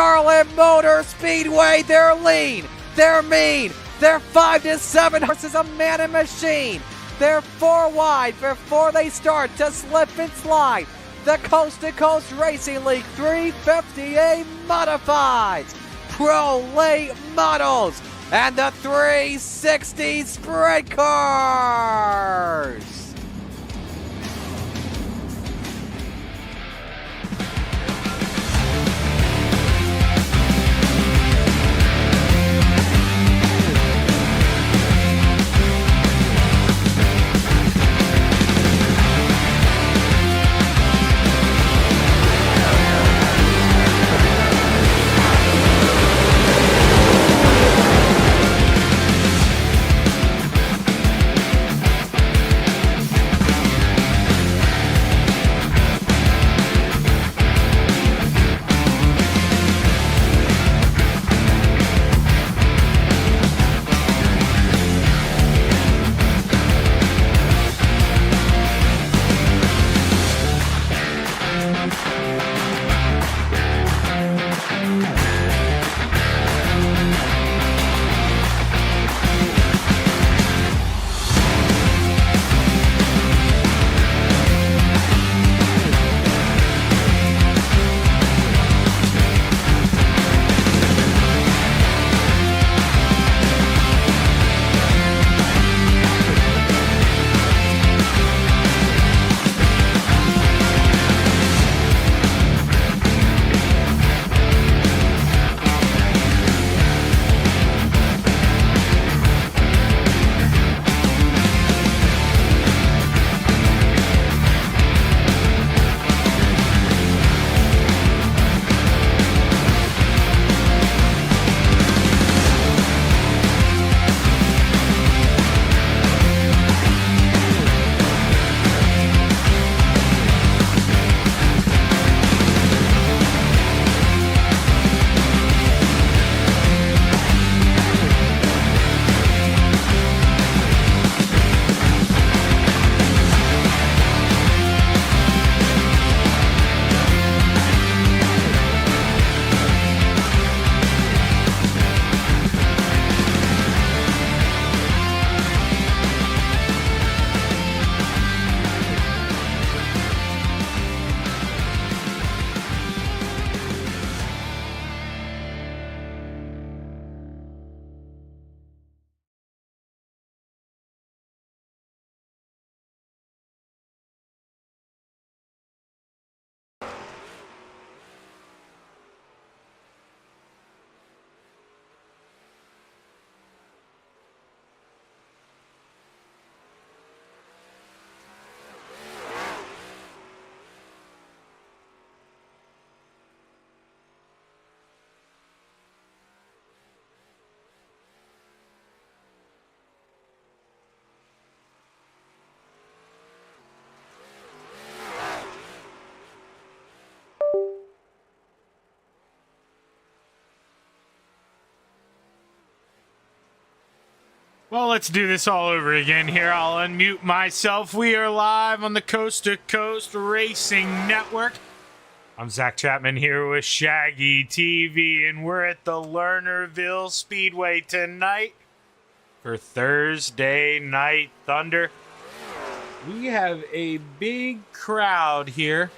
Charlotte Motor Speedway. They're lean, they're mean, they're 5 to 7 horses, a man and machine. They're 4 wide before they start to slip and slide. The Coast to Coast Racing League 350A Modifieds, Pro Late Models, and the 360 Sprint Cars. Well, let's do this all over again here. I'll unmute myself. We are live on the Coast to Coast Racing Network. I'm Zach Chapman here with Shaggy TV, and we're at the Lernerville Speedway tonight for Thursday Night Thunder. We have a big crowd here.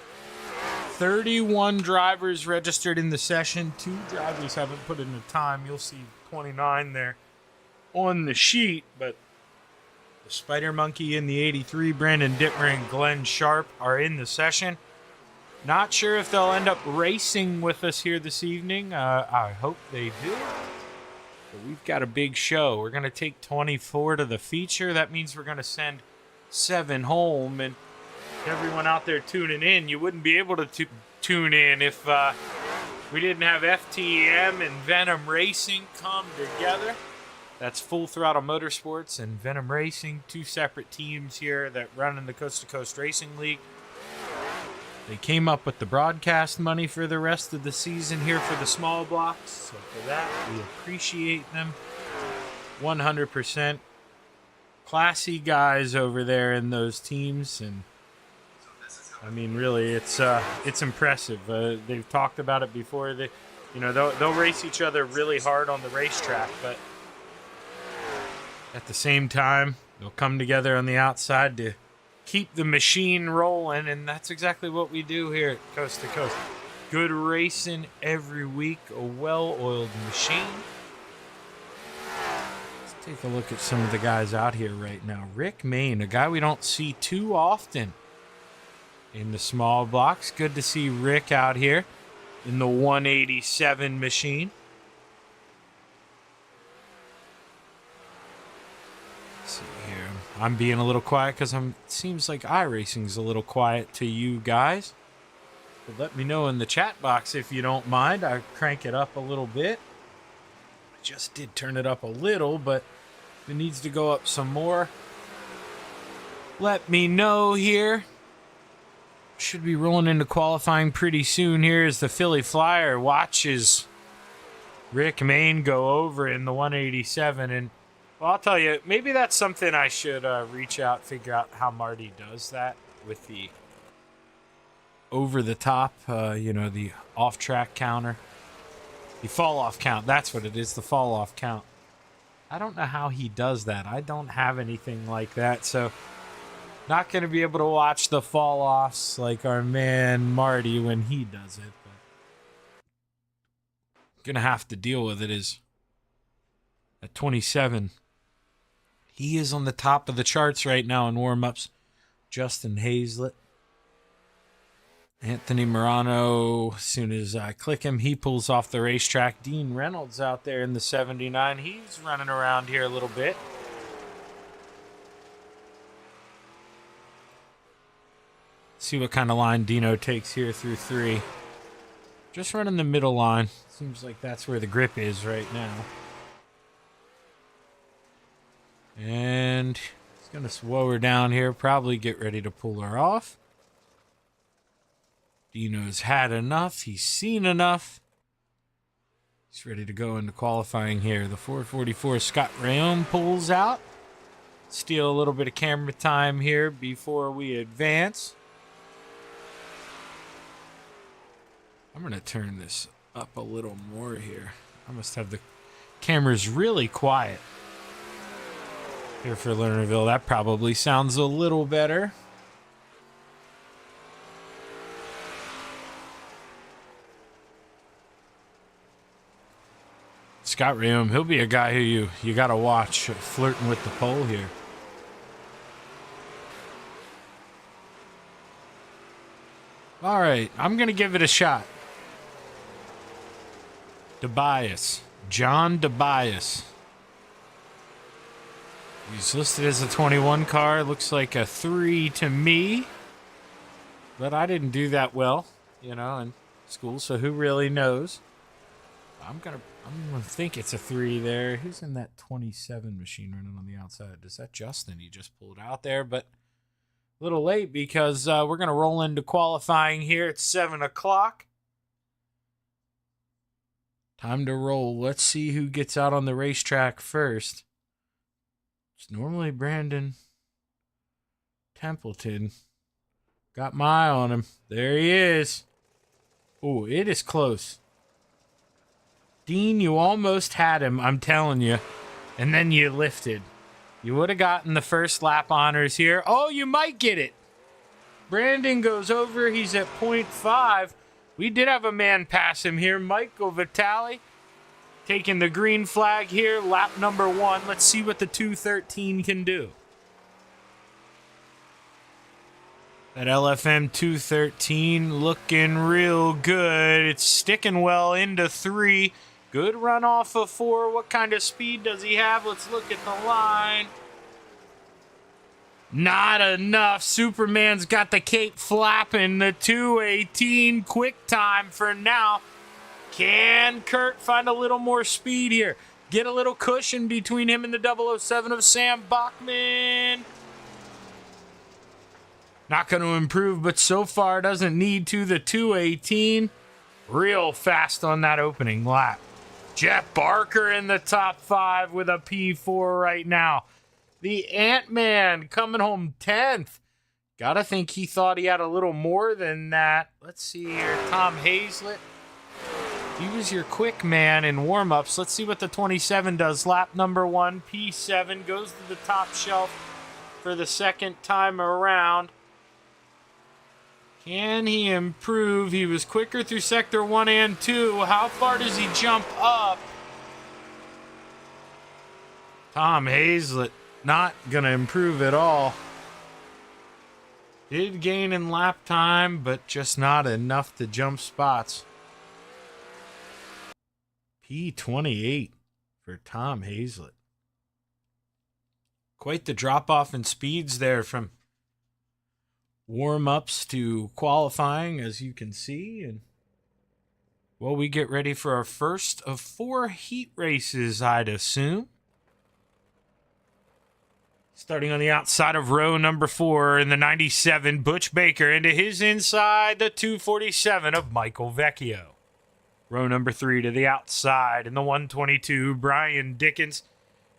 31 drivers registered in the session. 2 drivers haven't put in the time. You'll see 29 there on the sheet, but the Spider Monkey in the 83, Brandon Dittmer and Glenn Sharp are in the session. Not sure if they'll end up racing with us here this evening. I hope they do. But we've got a big show. We're going to take 24 to the feature. That means we're going to send 7 home. And everyone out there tuning in, you wouldn't be able to tune in if we didn't have FTM and Venom Racing come together. That's Full Throttle Motorsports and Venom Racing, 2 separate teams here that run in the Coast to Coast Racing League. They came up with the broadcast money for the rest of the season here for the small blocks. So for that, we appreciate them 100%. Classy guys over there in those teams. And I mean, really, it's impressive. They've talked about it before. You know, they'll race each other really hard on the racetrack, but at the same time, they'll come together on the outside to keep the machine rolling, and that's exactly what we do here at Coast to Coast. Good racing every week, a well-oiled machine. Let's take a look at some of the guys out here right now. Rick Mayne, a guy we don't see too often in the small blocks. Good to see Rick out here in the 187 machine. Let's see here. I'm being a little quiet because it seems like iRacing's a little quiet to you guys. But let me know in the chat box if you don't mind. I crank it up a little bit. I just did turn it up a little, but if it needs to go up some more, let me know here. Should be rolling into qualifying pretty soon here as the Philly Flyer watches Rick Mayne go over in the 187. And, well, I'll tell you, maybe that's something I should reach out, figure out how Marty does that with the over the top, the off-track counter. The fall-off count, that's what it is, the fall-off count. I don't know how he does that. I don't have anything like that, so not going to be able to watch the fall-offs like our man Marty when he does it. But going to have to deal with it is at 27. He is on the top of the charts right now in warm-ups. Justin Hazlett. Anthony Morano, as soon as I click him, he pulls off the racetrack. Dean Reynolds out there in the 79. He's running around here a little bit. See what kind of line Dino takes here through 3. Just running the middle line. Seems like that's where the grip is right now. And he's going to slow her down here. Probably get ready to pull her off. Dino's had enough. He's seen enough. He's ready to go into qualifying here. The 444 Scott Rayom pulls out. Steal a little bit of camera time here before we advance. I'm going to turn this up a little more here. I must have the cameras really quiet here for Lernerville. That probably sounds a little better. Scott Rayom, he'll be a guy who you got to watch flirting with the pole here. All right, I'm going to give it a shot. DeBias, John DeBias. He's listed as a 21 car. Looks like a 3 to me. But I didn't do that well, in school, so who really knows? I'm gonna think it's a 3 there. Who's in that 27 machine running on the outside? Is that Justin? He just pulled out there, but a little late because we're going to roll into qualifying here at 7 o'clock. Time to roll. Let's see who gets out on the racetrack first. It's normally Brandon Templeton. Got my eye on him. There he is. Oh, it is close. Dean, you almost had him, I'm telling you. And then you lifted. You would have gotten the first lap honors here. Oh, you might get it. Brandon goes over. He's at 0.5. We did have a man pass him here. Michael Vitale taking the green flag here. Lap number 1. Let's see what the 213 can do. That LFM 213 looking real good. It's sticking well into 3. Good run off of 4. What kind of speed does he have? Let's look at the line. Not enough. Superman's got the cape flapping. The 218 quick time for now. Can Kurt find a little more speed here? Get a little cushion between him and the 007 of Sam Bachman. Not going to improve, but so far doesn't need to. The 218. Real fast on that opening lap. Jeff Barker in the top 5 with a P4 right now. The Ant-Man coming home 10th. Gotta think he thought he had a little more than that. Let's see here. Tom Hazlett He was your quick man in warm-ups. Let's see what the 27 does. Lap number 1, P7, goes to the top shelf for the second time around. Can he improve? He was quicker through sector 1 and 2. How far does he jump up? Tom Hazlett not going to improve at all. Did gain in lap time, but just not enough to jump spots. P28 for Tom Hazlett. Quite the drop-off in speeds there from warm-ups to qualifying, as you can see. And well, we get ready for our first of 4 heat races, I'd assume. Starting on the outside of row number 4 in the 97, Butch Baker into his inside, the 247 of Michael Vecchio. Row number 3 to the outside in the 122, Brian Dickens.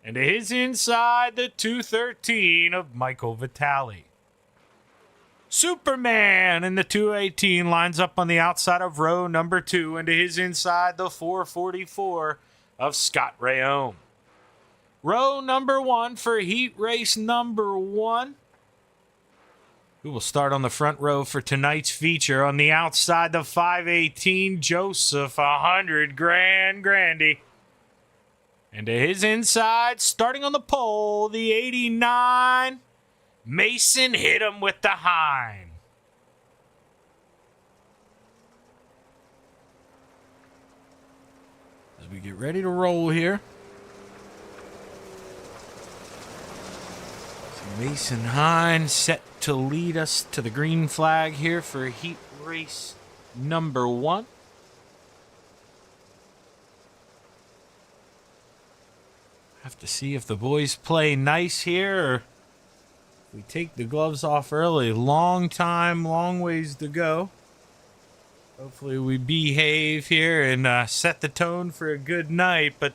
And to his inside, the 213 of Michael Vitale. Superman in the 218 lines up on the outside of row number 2. And to his inside, the 444 of Scott Rayome. Row number 1 for heat race number 1. We will start on the front row for tonight's feature. On the outside, the 518, Joseph 100 Grandy. And to his inside, starting on the pole, the 89, Mason hit him with the Hein. As we get ready to roll here. Mason Hein set to lead us to the green flag here for heat race number 1. Have to see if the boys play nice here or if we take the gloves off early. Long time, long ways to go. Hopefully we behave here and set the tone for a good night, but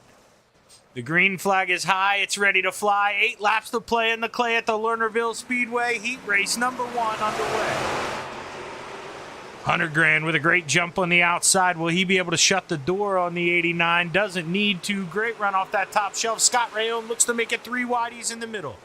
the green flag is high. It's ready to fly. 8 laps to play in the clay at the Lernerville Speedway. Heat race number 1 underway. 100 grand with a great jump on the outside. Will he be able to shut the door on the 89? Doesn't need to. Great run off that top shelf. Scott Rayome looks to make it 3 wideys in the middle.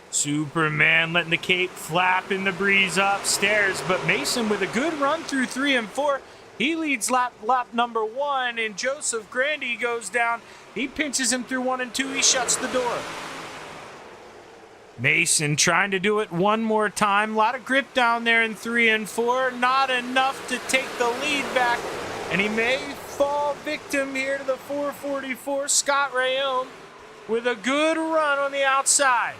Superman letting the cape flap in the breeze upstairs. But Mason with a good run through 3 and 4. He leads lap number 1, and Joseph Grandy goes down. He pinches him through 1 and 2. He shuts the door. Mason trying to do it one more time. A lot of grip down there in 3 and 4. Not enough to take the lead back. And he may fall victim here to the 444. Scott Rayome with a good run on the outside.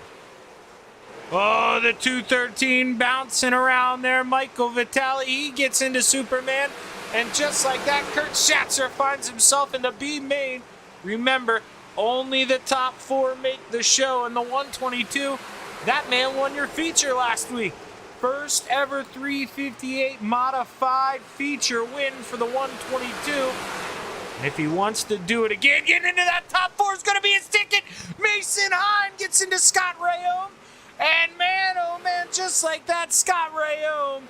Oh, the 213 bouncing around there. Michael Vitale, he gets into Superman. And just like that, Kurt Schatzer finds himself in the B main. Remember, only the top 4 make the show in the 122. That man won your feature last week. First ever 358 modified feature win for the 122. And if he wants to do it again, getting into that top 4 is going to be his ticket. Mason Hein gets into Scott Rayome. And man, oh man, just like that, Scott Rayome,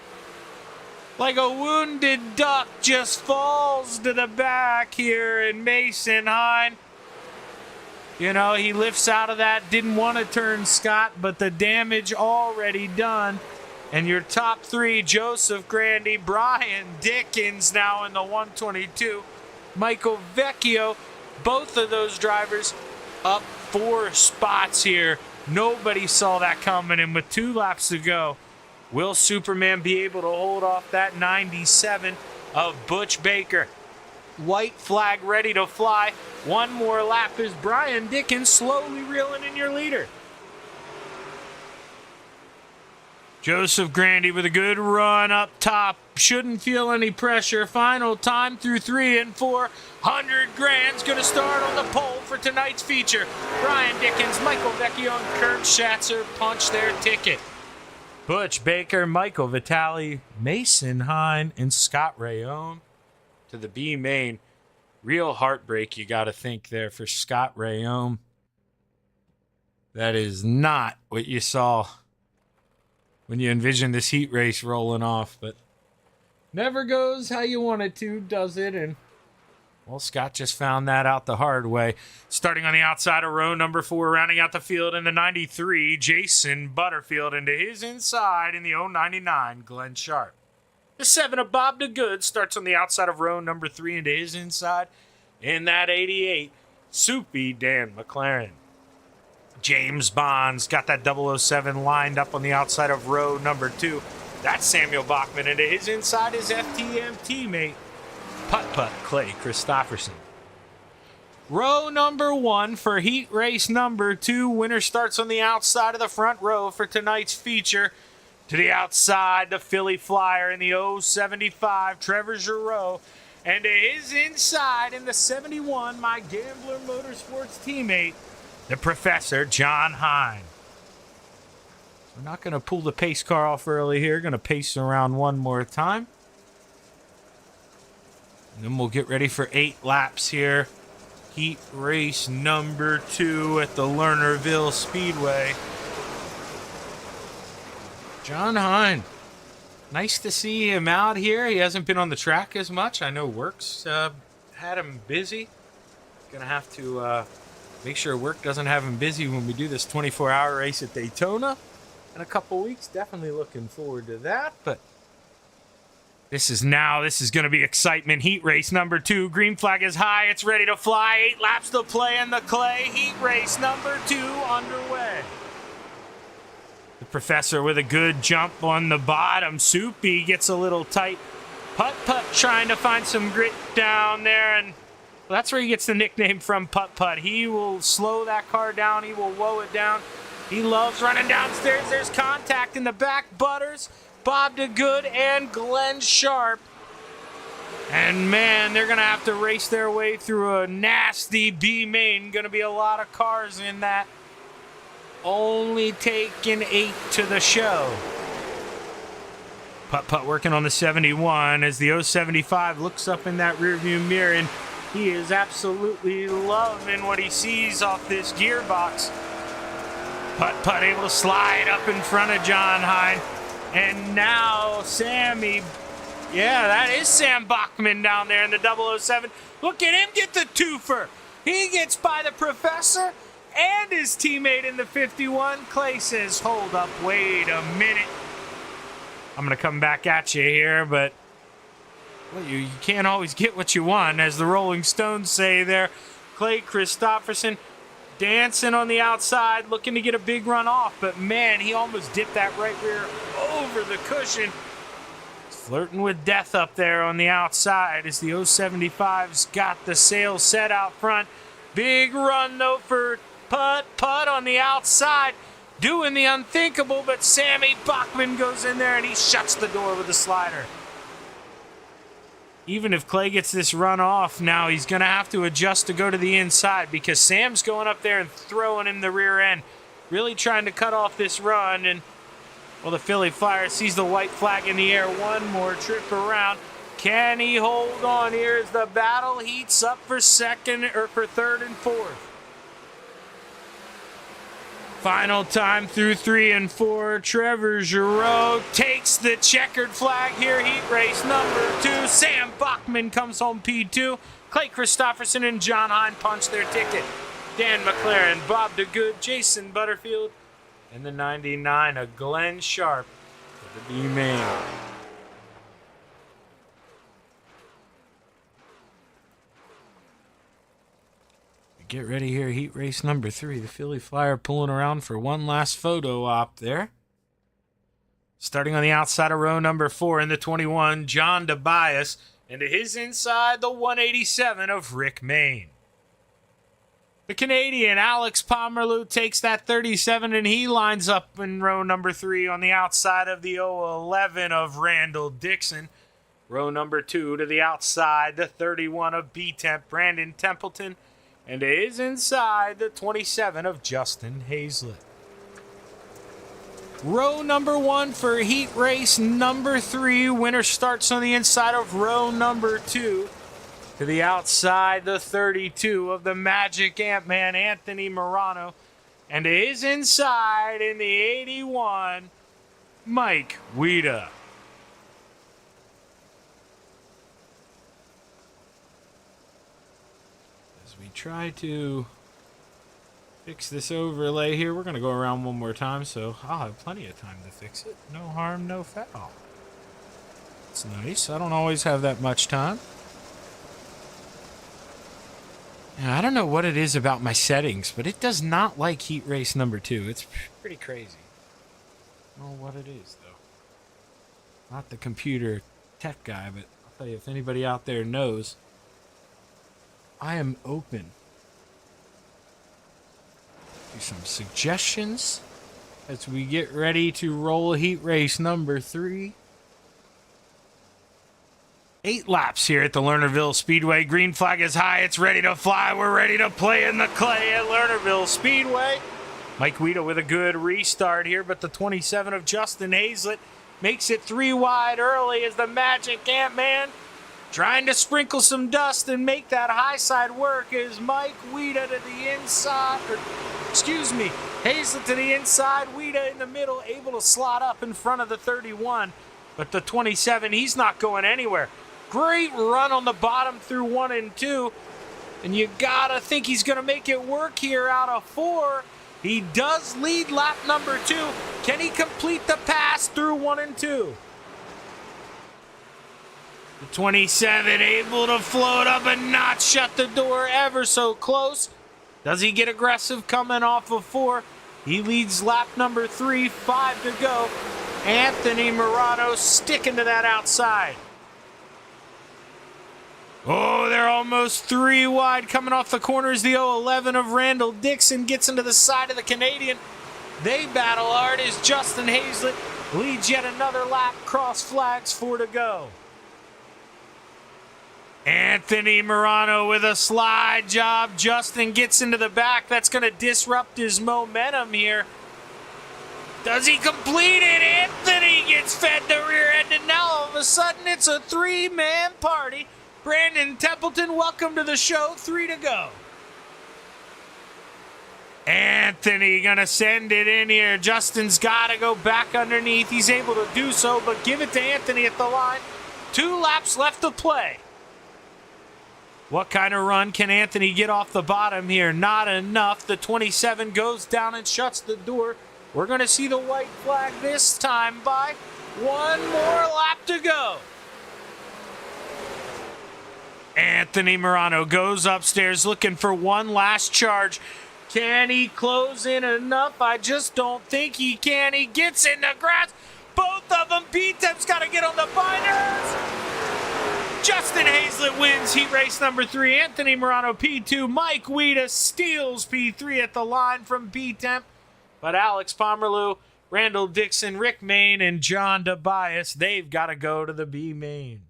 like a wounded duck, just falls to the back here, and Mason Hein, you know, he lifts out of that, didn't want to turn Scott, but the damage already done. And your top 3, Joseph Grandy, Brian Dickens now in the 122, Michael Vecchio, both of those drivers up 4 spots here. Nobody saw that coming, and with 2 laps to go, will Superman be able to hold off that 97 of Butch Baker? White flag ready to fly. 1 more lap as Brian Dickens slowly reeling in your leader. Joseph Grandy with a good run up top. Shouldn't feel any pressure. Final time through 3 and 4. 100 grand's going to start on the pole for tonight's feature. Brian Dickens, Michael Vecchio, and Kurt Schatzer punch their ticket. Butch Baker, Michael Vitale, Mason Hein, and Scott Rayome to the B main. Real heartbreak, you got to think there for Scott Rayome. That is not what you saw when you envisioned this heat race rolling off, but never goes how you want it to, does it? And Well, Scott just found that out the hard way. Starting on the outside of row number 4, rounding out the field in the 93, Jason Butterfield into his inside in the 099, Glenn Sharp. The 7 of Bob DeGood starts on the outside of row number 3 into his inside in that 88, Soupy Dan McLaren. James Bond's got that 007 lined up on the outside of row number 2. That's Samuel Bachman into his inside, his FTM teammate, Putt Clay Christopherson. Row number 1 for heat race number 2. Winner starts on the outside of the front row for tonight's feature. To the outside, the Philly Flyer in the 075, Trevor Giroux. And to his inside in the 71, my Gambler Motorsports teammate, the Professor, John Hine. We're not going to pull the pace car off early here. Going to pace around one more time. And then we'll get ready for 8 laps here. Heat race number 2 at the Lernerville Speedway. John Hine. Nice to see him out here. He hasn't been on the track as much. I know work's had him busy. Gonna have to make sure work doesn't have him busy when we do this 24-hour race at Daytona in a couple weeks. Definitely looking forward to that. But this is going to be excitement. Heat race number 2. Green flag is high. It's ready to fly. 8 laps to play in the clay. Heat race number 2 underway. The Professor with a good jump on the bottom. Soupy gets a little tight. Putt trying to find some grit down there. And well, that's where he gets the nickname from, Putt. He will slow that car down. He will woe it down. He loves running downstairs. There's contact in the back. Butters, Bob DeGood, and Glenn Sharp. And man, they're going to have to race their way through a nasty B main. Going to be a lot of cars in that. Only taking 8 to the show. Putt working on the 71 as the 075 looks up in that rearview mirror, and he is absolutely loving what he sees off this gearbox. Putt able to slide up in front of John Hine. And now Sammy, that is Sam Bachman down there in the 007. Look at him get the twofer. He gets by the Professor and his teammate in the 51. Clay says, hold up, wait a minute. I'm going to come back at you here, but well, you can't always get what you want, as the Rolling Stones say there. Clay Christopherson dancing on the outside, looking to get a big run off, but man, he almost dipped that right rear over the cushion. Flirting with death up there on the outside as the 075's got the sail set out front. Big run, though, for Putt on the outside, doing the unthinkable, but Sammy Bachman goes in there and he shuts the door with a slider. Even if Clay gets this run off, now he's going to have to adjust to go to the inside because Sam's going up there and throwing him the rear end, really trying to cut off this run. And well, the Philly Flyer sees the white flag in the air. One more trip around. Can he hold on here as the battle heats up for third and fourth? Final time through 3 and 4. Trevor Giroux takes the checkered flag here. Heat race number 2. Sam Bachman comes home P2. Clay Christopherson and John Hine punch their ticket. Dan McLaren, Bob DeGood, Jason Butterfield, and the 99 of Glenn Sharp for the B-Main. Get ready here, heat race number 3. The Philly Flyer pulling around for one last photo op there. Starting on the outside of row number 4 in the 21, John DeBias, and to his inside, the 187 of Rick Mayne. The Canadian Alex Pomerleau takes that 37, and he lines up in row number 3 on the outside of the 011 of Randall Dixon. Row number 2 to the outside, the 31 of B-Temp, Brandon Templeton. And it is inside the 27 of Justin Hazlett. Row number 1 for heat race number 3. Winner starts on the inside of row number 2. To the outside, the 32 of the Magic Ant-Man, Anthony Morano. And it is inside in the 81, Mike Weida. As we try to fix this overlay here, we're going to go around one more time, so I'll have plenty of time to fix it. No harm, no foul. It's nice. I don't always have that much time. Yeah, I don't know what it is about my settings, but it does not like Heat Race number 2. It's pretty crazy. I don't know what it is, though. Not the computer tech guy, but I'll tell you, if anybody out there knows, I am open to some suggestions as we get ready to roll Heat Race number 3. 8 laps here at the Lernerville Speedway. Green flag is high. It's ready to fly. We're ready to play in the clay at Lernerville Speedway. Mike Guida with a good restart here, but the 27 of Justin Hazlett makes it 3 wide early as the Magic Ant-Man trying to sprinkle some dust and make that high side work as Mike Guida to the inside, Hazlett to the inside, Guida in the middle, able to slot up in front of the 31. But the 27, he's not going anywhere. Great run on the bottom through 1 and 2. And you gotta think he's gonna make it work here out of 4. He does lead lap number 2. Can he complete the pass through 1 and 2? The 27 able to float up and not shut the door ever so close. Does he get aggressive coming off of 4? He leads lap number 3, 5 to go. Anthony Morano sticking to that outside. Oh, they're almost 3 wide coming off the corners. The 011 of Randall Dixon gets into the side of the Canadian. They battle hard as Justin Hazlett leads yet another lap. Cross flags, 4 to go. Anthony Morano with a slide job. Justin gets into the back. That's going to disrupt his momentum here. Does he complete it? Anthony gets fed the rear end, and now all of a sudden it's a 3-man party. Brandon Templeton, welcome to the show. 3 to go. Anthony gonna send it in here. Justin's gotta go back underneath. He's able to do so, but give it to Anthony at the line. 2 laps left to play. What kind of run can Anthony get off the bottom here? Not enough. The 27 goes down and shuts the door. We're going to see the white flag this time by 1 more lap to go. Anthony Morano goes upstairs looking for one last charge. Can he close in enough? I just don't think he can. He gets in the grass. Both of them. B-Temp's got to get on the binders. Justin Hazlett wins Heat Race number 3. Anthony Morano P2. Mike Guida steals P3 at the line from B-Temp. But Alex Pomerleau, Randall Dixon, Rick Mayne, and John Tobias, they've got to go to the B main.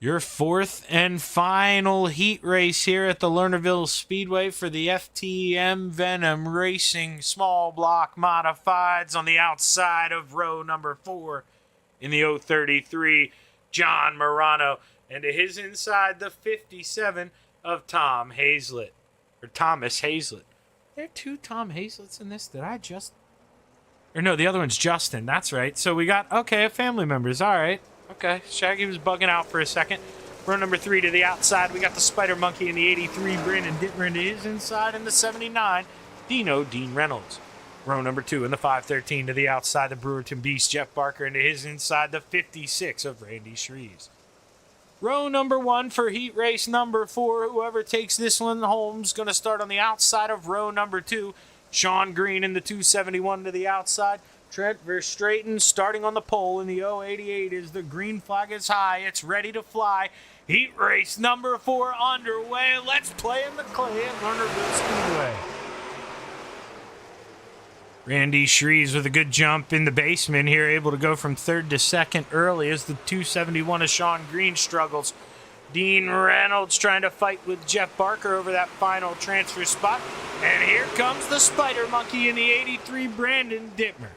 Your 4th and final heat race here at the Lernerville Speedway for the FTM Venom Racing Small Block Modifieds on the outside of row number 4 in the 033, John Morano, and to his inside, the 57 of Tom Hazlett, or Thomas Hazlett. There are 2 Tom Hazletts in this that I just... Or no, the other one's Justin, that's right. So we got, okay, family members, all right. Okay, Shaggy was bugging out for a second. Row number 3 to the outside. We got the Spider Monkey in the 83, Brandon Dittmer into his inside, and the 79, Dean Reynolds. Row number 2 in the 513 to the outside, the Brewerton Beast, Jeff Barker into his inside, the 56 of Randy Shreves. Row number 1 for heat race number 4. Whoever takes this one home's going to start on the outside of row number 2. Sean Green in the 271 to the outside. Trent Verstraeten starting on the pole in the 088 as the green flag is high. It's ready to fly. Heat race number 4 underway. Let's play in the clay at Lernerville Speedway. Randy Shreves with a good jump in the basement here, able to go from 3rd to 2nd early as the 271 of Sean Green struggles. Dean Reynolds trying to fight with Jeff Barker over that final transfer spot. And here comes the Spider Monkey in the 83, Brandon Dittmer.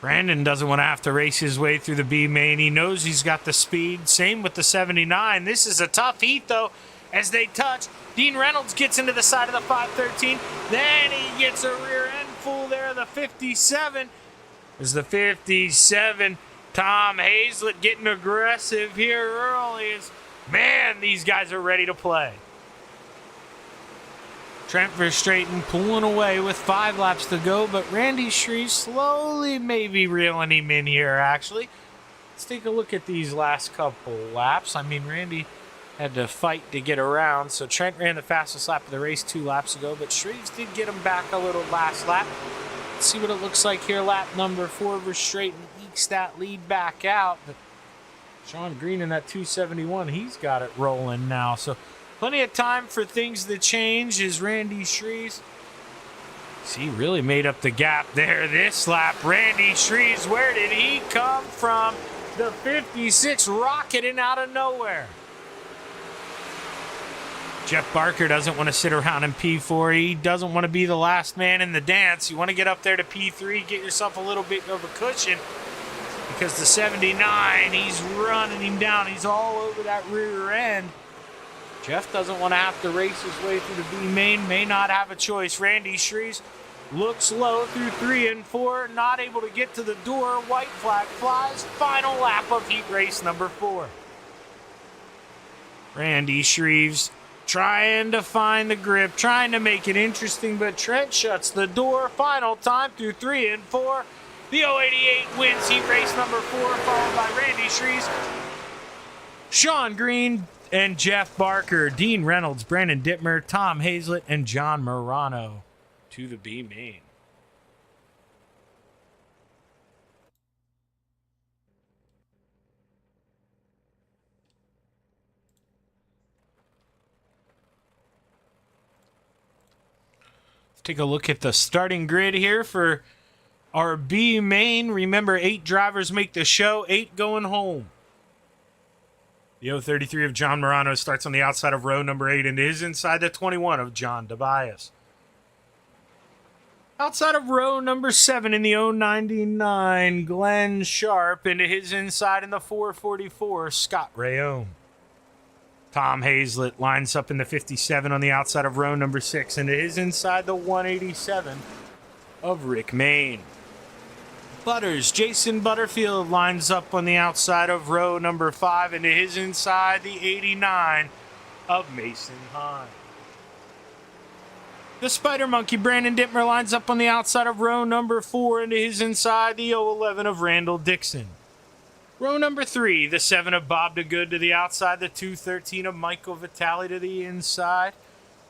Brandon doesn't want to have to race his way through the B main. He knows he's got the speed. Same with the 79. This is a tough heat, though, as they touch. Dean Reynolds gets into the side of the 513. Then he gets a rear end full there, the 57. As the 57 Tom Hazlett getting aggressive here early. Man, these guys are ready to play. Trent Verstraeten pulling away with 5 laps to go, but Randy Shreve slowly maybe reeling him in here, actually. Let's take a look at these last couple laps. I mean, Randy had to fight to get around, so Trent ran the fastest lap of the race 2 laps ago, but Shreves did get him back a little last lap. Let's see what it looks like here. Lap number 4, Verstraeten ekes that lead back out, but Sean Green in that 271, he's got it rolling now, so plenty of time for things to change as Randy Shreves. He really made up the gap there this lap. Randy Shreves, where did he come from? The 56 rocketing out of nowhere. Jeff Barker doesn't want to sit around in P4. He doesn't want to be the last man in the dance. You want to get up there to P3, get yourself a little bit of a cushion, because the 79, he's running him down. He's all over that rear end. Jeff doesn't want to have to race his way through the B main, may not have a choice. Randy Shreves looks low through 3 and 4, not able to get to the door. White flag flies. Final lap of heat race number 4. Randy Shreves trying to find the grip, trying to make it interesting, but Trent shuts the door. Final time through 3 and 4. The 088 wins heat race number 4, followed by Randy Shreves, Sean Green, and Jeff Barker, Dean Reynolds, Brandon Dittmer, Tom Hazlett, and John Morano to the B main. Let's take a look at the starting grid here for our B main. Remember, 8 drivers make the show, 8 going home. The 033 of John Morano starts on the outside of row number 8 and is inside the 21 of John Tobias. Outside of row number 7 in the 099, Glenn Sharp, into his inside in the 444, Scott Rayome. Tom Hazlett lines up in the 57 on the outside of row number 6 and his inside the 187 of Rick Mayne. Butters, Jason Butterfield lines up on the outside of row number 5 and his inside the 89 of Mason Hine. The Spider Monkey, Brandon Dittmer, lines up on the outside of row number 4 and his inside the 011 of Randall Dixon. Row number 3, the 7 of Bob DeGood to the outside, the 213 of Michael Vitale to the inside.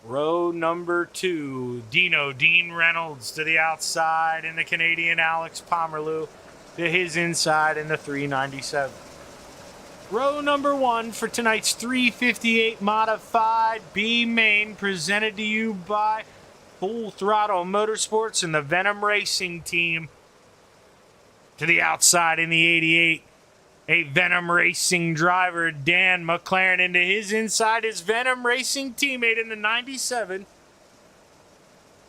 Row number 2, Dean Reynolds to the outside, and the Canadian Alex Pomerleau to his inside in the 397. Row number 1 for tonight's 358 Modified B main, presented to you by Full Throttle Motorsports and the Venom Racing Team. To the outside in the 88, a Venom Racing driver, Dan McLaren, into his inside, his Venom Racing teammate in the 97,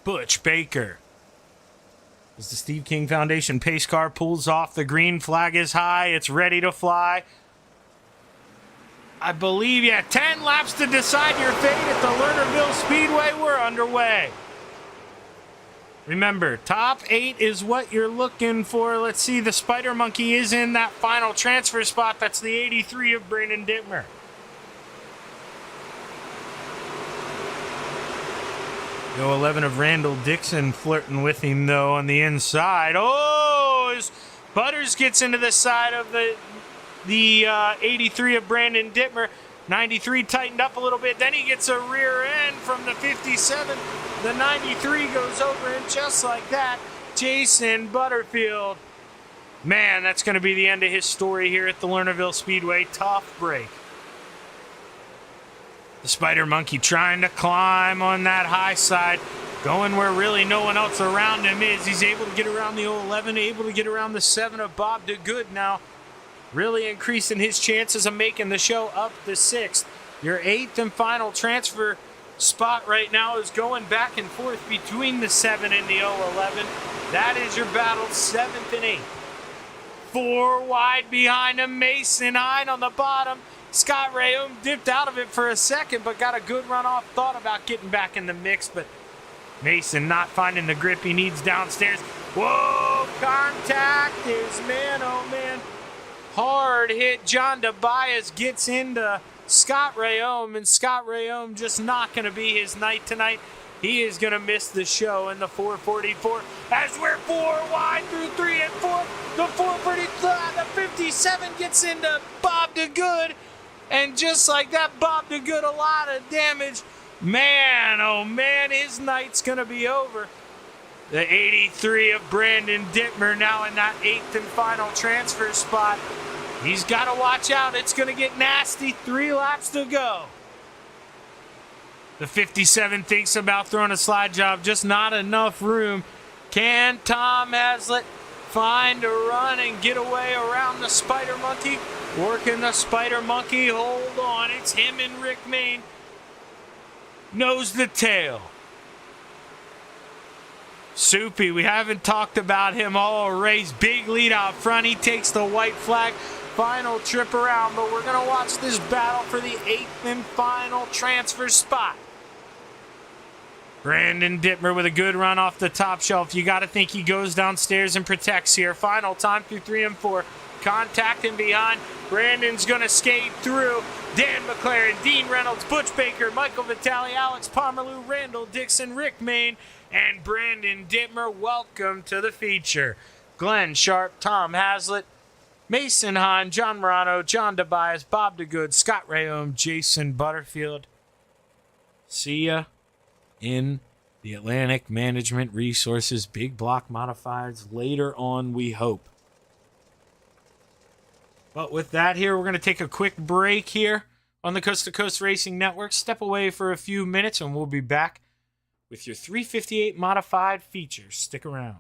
Butch Baker. As the Steve King Foundation pace car pulls off, the green flag is high, it's ready to fly. I believe, 10 laps to decide your fate at the Lernerville Speedway. We're underway. Remember, top 8 is what you're looking for. Let's see, the Spider Monkey is in that final transfer spot. That's the 83 of Brandon Dittmer. The 11 of Randall Dixon flirting with him, though, on the inside. Oh, as Butters gets into the side of the 83 of Brandon Dittmer. 93 tightened up a little bit. Then he gets a rear end from the 57. The 93 goes over, and just like that, Jason Butterfield. Man, that's going to be the end of his story here at the Lernerville Speedway. Tough break. The Spider Monkey trying to climb on that high side, going where really no one else around him is. He's able to get around the 011, able to get around the 7 of Bob DeGood now, really increasing his chances of making the show up to 6th. Your 8th and final transfer spot right now is going back and forth between the 7 and the 011. That is your battle, 7th and 8th. 4 wide behind him, Mason Hine on the bottom. Scott Rayome dipped out of it for a second, but got a good run off. Thought about getting back in the mix, but Mason not finding the grip he needs downstairs. Whoa, contact is man, oh man. hard hit. John Tobias gets into Scott Rayom, and Scott Rayom just not going to be his night tonight. He is going to miss the show in the 444 as we're 4 wide through 3 and 4. The 57 gets into Bob DeGood, and just like that, Bob DeGood, a lot of damage. Man, oh man, his night's going to be over. The 83 of Brandon Dittmer now in that 8th and final transfer spot. He's got to watch out. It's going to get nasty. 3 laps to go. The 57 thinks about throwing a slide job, just not enough room. Can Tom Hazlitt find a run and get away around the Spider Monkey? Working the Spider Monkey. Hold on. It's him and Rick Mayne. Nose to tail. Soupy, we haven't talked about him all race. Big lead out front. He takes the white flag. Final trip around, but we're going to watch this battle for the 8th and final transfer spot. Brandon Dittmer with a good run off the top shelf. You got to think he goes downstairs and protects here. Final time through 3 and 4. Contacting behind. Brandon's going to skate through. Dan McLaren, Dean Reynolds, Butch Baker, Michael Vitale, Alex Pomerleau, Randall Dixon, Rick Mayne, and Brandon Dittmer. Welcome to the feature. Glenn Sharp, Tom Hazlitt, Mason Hahn, John Morano, John Tobias, Bob DeGood, Scott Rayom, Jason Butterfield. See ya in the Atlantic Management Resources Big Block Modifieds later on, we hope. But with that here, we're going to take a quick break here on the Coast to Coast Racing Network. Step away for a few minutes and we'll be back with your 358 modified features. Stick around.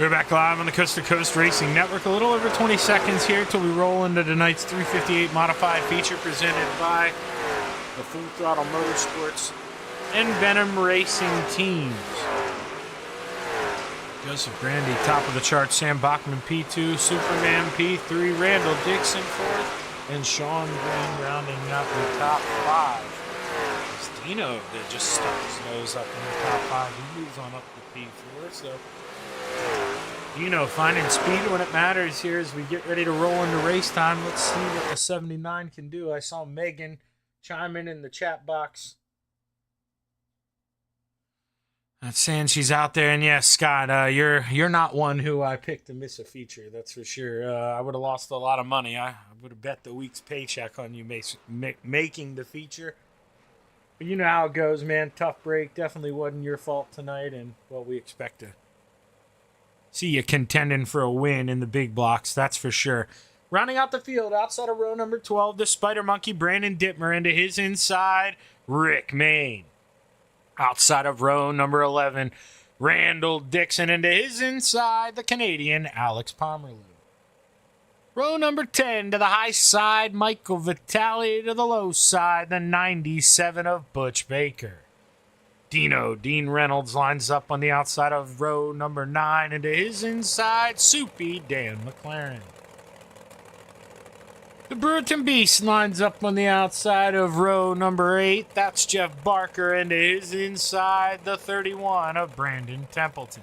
We're back live on the Coast to Coast Racing Network. A little over 20 seconds here till we roll into tonight's 358 modified feature presented by the Full Throttle Motorsports and Venom Racing teams. Joseph Brandy, top of the chart. Sam Bachman, P2. Superman, P3. Randall Dixon, 4th. And Sean Green rounding out the top 5. It's Dino that just stuck his nose up in the top 5. He moves on up to P4, so Finding speed when it matters here as we get ready to roll into race time. Let's see what the 79 can do. I saw Megan chime in the chat box. That's saying she's out there. And yes, Scott, you're not one who I picked to miss a feature. That's for sure. I would have lost a lot of money. I would have bet the week's paycheck on you making the feature. But you know how it goes, man. Tough break. Definitely wasn't your fault tonight. And, well, we expect to see you contending for a win in the big blocks, that's for sure. Rounding out the field, outside of row number 12, the Spider Monkey, Brandon Dittmer, into his inside, Rick Mayne. Outside of row number 11, Randall Dixon, into his inside, the Canadian, Alex Pomerleau. Row number 10, to the high side, Michael Vitale, to the low side, the 97 of Butch Baker. Dean Reynolds lines up on the outside of row number 9, into his inside, Soupy Dan McLaren. The Brewerton Beast lines up on the outside of row number 8. That's Jeff Barker, into his inside, the 31 of Brandon Templeton.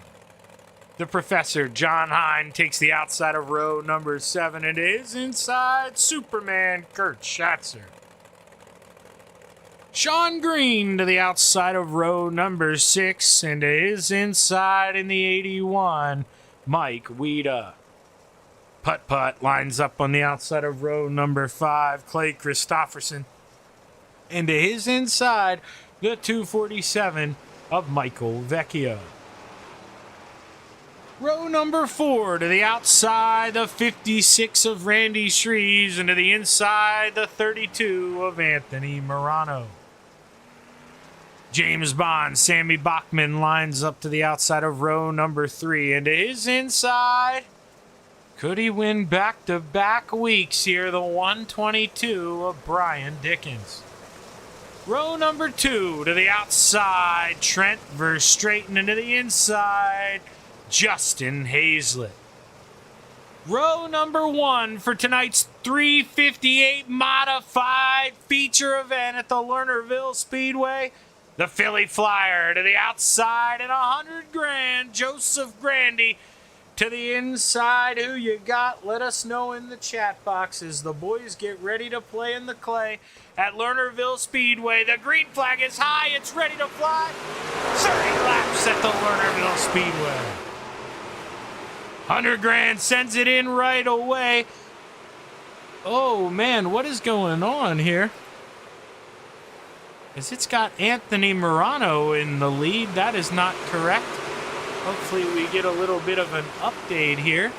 The Professor, John Hine, takes the outside of row number 7, into his inside, Superman Kurt Schatzer. Sean Green to the outside of row number 6, and to his inside in the 81, Mike Weeda. Putt lines up on the outside of row number 5, Clay Christofferson, and to his inside, the 247 of Michael Vecchio. Row number 4 to the outside, the 56 of Randy Shreves, and to the inside, the 32 of Anthony Morano. James Bond, Sammy Bachman lines up to the outside of row number 3, and to his inside, could he win back-to-back weeks here, the 122 of Brian Dickens. Row number 2 to the outside, Trent Verstraeten, and to the inside, Justin Hazlett. Row number 1 for tonight's 358 modified feature event at the Lernerville Speedway. The Philly Flyer to the outside and $100,000. Joseph Grandy to the inside. Who you got? Let us know in the chat box as the boys get ready to play in the clay at Lernerville Speedway. The green flag is high. It's ready to fly. 30 laps at the Lernerville Speedway. $100,000 sends it in right away. Oh, man, what is going on here? As it's got Anthony Morano in the lead. That is not correct. Hopefully we get a little bit of an update here.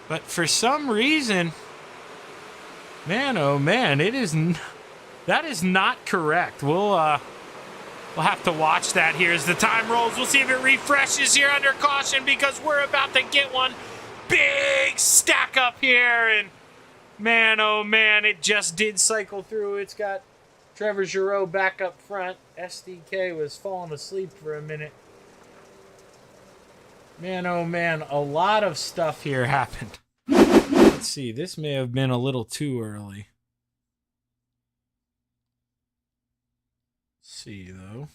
But for some reason, man, oh man, that is not correct. We'll have to watch that here as the time rolls. We'll see if it refreshes here under caution because we're about to get one big stack up here. And man, oh man, it just did cycle through. It's got Trevor Giroux back up front. SDK was falling asleep for a minute. Man, oh man, a lot of stuff here happened. Let's see, this may have been a little too early. Let's see, though.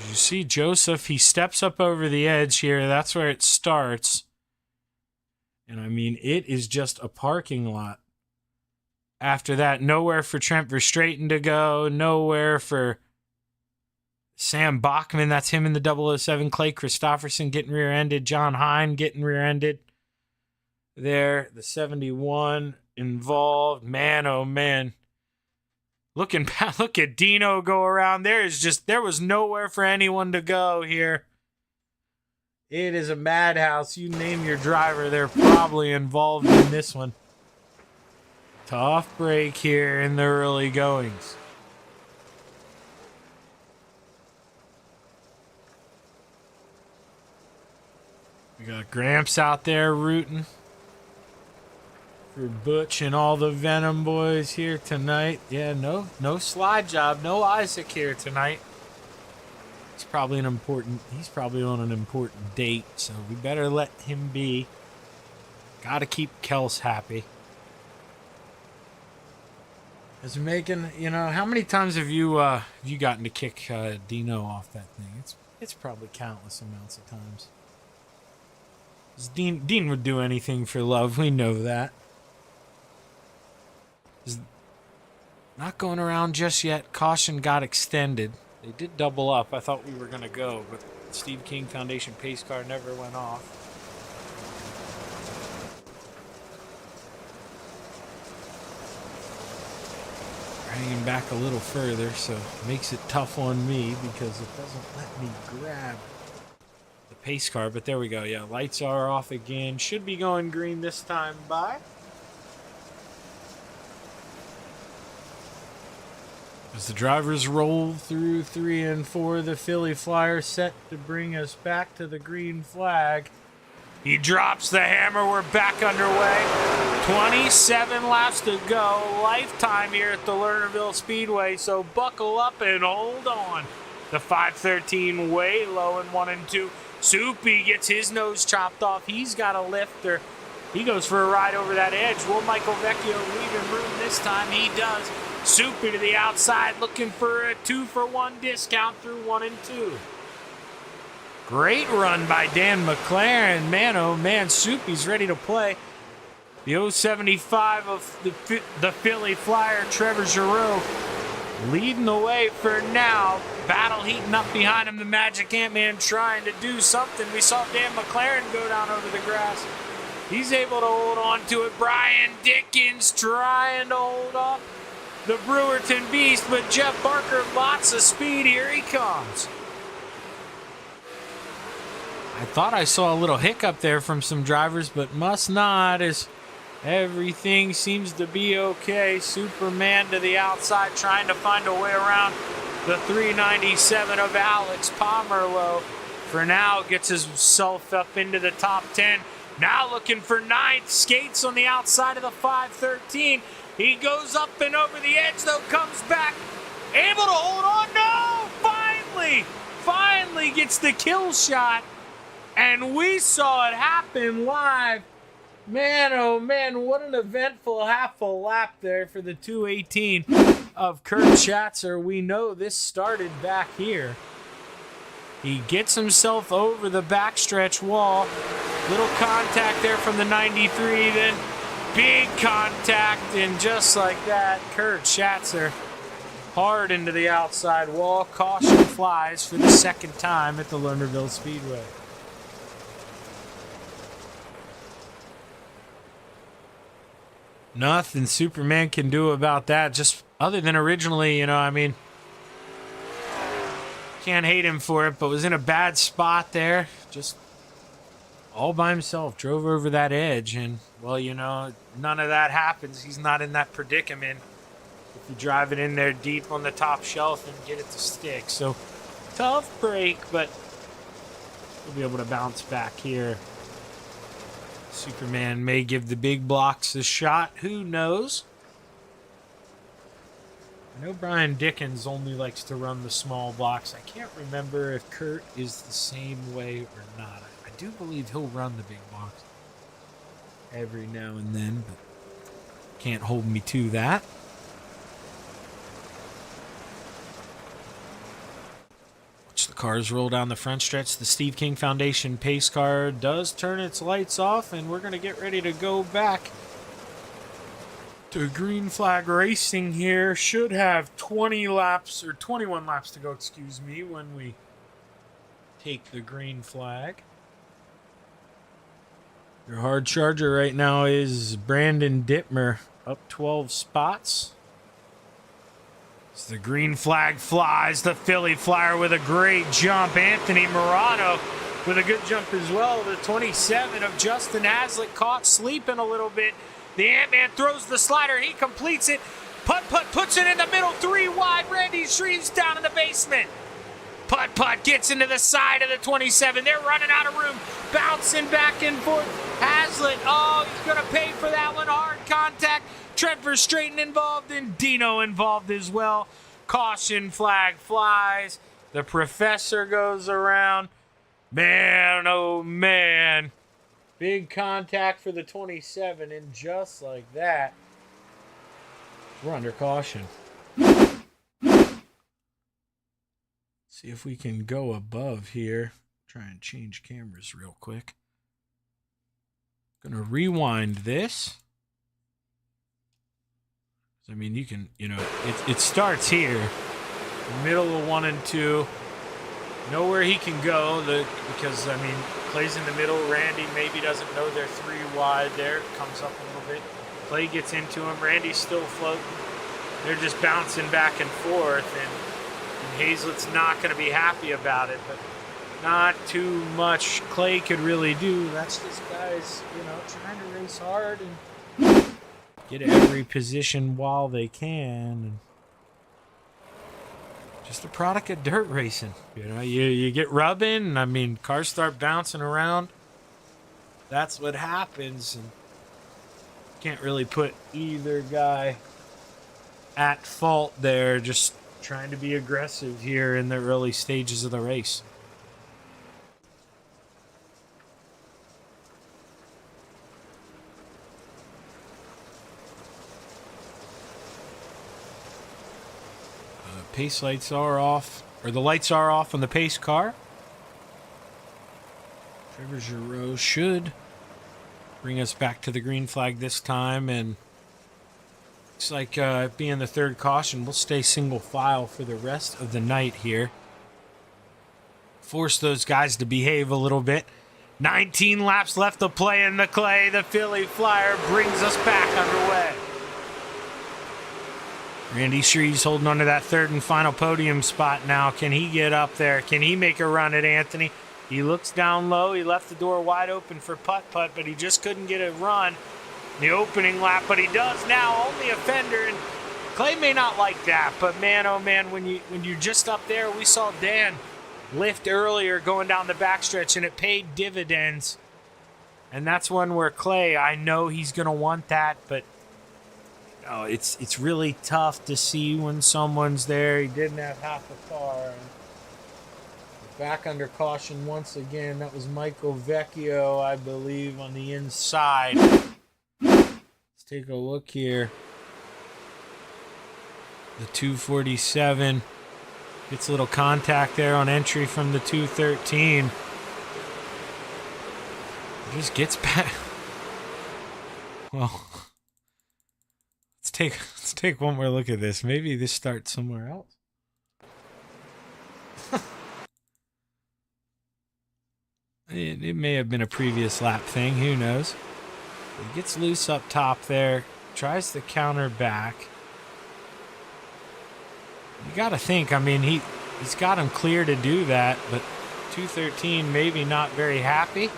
You see Joseph, he steps up over the edge here. That's where it starts. And I mean, it is just a parking lot. After that, nowhere for Trent Verstraeten to go. Nowhere for Sam Bachman. That's him in the 007. Clay Christofferson getting rear-ended. John Hine getting rear-ended. There, the 71 involved. Man, oh man. Look at Dino go around. There was nowhere for anyone to go here. It is a madhouse. You name your driver, they're probably involved in this one. Tough break here in the early goings. We got Gramps out there rooting for Butch and all the Venom boys here tonight. Yeah, no slide job, no Isaac here tonight. He's probably on an important date, so we better let him be. Gotta keep Kels happy. Is making, how many times have you gotten to kick Dino off that thing? It's probably countless amounts of times. 'Cause Dean would do anything for love. We know that. He's not going around just yet. Caution got extended. They did double up. I thought we were going to go, but Steve King Foundation pace car never went off. Hanging back a little further, so it makes it tough on me because it doesn't let me grab the pace car. But there we go. Yeah, lights are off again. Should be going green this time by. As the drivers roll through 3 and 4, the Philly Flyer set to bring us back to the green flag. He drops the hammer. We're back underway. 27 laps to go. Lifetime here at the Lernerville Speedway, so buckle up and hold on. The 513 way low in 1 and 2. Soupy gets his nose chopped off. He's got a lifter. He goes for a ride over that edge. Will Michael Vecchio leave him room this time? He does. Soupy to the outside, looking for a 2-for-1 discount through 1 and 2. Great run by Dan McLaren. Man, oh man, Soupy's ready to play. The 075 of the Philly Flyer, Trevor Giroux, leading the way for now. Battle heating up behind him. The Magic Ant-Man trying to do something. We saw Dan McLaren go down over the grass. He's able to hold on to it. Brian Dickens trying to hold off the Brewerton Beast, but Jeff Barker, lots of speed. Here he comes. I thought I saw a little hiccup there from some drivers, but must not, as everything seems to be okay. Superman to the outside, trying to find a way around the 397 of Alex Pomerleau. For now, gets himself up into the top 10. Now looking for 9th, skates on the outside of the 513. He goes up and over the edge, though, comes back, able to hold on. No! Finally gets the kill shot. And we saw it happen live. Man, oh man, what an eventful half a lap there for the 218 of Kurt Schatzer. We know this started back here. He gets himself over the backstretch wall. Little contact there from the 93, then big contact, and just like that, Kurt Schatzer hard into the outside wall. Caution flies for the second time at the Lernerville Speedway. Nothing Superman can do about that, just other than originally, can't hate him for it, but was in a bad spot there. Just all by himself, drove over that edge, and, well, none of that happens. He's not in that predicament if you drive it in there deep on the top shelf and get it to stick. So, tough break, but we'll be able to bounce back here. Superman may give the big blocks a shot. Who knows? I know Brian Dickens only likes to run the small blocks. I can't remember if Kurt is the same way or not. I do believe he'll run the big blocks every now and then, but can't hold me to that. Watch the cars roll down the front stretch. The Steve King Foundation pace car does turn its lights off, and we're going to get ready to go back to green flag racing here. Should have 21 laps to go, when we take the green flag. Your hard charger right now is Brandon Dittmer, up 12 spots. As the green flag flies, the Philly Flyer with a great jump. Anthony Morano with a good jump as well. The 27 of Justin Haslett caught sleeping a little bit. The Ant-Man throws the slider. He completes it. Putt-putt puts it in the middle. 3 wide. Randy Shreves down in the basement. Putt-putt gets into the side of the 27. They're running out of room. Bouncing back and forth. Haslett, he's going to pay for that one. Hard contact. Trent Verstraeten involved and Dino involved as well. Caution flag flies. The professor goes around. Man, oh man. Big contact for the 27, and just like that, We're under caution. See if we can go above here. Try and change cameras real quick. Gonna rewind this. I mean, you can, it starts here, middle of 1 and 2. Know where he can go because Clay's in the middle. Randy maybe doesn't know they're 3 wide there. Comes up a little bit. Clay gets into him. Randy's still floating. They're just bouncing back and forth, and Hazlett's not going to be happy about it, but not too much Clay could really do. That's just guys, trying to race hard and get every position while they can. And just a product of dirt racing. You get rubbing. Cars start bouncing around. That's what happens. And can't really put either guy at fault there. Just trying to be aggressive here in the early stages of the race. Pace lights are off, or the lights are off on the pace car. Trevor Giroux should bring us back to the green flag this time, and looks like being the third caution, we'll stay single file for the rest of the night here. Force those guys to behave a little bit. 19 laps left to play in the Clay. The Philly Flyer brings us back underway. Randy Shree's holding on to that third and final podium spot now. Can he get up there? Can he make a run at Anthony? He looks down low. He left the door wide open for putt-putt, but he just couldn't get a run in the opening lap. But he does now. Only a fender, and Clay may not like that. But man, oh man, when you're just up there, we saw Dan lift earlier going down the backstretch, and it paid dividends. And that's one where Clay, I know he's going to want that, but it's really tough to see when someone's there. He didn't have half a car. Back under caution once again. That was Michael Vecchio, I believe, on the inside. Let's take a look here. The 247 gets a little contact there on entry from the 213. Just gets back. Well, let's take one more look at this. Maybe this starts somewhere else. It may have been a previous lap thing. Who knows? He gets loose up top there. Tries to counter back. You got to think. He's got him clear to do that, but 213 maybe not very happy.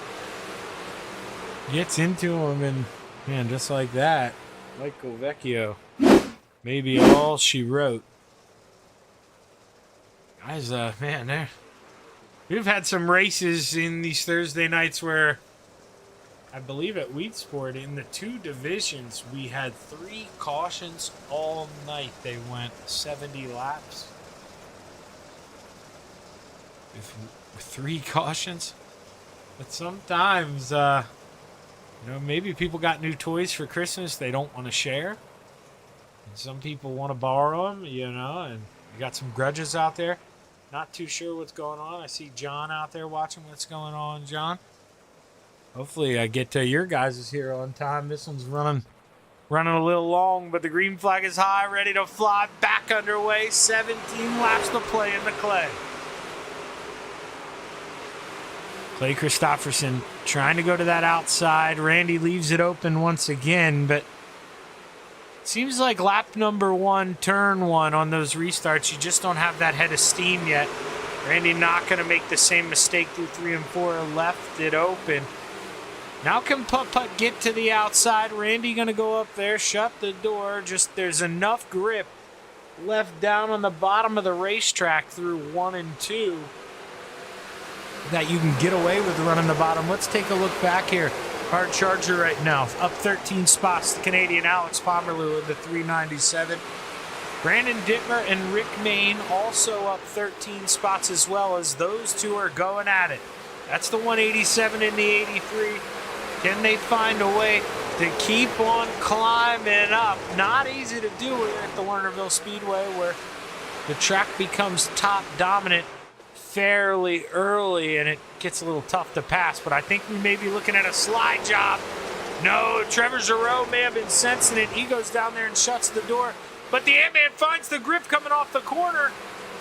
Gets into him, and man, just like that, Michael Vecchio. Maybe all she wrote. Guys, man, we've had some races in these Thursday nights where, I believe at Wheat Sport, in the 2 divisions, we had 3 cautions all night. They went 70 laps with 3 cautions. But sometimes, maybe people got new toys for Christmas they don't want to share. And some people want to borrow them, and you got some grudges out there. Not too sure what's going on. I see John out there watching what's going on, John. Hopefully I get to your guys' here on time. This one's running a little long, but the green flag is high, ready to fly, back underway. 17 laps to play in the Clay. Clay Christopherson trying to go to that outside. Randy leaves it open once again, but seems like lap number 1, turn 1 on those restarts, you just don't have that head of steam yet. Randy not going to make the same mistake through 3 and 4, left it open. Now can Putt-Putt get to the outside? Randy going to go up there, shut the door. Just there's enough grip left down on the bottom of the racetrack through 1 and 2 that you can get away with running the bottom. Let's take a look back here. Hard Charger right now, up 13 spots. The Canadian Alex Pomerleau in the 397. Brandon Dittmer and Rick Mayne also up 13 spots as well, as those two are going at it. That's the 187 and the 83. Can they find a way to keep on climbing up. Not easy to do here at the Lernerville Speedway, where the track becomes top dominant fairly early and it gets a little tough to pass. But I think we may be looking at a slide job. No, Trevor Giroux may have been sensing it. He goes down there and shuts the door. But the Ant-Man finds the grip coming off the corner.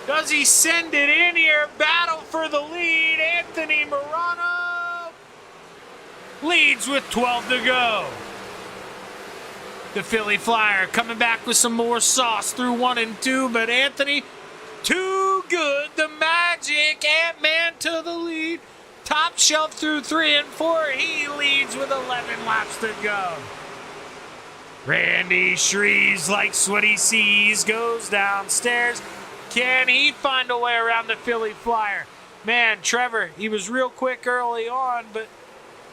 Does he send it in here? Battle for the lead. Anthony Marano leads with 12 to go. The Philly Flyer coming back with some more sauce through 1 and 2, but Anthony, too good. The Magic Ant-Man to the lead. Top shelf through 3 and 4. He leads with 11 laps to go. Randy Shreves likes what he sees, goes downstairs. Can he find a way around the Philly Flyer? Man, Trevor, he was real quick early on, but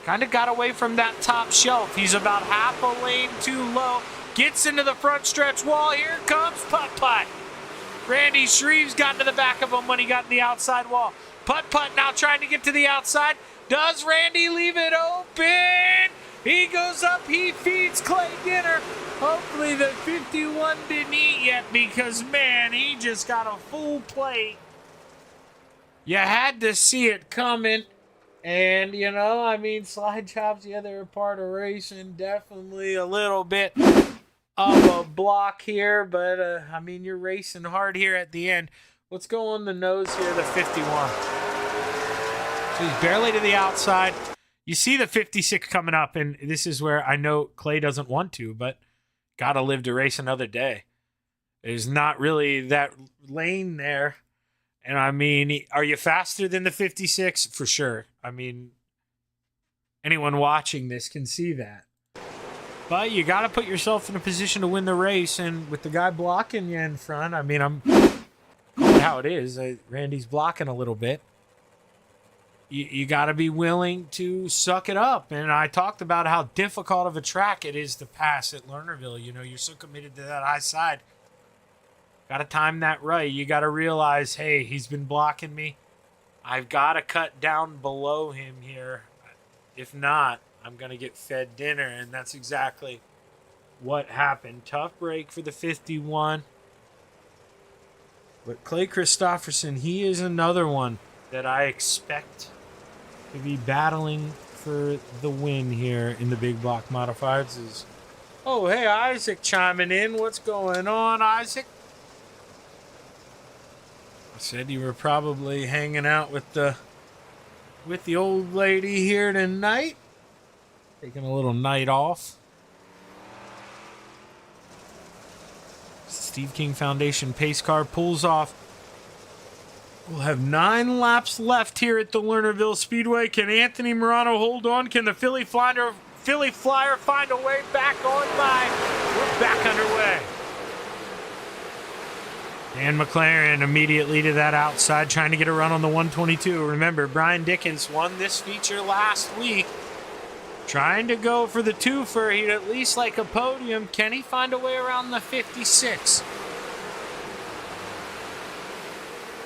kind of got away from that top shelf. He's about half a lane too low. Gets into the front stretch wall. Here comes Putt-Putt. Randy Shreves got to the back of him when he got in the outside wall. Putt-Putt now trying to get to the outside. Does Randy leave it open? He goes up. He feeds Clay Dinner. Hopefully the 51 didn't eat yet because, man, he just got a full plate. You had to see it coming. And, you know, I mean, slide jobs, yeah, they're a part of racing. Definitely a little bit of a block here. But, I mean, you're racing hard here at the end. Let's go on the nose here, the 51. So he's barely to the outside. You see the 56 coming up, and this is where I know Clay doesn't want to, but got to live to race another day. There's not really that lane there. And, I mean, are you faster than the 56? For sure. I mean, anyone watching this can see that. But you got to put yourself in a position to win the race. And with the guy blocking you in front, I mean, I'm how it is. Randy's blocking a little bit. You got to be willing to suck it up. And I talked about how difficult of a track it is to pass at Lernerville. You know, you're so committed to that high side. Got to time that right. You got to realize, hey, he's been blocking me. I've got to cut down below him here. If not, I'm going to get fed dinner. And that's exactly what happened. Tough break for the 51. But Clay Christopherson, he is another one that I expect to be battling for the win here in the big block modifieds. Oh, hey, Isaac chiming in. What's going on, Isaac? I said you were probably hanging out with the old lady here tonight. Taking a little night off. Steve King Foundation pace car pulls off. We'll have 9 laps left here at the Lernerville Speedway. Can Anthony Marano hold on? Can the Philly Flyer find a way back on by? We're back underway. Dan McLaren immediately to that outside, trying to get a run on the 122. Remember, Brian Dickens won this feature last week. Trying to go for the twofer. He'd at least like a podium. Can he find a way around the 56?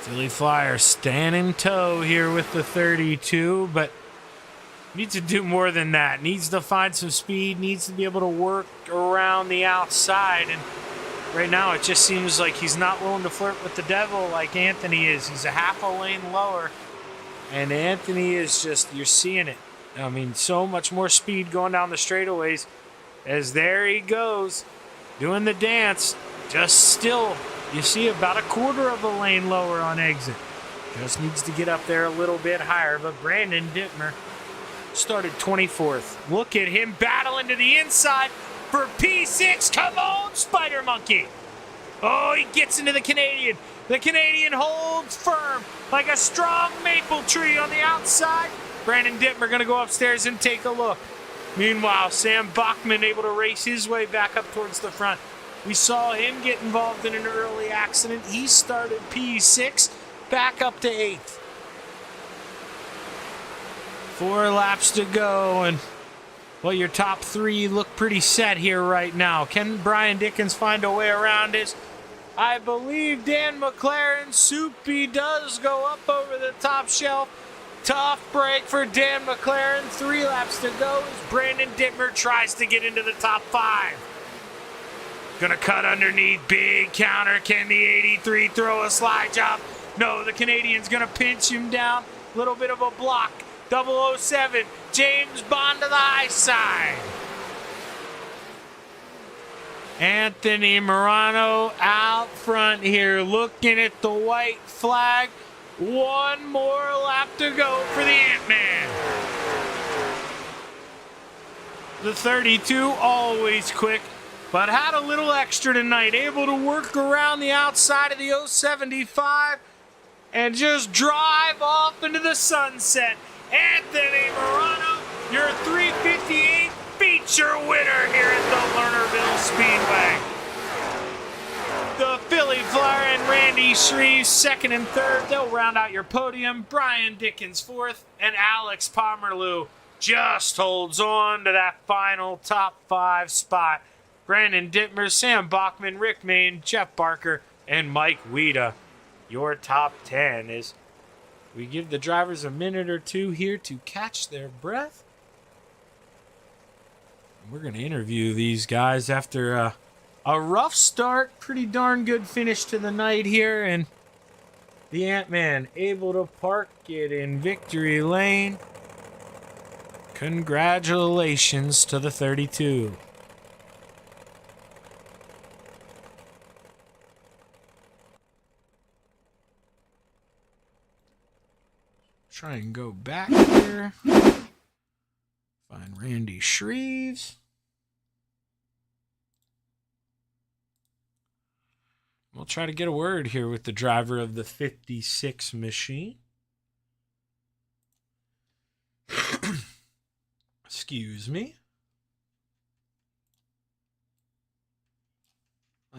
Philly Flyer standing toe here with the 32, but needs to do more than that. Needs to find some speed, needs to be able to work around the outside. And right now it just seems like he's not willing to flirt with the devil like Anthony is. He's a half a lane lower. And Anthony is just, you're seeing it. I mean, so much more speed going down the straightaways as there he goes doing the dance. Just still, you see about a quarter of a lane lower on exit. Just needs to get up there a little bit higher. But Brandon Dittmer started 24th. Look at him battling to the inside for P6. Come on, Spider Monkey. Oh, he gets into the Canadian. The Canadian holds firm like a strong maple tree on the outside. Brandon Dittmer going to go upstairs and take a look. Meanwhile, Sam Bachman able to race his way back up towards the front. We saw him get involved in an early accident. He started P6, back up to 8th. 4 laps to go, and well, your top 3 look pretty set here right now. Can Brian Dickens find a way around this? I believe Dan McLaren Soupy does go up over the top shelf. Tough break for Dan McLaren. 3 laps to go as Brandon Dittmer tries to get into the top 5. Gonna cut underneath. Big counter. Can the 83 throw a slide job? No, the Canadian's gonna pinch him down. Little bit of a block. 007. James Bond to the high side. Anthony Morano out front here, looking at the white flag. 1 more lap to go for the Ant-Man. The 32, always quick, but had a little extra tonight. Able to work around the outside of the 075 and just drive off into the sunset. Anthony Morano, your 358 feature winner here at the Lernerville Speedway. The Philly Flyer and Randy Shreve, 2nd and 3rd. They'll round out your podium. Brian Dickens, 4th, and Alex Pomerleau just holds on to that final top 5 spot. Brandon Dittmer, Sam Bachman, Rick Main, Jeff Barker, and Mike Weida. Your top 10 is we give the drivers a minute or two here to catch their breath. We're going to interview these guys after a rough start, pretty darn good finish to the night here, and the Ant-Man able to park it in victory lane. Congratulations to the 32. Try and go back here. Find Randy Shreves. We'll try to get a word here with the driver of the 56 machine. Excuse me.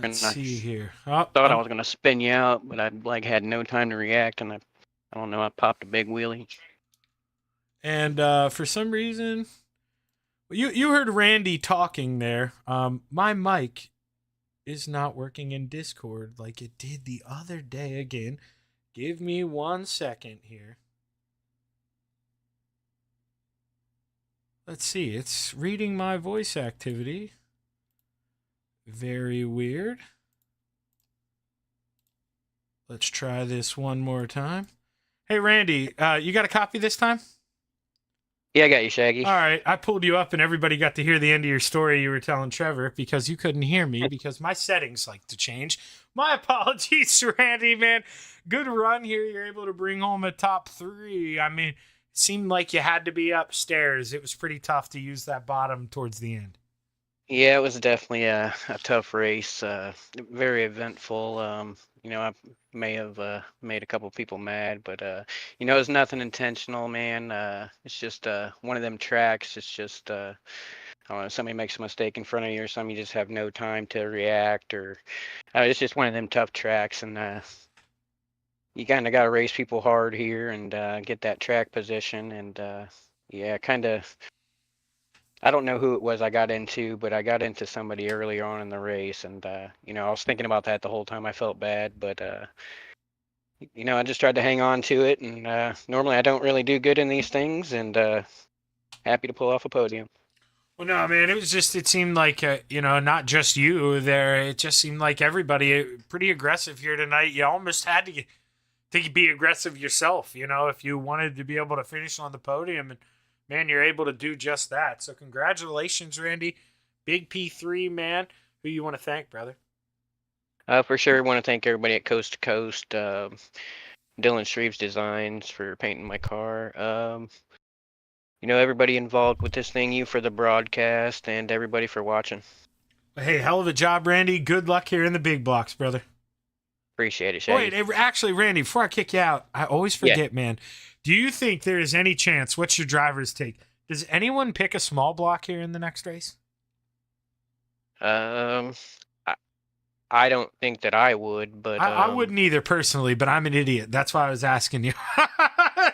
Let's see here. I thought I was going to spin you out, but I had no time to react, and I don't know, I popped a big wheelie. And for some reason, you heard Randy talking there. My mic is not working in Discord like it did the other day again. Give me 1 second here. Let's see. It's reading my voice activity. Very weird. Let's try this one more time. Hey, Randy, you got a copy this time? Yeah, I got you, Shaggy. All right, I pulled you up and everybody got to hear the end of your story you were telling Trevor because you couldn't hear me because my settings like to change. My apologies, Randy, man. Good run here. You're able to bring home a top 3. I mean, it seemed like you had to be upstairs. It was pretty tough to use that bottom towards the end. Yeah, it was definitely a tough race. Very eventful. I may have made a couple people mad, but it's nothing intentional, man. It's just one of them tracks. It's just I don't know, somebody makes a mistake in front of you or something, you just have no time to react, or it's just one of them tough tracks, and you kind of got to race people hard here and get that track position, and kind of. I don't know who it was I got into, but I got into somebody earlier on in the race, and I was thinking about that the whole time. I felt bad, but I just tried to hang on to it, and normally I don't really do good in these things, and happy to pull off a podium. Well, no, man, it seemed like, not just you there. It just seemed like everybody pretty aggressive here tonight. You almost had to be aggressive yourself, if you wanted to be able to finish on the podium. And, man, you're able to do just that. So congratulations, Randy. Big P3, man. Who you want to thank, brother? For sure, I want to thank everybody at Coast to Coast. Dylan Shreves Designs for painting my car. Everybody involved with this thing, you for the broadcast, and everybody for watching. Hey, hell of a job, Randy. Good luck here in the big blocks, brother. Appreciate it, Shaggy. Wait, actually, Randy, before I kick you out, I always forget, man. Do you think there is any chance, what's your driver's take? Does anyone pick a small block here in the next race? I don't think that I would, but I wouldn't either personally, but I'm an idiot. That's why I was asking you.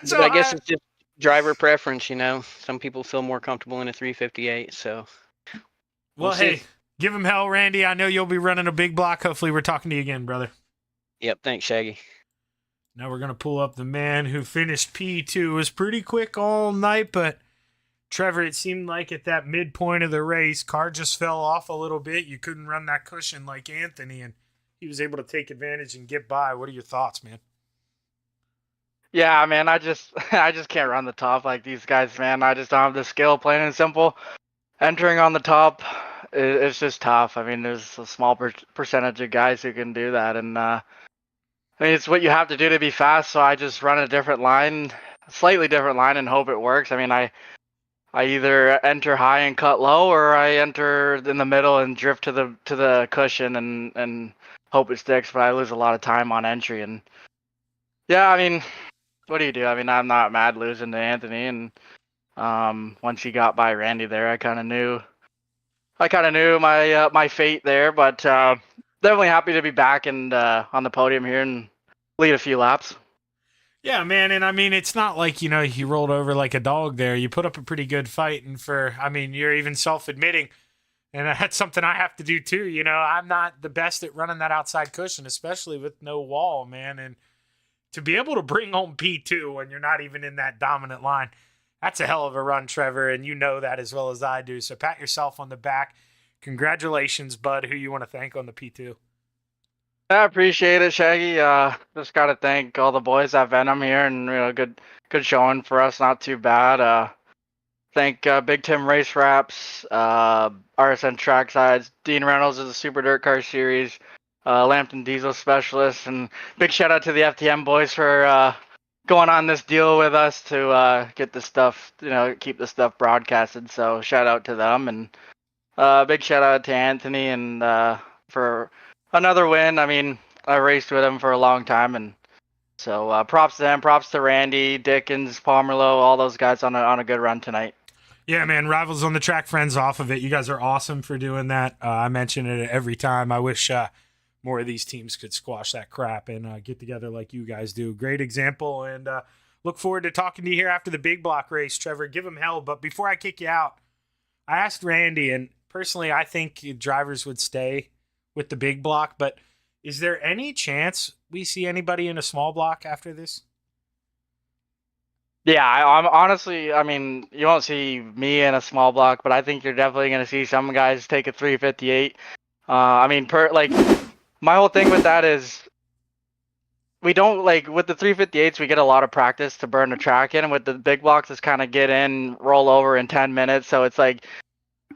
So I guess it's just driver preference, Some people feel more comfortable in a 358, so Well, hey, give him hell, Randy. I know you'll be running a big block. Hopefully we're talking to you again, brother. Yep, thanks, Shaggy. Now we're going to pull up the man who finished P2. It was pretty quick all night, but Trevor, it seemed like at that midpoint of the race, car just fell off a little bit. You couldn't run that cushion like Anthony, and he was able to take advantage and get by. What are your thoughts, man? Yeah, man, I just can't run the top like these guys, man. I just don't have the skill, plain and simple. Entering on the top, it's just tough. I mean, there's a small percentage of guys who can do that, and I mean, it's what you have to do to be fast. So I just run a different line, a slightly different line, and hope it works. I mean, I either enter high and cut low, or I enter in the middle and drift to the cushion and hope it sticks. But I lose a lot of time on entry, and yeah, I mean, what do you do? I mean, I'm not mad losing to Anthony, and once he got by Randy there, I kind of knew my fate there. But definitely happy to be back and on the podium here and lead a few laps. Yeah, man, and I mean, it's not like, he rolled over like a dog there. You put up a pretty good fight, and you're even self-admitting, and that's something I have to do too. I'm not the best at running that outside cushion, especially with no wall, man, and to be able to bring home P2 when you're not even in that dominant line, that's a hell of a run, Trevor, and you know that as well as I do, so pat yourself on the back. Congratulations, bud. Who you want to thank on the P2? I appreciate it, Shaggy. Just got to thank all the boys at Venom here, and good showing for us. Not too bad. Thank Big Tim Race Wraps, RSN Tracksides, Dean Reynolds of the Super Dirt Car Series, Lambton Diesel Specialist, and big shout out to the FTM boys for going on this deal with us to get the stuff, keep the stuff broadcasted. So shout out to them, and big shout out to Anthony and for another win. I mean, I raced with him for a long time, and so props to them. Props to Randy, Dickens, Pomerleau, all those guys on a good run tonight. Yeah, man, Rivals on the Track, friends off of it. You guys are awesome for doing that. I mention it every time. I wish more of these teams could squash that crap and get together like you guys do. Great example, and look forward to talking to you here after the big block race, Trevor. Give them hell. But before I kick you out, I asked Randy, and personally I think drivers would stay with the big block, but is there any chance we see anybody in a small block after this? Yeah, I'm honestly, I mean, you won't see me in a small block, but I think you're definitely going to see some guys take a 358. I mean, my whole thing with that is we don't, with the 358s, we get a lot of practice to burn the track in, and with the big blocks, it's kind of get in, roll over in 10 minutes. So it's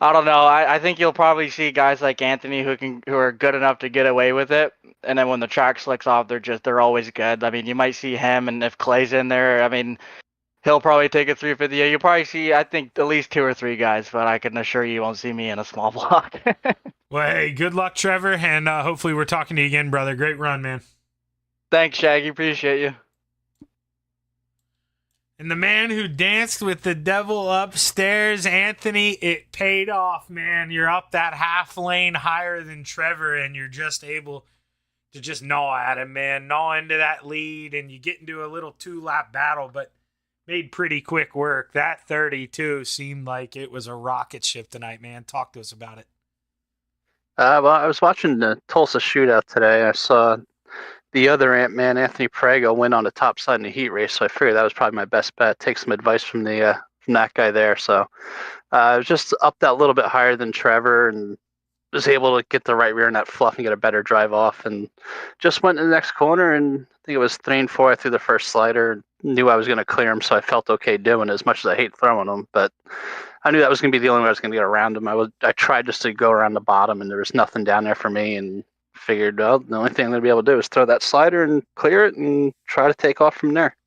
I don't know. I think you'll probably see guys like Anthony who are good enough to get away with it, and then when the track slicks off, they're always good. I mean, you might see him, and if Clay's in there, I mean, he'll probably take a 358. You'll probably see, I think, at least 2 or 3 guys, but I can assure you won't see me in a small block. Well, hey, good luck, Trevor, and hopefully we're talking to you again, brother. Great run, man. Thanks, Shaggy. Appreciate you. And the man who danced with the devil upstairs, Anthony, it paid off, man. You're up that half lane higher than Trevor, and you're just able to just gnaw at him, man. Gnaw into that lead, and you get into a little 2-lap battle, but made pretty quick work. That 32 seemed like it was a rocket ship tonight, man. Talk to us about it. Well, I was watching the Tulsa shootout today. I saw the other Ant-Man, Anthony Prego, win on the top side in the heat race, so I figured that was probably my best bet. Take some advice from that guy there. So I was just up that little bit higher than Trevor and was able to get the right rear in that fluff and get a better drive off, and just went in the next corner, and I think it was 3 and 4. I threw the first slider, knew I was going to clear him, so I felt okay doing it, as much as I hate throwing them, but I knew that was going to be the only way I was going to get around him. I tried just to go around the bottom, and there was nothing down there for me, and figured, well, the only thing I'm going to be able to do is throw that slider and clear it and try to take off from there.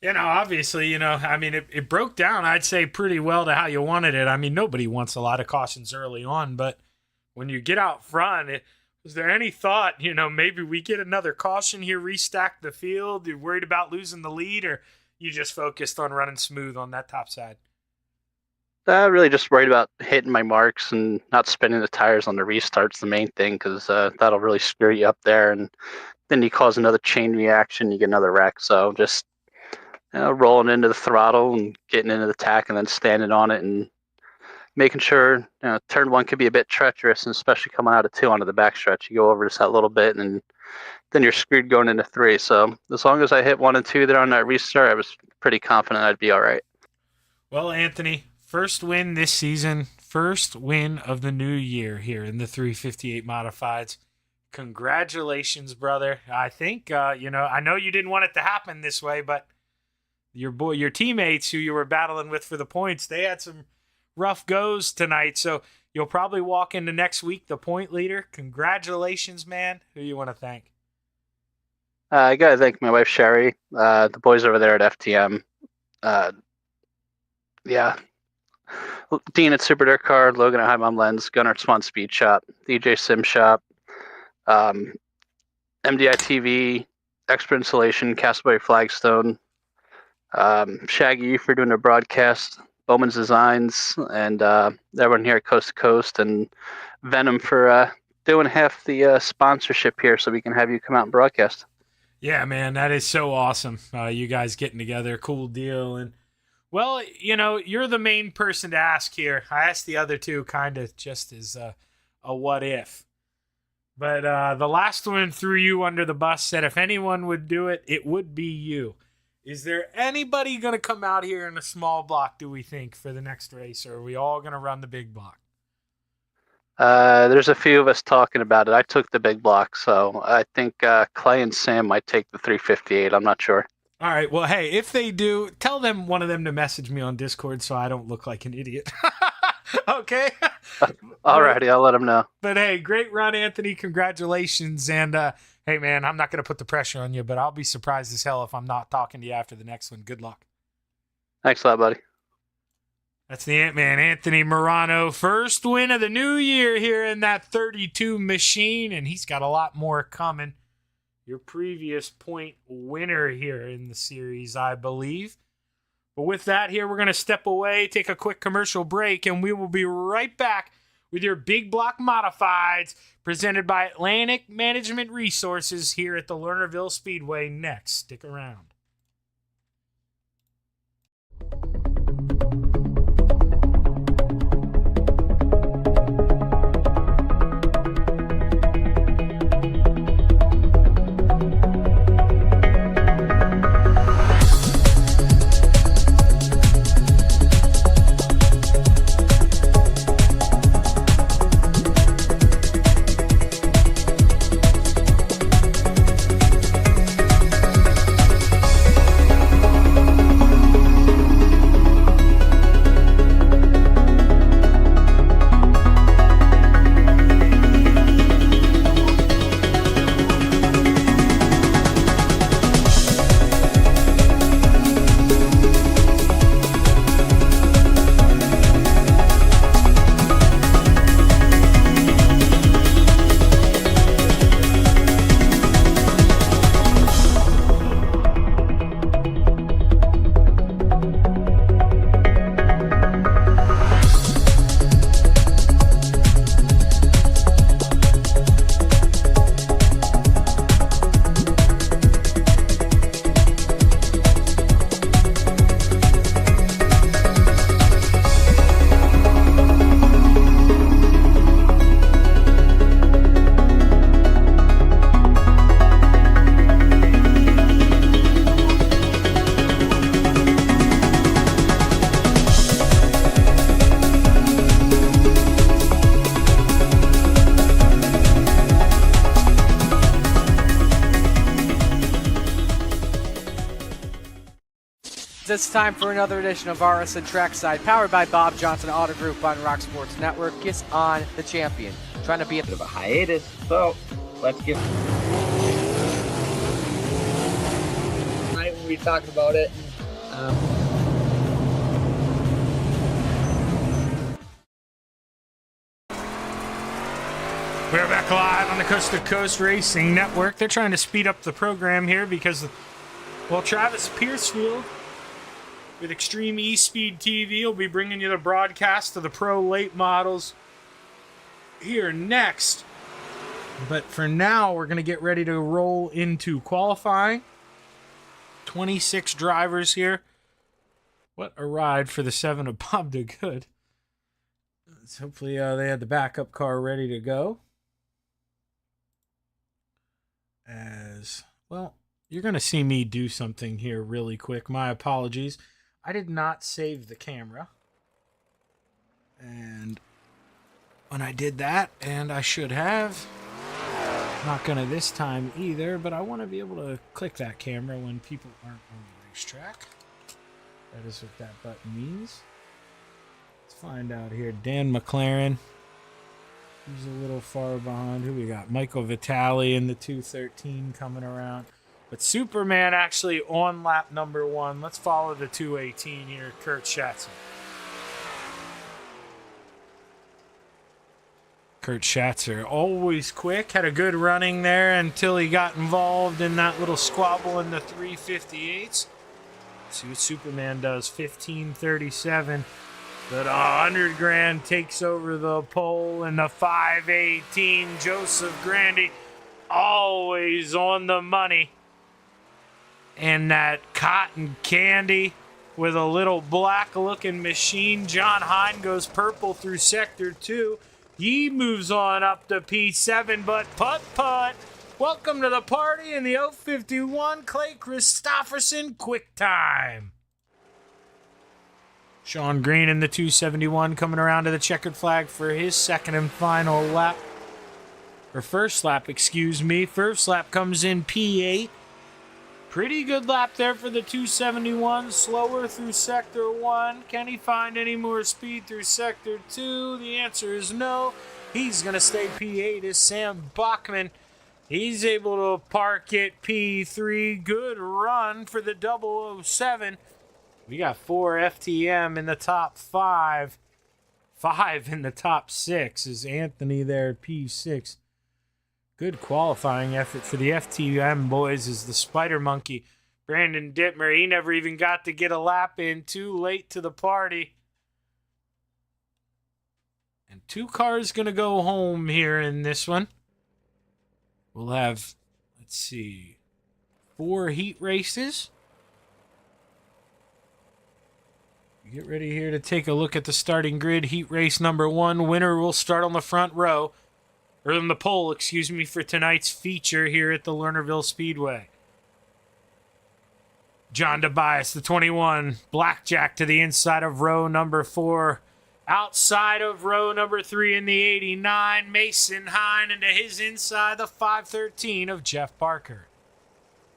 Obviously, I mean, it broke down, I'd say, pretty well to how you wanted it. I mean, nobody wants a lot of cautions early on, but when you get out front, was there any thought, maybe we get another caution here, restack the field? You're worried about losing the lead, or you just focused on running smooth on that top side? Really just worried about hitting my marks and not spinning the tires on the restart's the main thing, because that'll really screw you up there, and then you cause another chain reaction, you get another wreck. So just rolling into the throttle and getting into the tack, and then standing on it and making sure, turn 1 could be a bit treacherous, and especially coming out of 2 onto the backstretch. You go over just that little bit, and then you're screwed going into 3. So as long as I hit 1 and 2 there on that restart, I was pretty confident I'd be all right. Well, Anthony, first win this season, first win of the new year here in the 358 Modifieds. Congratulations, brother. I think, I know you didn't want it to happen this way, but your teammates who you were battling with for the points, they had some rough goes tonight. So you'll probably walk into next week the point leader. Congratulations, man. Who you want to thank? I got to thank my wife, Sherry, the boys over there at FTM. Dean at Super Dirt Car, Logan at High Mom Lens, Gunnar at Swan Speed Shop, DJ Sim Shop, MDI TV, Expert Installation, Castaway Flagstone, Shaggy for doing the broadcast, Bowman's Designs, and everyone here at Coast to Coast, and Venom for doing half the sponsorship here so we can have you come out and broadcast. Yeah, man, that is so awesome. You guys getting together, cool deal. And, well, you're the main person to ask here. I asked the other two kind of just as a what if. But the last one threw you under the bus, said if anyone would do it, it would be you. Is there anybody going to come out here in a small block, do we think, for the next race? Or are we all going to run the big block? There's a few of us talking about it. I took the big block, so I think Clay and Sam might take the 358. I'm not sure. All right. Well, hey, if they do, tell them one of them to message me on Discord so I don't look like an idiot. Okay? Alrighty, I'll let them know. But, hey, great run, Anthony. Congratulations. And, hey, man, I'm not going to put the pressure on you, but I'll be surprised as hell if I'm not talking to you after the next one. Good luck. Thanks a lot, buddy. That's the Ant-Man, Anthony Morano. First win of the new year here in that 32 machine, and he's got a lot more coming. Your previous point winner here in the series, I believe. But with that here, we're going to step away, take a quick commercial break, and we will be right back with your Big Block Modifieds presented by Atlantic Management Resources here at the Lernerville Speedway next. Stick around. It's time for another edition of RSN Trackside, powered by Bob Johnson Auto Group on Rock Sports Network. Kiss on the champion. Trying to be a bit of a hiatus, so let's get. Tonight when we talked about it. We're back live on the Coast to Coast Racing Network. They're trying to speed up the program here because, well, Travis Piercefield with Extreme E-Speed TV will be bringing you the broadcast of the Pro Late Models here next. But for now, we're going to get ready to roll into qualifying. 26 drivers here. What a ride for the 7 of Bob DeGood. Hopefully they had the backup car ready to go. as well. You're going to see me do something here really quick. My apologies. I did not save the camera. And when I did that, and I should have, not going to this time either, but I want to be able to click that camera when people aren't on the racetrack. That is what that button means. Let's find out here. Dan McLaren. He's a little far behind. Who we got? Michael Vitale in the 213 coming around. But Superman actually on lap number 1. Let's follow the 218 here, Kurt Schatzer. Kurt Schatzer, always quick. Had a good running there until he got involved in that little squabble in the 358s. See what Superman does. 15:37. But 100 grand takes over the pole in the 518. Joseph Grandi always on the money. And that cotton candy with a little black looking machine. John Hine goes purple through sector 2. He moves on up to P7, but putt. Welcome to the party in the 051 Clay Christopherson quick time. Sean Green in the 271 coming around to the checkered flag for his second and final lap. Or first lap, excuse me. First lap comes in P8. Pretty good lap there for the 271. Slower through sector 1. Can he find any more speed through sector 2? The answer is no. He's going to stay P8 is Sam Bachman. He's able to park at P3. Good run for the 007. We got 4 FTM in the top 5. 5 in the top 6 is Anthony there at P6. Good qualifying effort for the FTM boys is the Spider Monkey. Brandon Dittmer, he never even got to get a lap in. Too late to the party. And 2 cars going to go home here in this one. We'll have, let's see, 4 heat races. Get ready here to take a look at the starting grid. Heat race number 1. Winner will start on the front row. Or on the pole, excuse me, for tonight's feature here at the Lernerville Speedway. John Tobias, the 21. Blackjack to the inside of row number 4. Outside of row number 3 in the 89. Mason Hine into his inside, the 513 of Jeff Parker.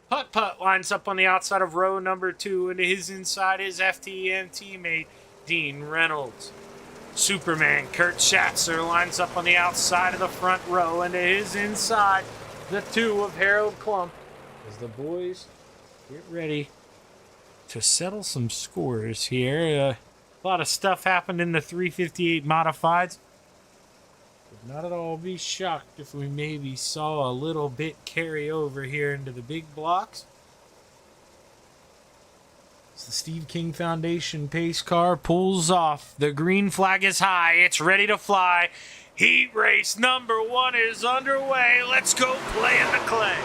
Putt lines up on the outside of row number 2. Into his inside, his FTM teammate, Dean Reynolds. Superman, Kurt Schatzer, lines up on the outside of the front row. Into his inside, the 2 of Harold Klump. As the boys get ready to settle some scores here. A lot of stuff happened in the 358 modifieds. Would not at all be shocked if we maybe saw a little bit carry over here into the big blocks. As the Steve King Foundation pace car pulls off, the green flag is high. It's ready to fly. Heat race number 1 is underway. Let's go play in the clay.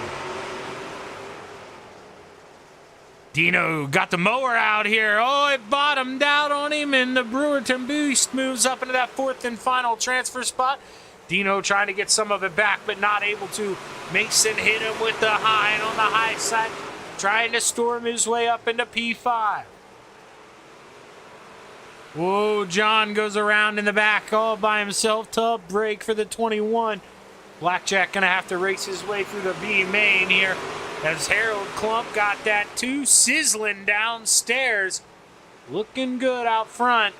Dino got the mower out here. Oh, it bottomed out on him, and the Brewerton Beast moves up into that 4th and final transfer spot. Dino trying to get some of it back, but not able to. Mason hit him with the high and on the high side, trying to storm his way up into P5. Whoa, John goes around in the back all by himself. Tough break for the 21. Blackjack going to have to race his way through the B main here, as Harold Klump got that 2 sizzling downstairs. Looking good out front.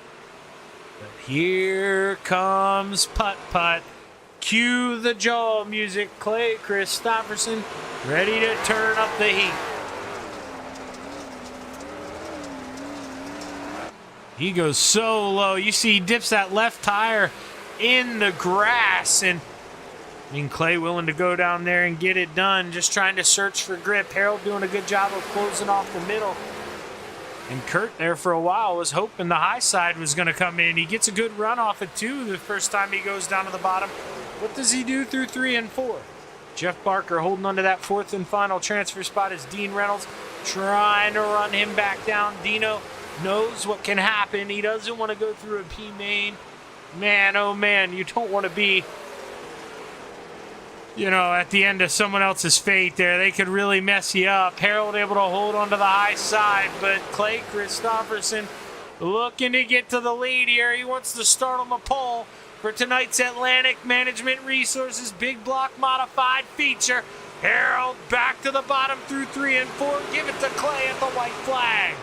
But here comes Putt. Cue the jaw music. Clay Christopherson ready to turn up the heat. He goes so low. You see he dips that left tire in the grass, and Clay willing to go down there and get it done, just trying to search for grip. Harold doing a good job of closing off the middle. And Kurt there for a while was hoping the high side was going to come in. He gets a good run off it too the first time he goes down to the bottom. What does he do through 3 and 4? Jeff Barker holding onto that 4th and final transfer spot as Dean Reynolds trying to run him back down. Dino knows what can happen. He doesn't want to go through a P main. Man, oh man, you don't want to be at the end of someone else's fate there. They could really mess you up. Harold able to hold onto the high side, but Clay Christopherson looking to get to the lead here. He wants to start on the pole for tonight's Atlantic Management Resources Big Block Modified feature. Harold back to the bottom through 3 and 4. Give it to Clay at the white flag.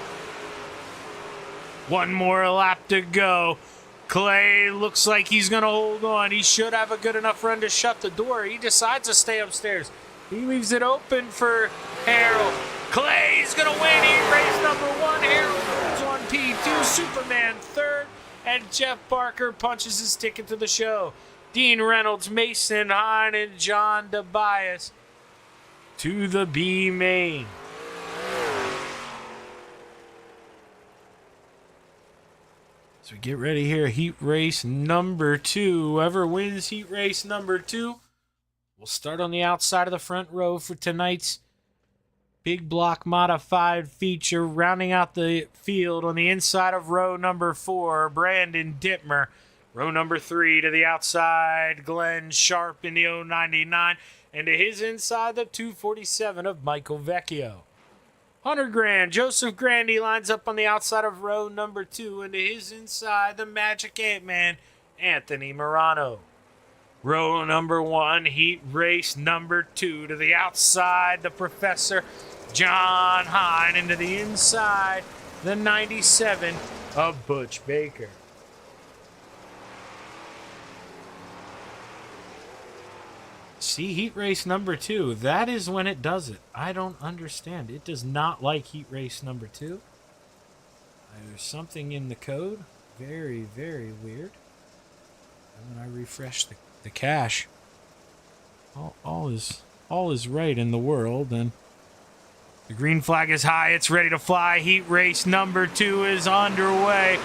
One more lap to go. Clay looks like he's going to hold on. He should have a good enough run to shut the door. He decides to stay upstairs. He leaves it open for Harold. Clay's going to win heat race number 1. Harold moves on P2. Superman third. And Jeff Barker punches his ticket to the show. Dean Reynolds, Mason Hine, and John DeBias to the B main. So we get ready here. Heat race number 2. Whoever wins heat race number 2 will start on the outside of the front row for tonight's Big Block Modified feature. Rounding out the field on the inside of row number 4, Brandon Dittmer. Row number 3 to the outside, Glenn Sharp in the 099. And to his inside, the 247 of Michael Vecchio. Hunter Grand, Joseph Grandy lines up on the outside of row number 2. And to his inside, the Magic Ant-Man, Anthony Morano. Row number 1, heat race number 2. To the outside, the Professor, John Hine. And to the inside, the 97 of Butch Baker. See, heat race number 2. That is when it does it. I don't understand. It does not like heat race number 2. There's something in the code. Very, very weird. And when I refresh the cache, all is right in the world. And the green flag is high. It's ready to fly. Heat race number 2 is underway.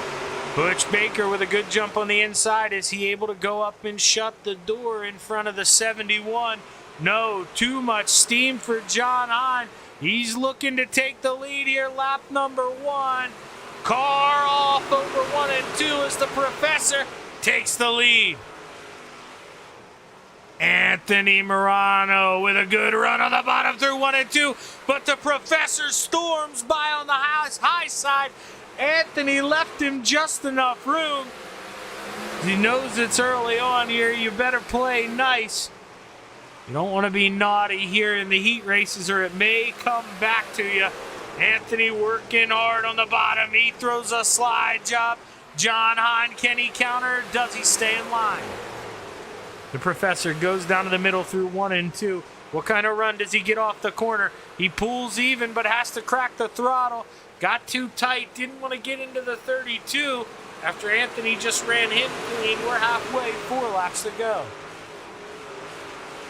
Butch Baker with a good jump on the inside. Is he able to go up and shut the door in front of the 71? No, too much steam for John Hine. He's looking to take the lead here. Lap number 1. Car off over 1 and 2 as the Professor takes the lead. Anthony Morano with a good run on the bottom through 1 and 2. But the Professor storms by on the high side. Anthony left him just enough room. He knows it's early on here. You better play nice. You don't want to be naughty here in the heat races or it may come back to you. Anthony working hard on the bottom. He throws a slide job. John Hine, can he counter? Does he stay in line? The Professor goes down to the middle through 1 and 2. What kind of run does he get off the corner? He pulls even but has to crack the throttle. Got too tight, didn't want to get into the 32 after Anthony just ran him clean. We're halfway, 4 laps to go.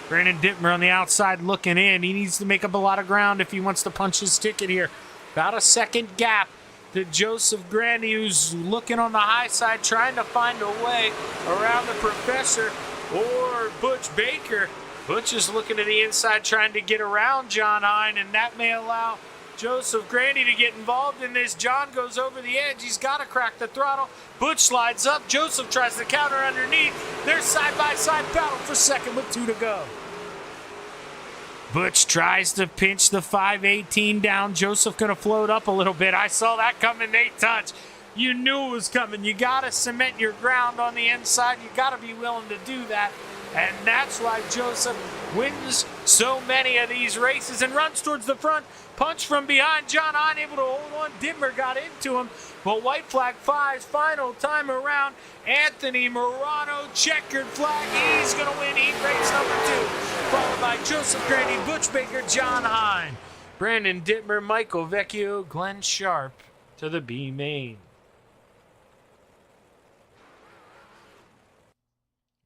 Brandon Dittmer on the outside looking in. He needs to make up a lot of ground if he wants to punch his ticket here. About a second gap to Joseph Grandy, who's looking on the high side, trying to find a way around the Professor or Butch Baker. Butch is looking to the inside, trying to get around John Hine, and that may allow Joseph Grandy to get involved in this. John goes over the edge. He's got to crack the throttle. Butch slides up. Joseph tries to counter underneath. They're side-by-side battle for second with 2 to go. Butch tries to pinch the 518 down. Joseph going to float up a little bit. I saw that coming. They touch. You knew it was coming. You got to cement your ground on the inside. You got to be willing to do that. And that's why Joseph wins so many of these races and runs towards the front. Punch from behind. John Hine able to hold on. Dittmer got into him. But white flag flies. Final time around. Anthony Morano, checkered flag. He's going to win heat race number 2. Followed by Joseph Grandy, Butch Baker, John Hine. Brandon Dittmer, Michael Vecchio, Glenn Sharp to the B main.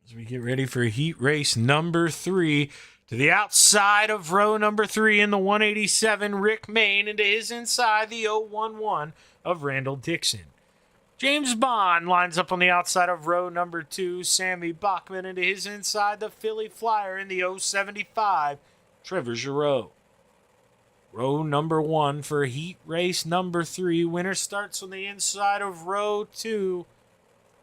As we get ready for heat race number 3, to the outside of row number 3 in the 187, Rick Main, and to his inside, the 011 of Randall Dixon. James Bond lines up on the outside of row number 2, Sammy Bachman, and to his inside, the Philly Flyer in the 075, Trevor Giroux. Row number 1 for heat race number 3. Winner starts on the inside of row 2.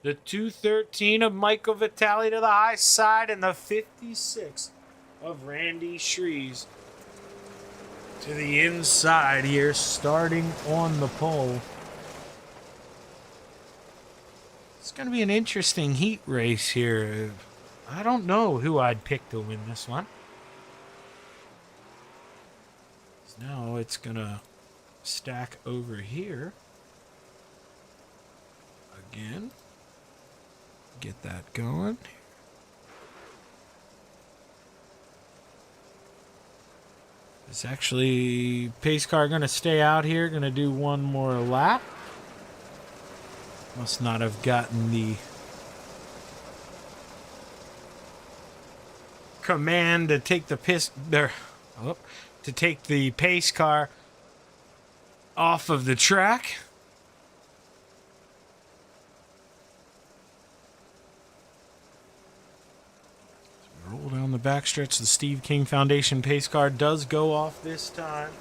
The 213 of Michael Vitale to the high side, and the 56 of Randy Shrees to the inside here, starting on the pole. It's going to be an interesting heat race here. I don't know who I'd pick to win this one. Now it's going to stack over here. Again. Get that going. Is actually pace car going to stay out here, going to do one more lap. Must not have gotten the command to take the to take the pace car off of the track. Roll down the backstretch. The Steve King Foundation pace car does go off this time.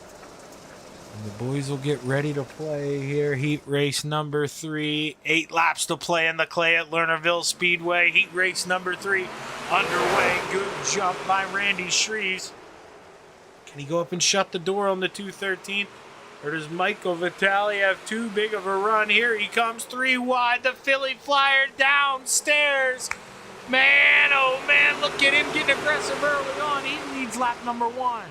And the boys will get ready to play here. Heat race number 3. 8 laps to play in the clay at Lernerville Speedway. Heat race number 3 underway. Good jump by Randy Shrees. Can he go up and shut the door on the 213? Or does Michael Vitale have too big of a run? Here he comes, 3 wide. The Philly Flyer downstairs. Man, oh man, look at him getting aggressive early on. He leads lap number 1.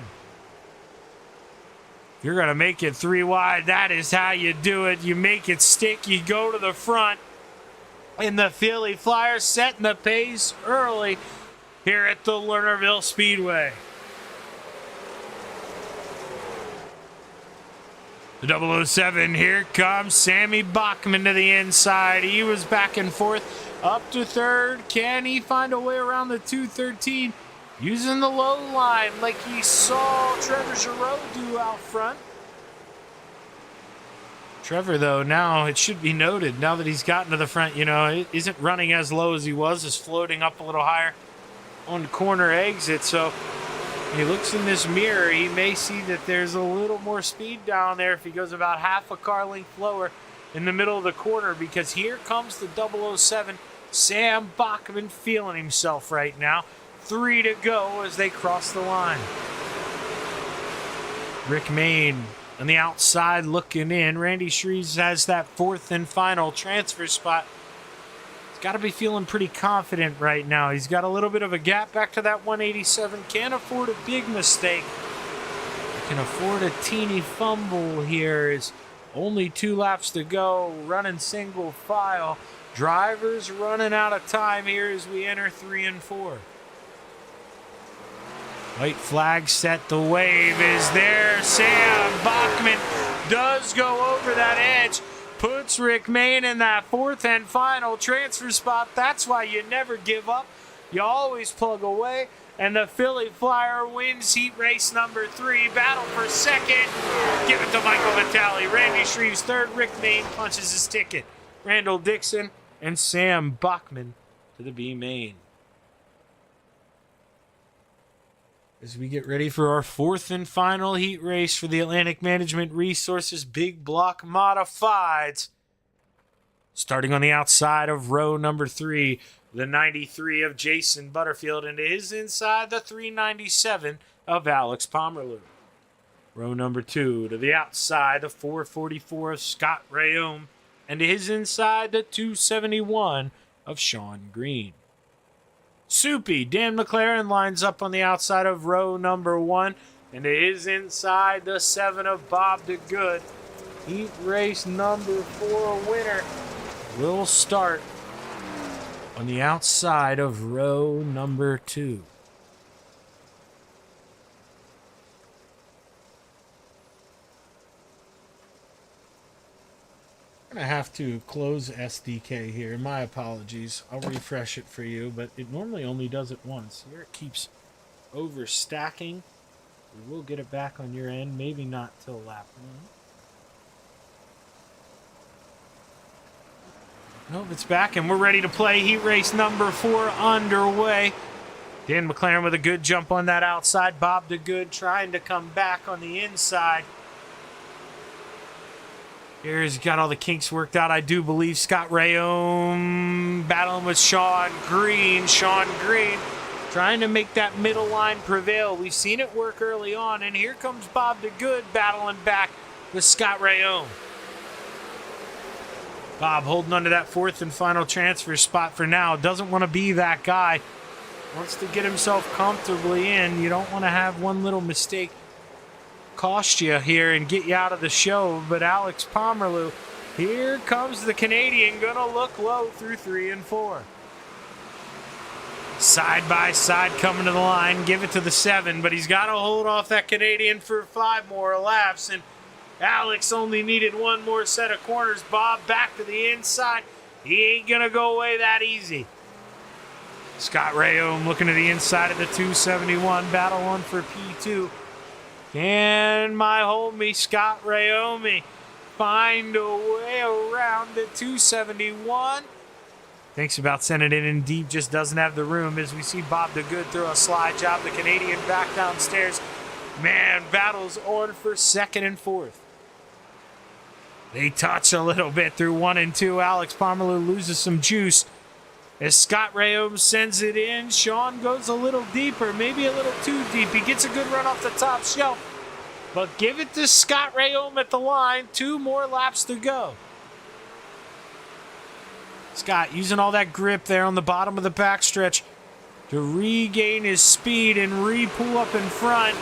If you're going to make it 3 wide, that is how you do it. You make it stick, you go to the front. And the Philly Flyers setting the pace early here at the Lernerville Speedway. The 007, here comes Sammy Bachman to the inside. He was back and forth. Up to third. Can he find a way around the 213? Using the low line like he saw Trevor Giroux do out front. Trevor, though, now it should be noted, now that he's gotten to the front, it isn't running as low as he was, is floating up a little higher on the corner exit. So he looks in this mirror, he may see that there's a little more speed down there if he goes about half a car length lower in the middle of the corner, because here comes the 007, Sam Bachman, feeling himself right now. 3 to go as they cross the line. Rick Mayne on the outside looking in. Randy Shrees has that 4th and final transfer spot. He's got to be feeling pretty confident right now. He's got a little bit of a gap back to that 187. Can't afford a big mistake. Can afford a teeny fumble here. Is only 2 laps to go. Running single file. Drivers running out of time here as we enter 3 and 4. White flag set. The wave is there. Sam Bachman does go over that edge. Puts Rick Mayne in that 4th and final transfer spot. That's why you never give up. You always plug away. And the Philly Flyer wins heat race number 3. Battle for second. Give it to Michael Vitale. Randy Shreves 3rd. Rick Mayne punches his ticket. Randall Dixon and Sam Bachman to the B main. As we get ready for our 4th and final heat race for the Atlantic Management Resources Big Block Modifieds. Starting on the outside of row number 3, the 93 of Jason Butterfield, and his inside the 397 of Alex Pomerleau. Row number 2, to the outside, the 444 of Scott Rayome, and to his inside the 271 of Sean Green. Soupy, Dan McLaren lines up on the outside of row number 1, and to his inside the 7 of Bob DeGood. Heat race number 4 winner will start on the outside of row number 2. I'm going to have to close SDK here. My apologies. I'll refresh it for you, but it normally only does it once. Here it keeps overstacking. We will get it back on your end. Maybe not till lap 1. Nope, it's back, and we're ready to play heat race number 4 underway. Dan McLaren with a good jump on that outside. Bob DeGood trying to come back on the inside. Here's got all the kinks worked out. I do believe Scott Rayome battling with Sean Green. Sean Green trying to make that middle line prevail. We've seen it work early on, and here comes Bob DeGood battling back with Scott Rayome. Bob holding on to that fourth and final transfer spot for now. Doesn't want to be that guy. Wants to get himself comfortably in. You don't want to have one little mistake cost you here and get you out of the show. But Alex Pomerleau, here comes the Canadian, gonna look low through 3 and 4. Side by side coming to the line, give it to the 7, but he's got to hold off that Canadian for 5 more laps, and Alex only needed one more set of corners. Bob back to the inside. He ain't gonna go away that easy. Scott Rayome looking to the inside of the 271, battle on for P2. Can my homie Scott Rayome find a way around the 271? Thinks about sending it in deep, just doesn't have the room as we see Bob DeGood throw a slide job. The Canadian back downstairs. Man, battles on for 2nd and 4th. They touch a little bit through 1 and 2. Alex Pomerleau loses some juice as Scott Rayome sends it in. Sean goes a little deeper, maybe a little too deep. He gets a good run off the top shelf, but give it to Scott Rayome at the line. 2 more laps to go. Scott using all that grip there on the bottom of the backstretch to regain his speed and re-pull up in front.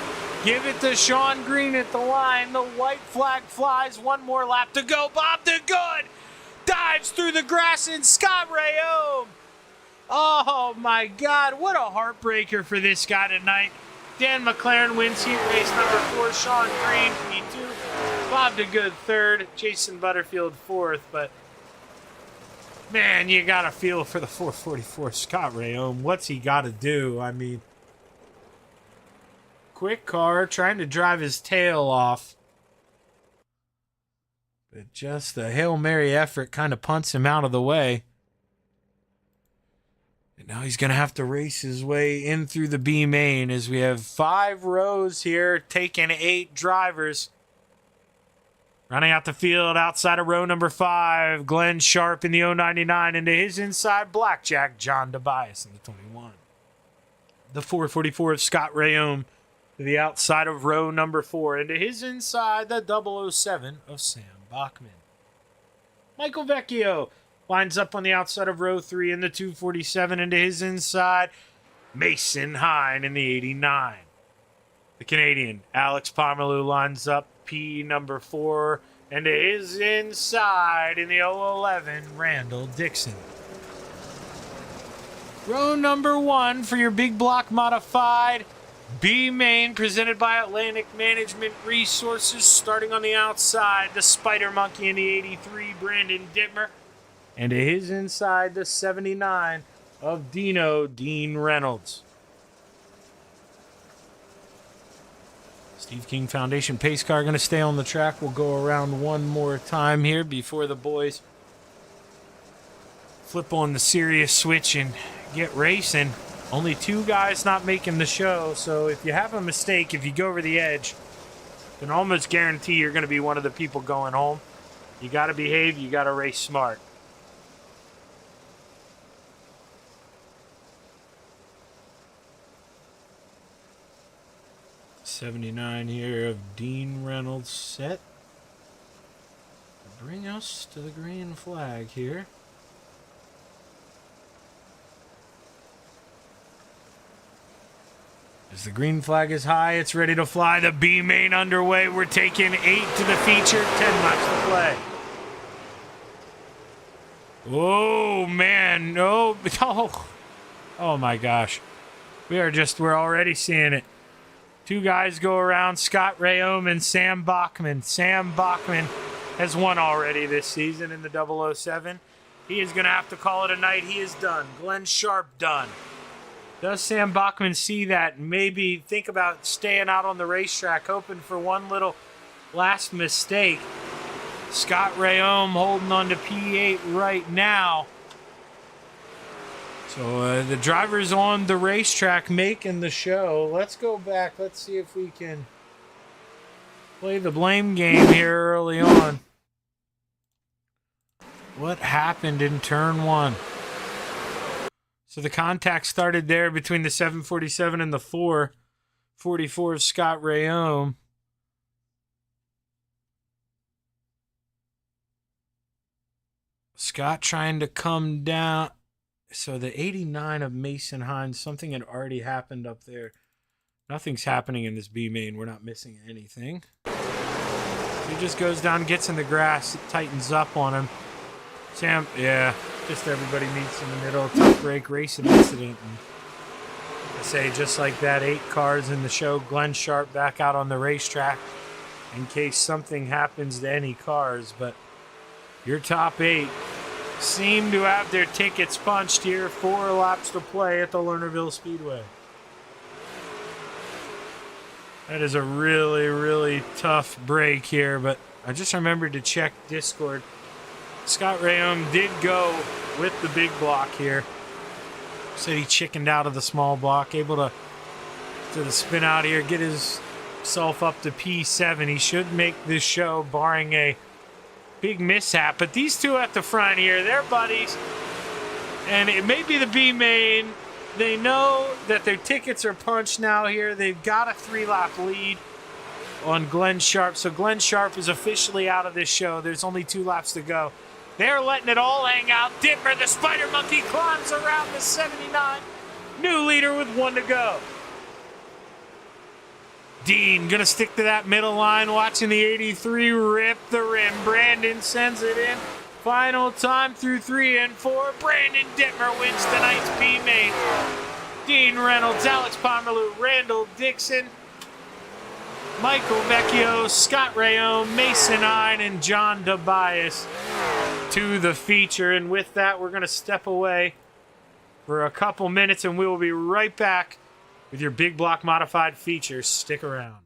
Give it to Sean Green at the line. The white flag flies. 1 more lap to go. Bob DeGood dives through the grass and Scott Rayome. Oh my God, what a heartbreaker for this guy tonight. Dan McLaren wins heat race number 4. Sean Green, P2. Bob DeGood 3rd. Jason Butterfield 4th. But man, you got to feel for the 444 Scott Rayome. What's he got to do? I mean, quick car trying to drive his tail off. But just a Hail Mary effort kind of punts him out of the way. And now he's going to have to race his way in through the B main as we have 5 rows here, taking 8 drivers. Running out the field outside of row number 5, Glenn Sharp in the 099. Into his inside, Blackjack John Tobias in the 21. The 444 of Scott Rayome to the outside of row number 4. Into his inside, the 007 of Sam Bachman. Michael Vecchio lines up on the outside of row 3 in the 247. Into his inside, Mason Hine in the 89. The Canadian, Alex Pomerleau, lines up P number 4, and to his inside in the 011, Randall Dixon. Row number 1 for your big block modified B main, presented by Atlantic Management Resources. Starting on the outside, the Spider Monkey in the 83, Brandon Dittmer, and to his inside, the 79 of Dean Reynolds. Steve King Foundation pace car going to stay on the track. We'll go around one more time here before the boys flip on the serious switch and get racing. Only 2 guys not making the show, so if you have a mistake, if you go over the edge, then almost guarantee you're going to be one of the people going home. You got to behave, you got to race smart. '79 here of Dean Reynolds set to bring us to the green flag here. As the green flag is high, it's ready to fly. The B main underway. We're taking 8 to the feature, 10 laps to play. Oh man, no, oh my gosh. We're already seeing it. 2 guys go around, Scott Rayome and Sam Bachman. Sam Bachman has won already this season in the 007. He is going to have to call it a night. He is done. Glenn Sharp done. Does Sam Bachman see that and maybe think about staying out on the racetrack, hoping for one little last mistake? Scott Rayome holding on to P8 right now. So the drivers on the racetrack making the show. Let's go back. Let's see if we can play the blame game here early on. What happened in turn 1? So the contact started there between the 747 and the 444 of Scott Rayome. Scott trying to come down. So the 89 of Mason Hines, something had already happened up there. Nothing's happening in this B main. We're not missing anything. He just goes down, gets in the grass, it tightens up on him. Sam, yeah, just everybody meets in the middle. Tough break, racing incident. And I say, just like that, 8 cars in the show. Glenn Sharp back out on the racetrack in case something happens to any cars. But your top 8 seem to have their tickets punched here. 4 laps to play at the Lernerville Speedway. That is a really, really tough break here, but I just remembered to check Discord. Scott Rayome did go with the big block here. Said he chickened out of the small block, able to the spin out here, get himself up to P7. He should make this show, barring a big mishap. But these two at the front here, they're buddies. And it may be the B main. They know that their tickets are punched now here. They've got a 3-lap lead on Glenn Sharp. So Glenn Sharp is officially out of this show. There's only 2 laps to go. They're letting it all hang out. Dittmer, the Spider Monkey, climbs around the 79. New leader with 1 to go. Dean gonna stick to that middle line, watching the 83 rip the rim. Brandon sends it in. Final time through 3 and 4. Brandon Dittmer wins tonight's B main. Dean Reynolds, Alex Pomerleau, Randall Dixon, Michael Vecchio, Scott Rayome, Mason Hine, and John Tobias to the feature. And with that, we're going to step away for a couple minutes, and we will be right back with your big block modified feature. Stick around.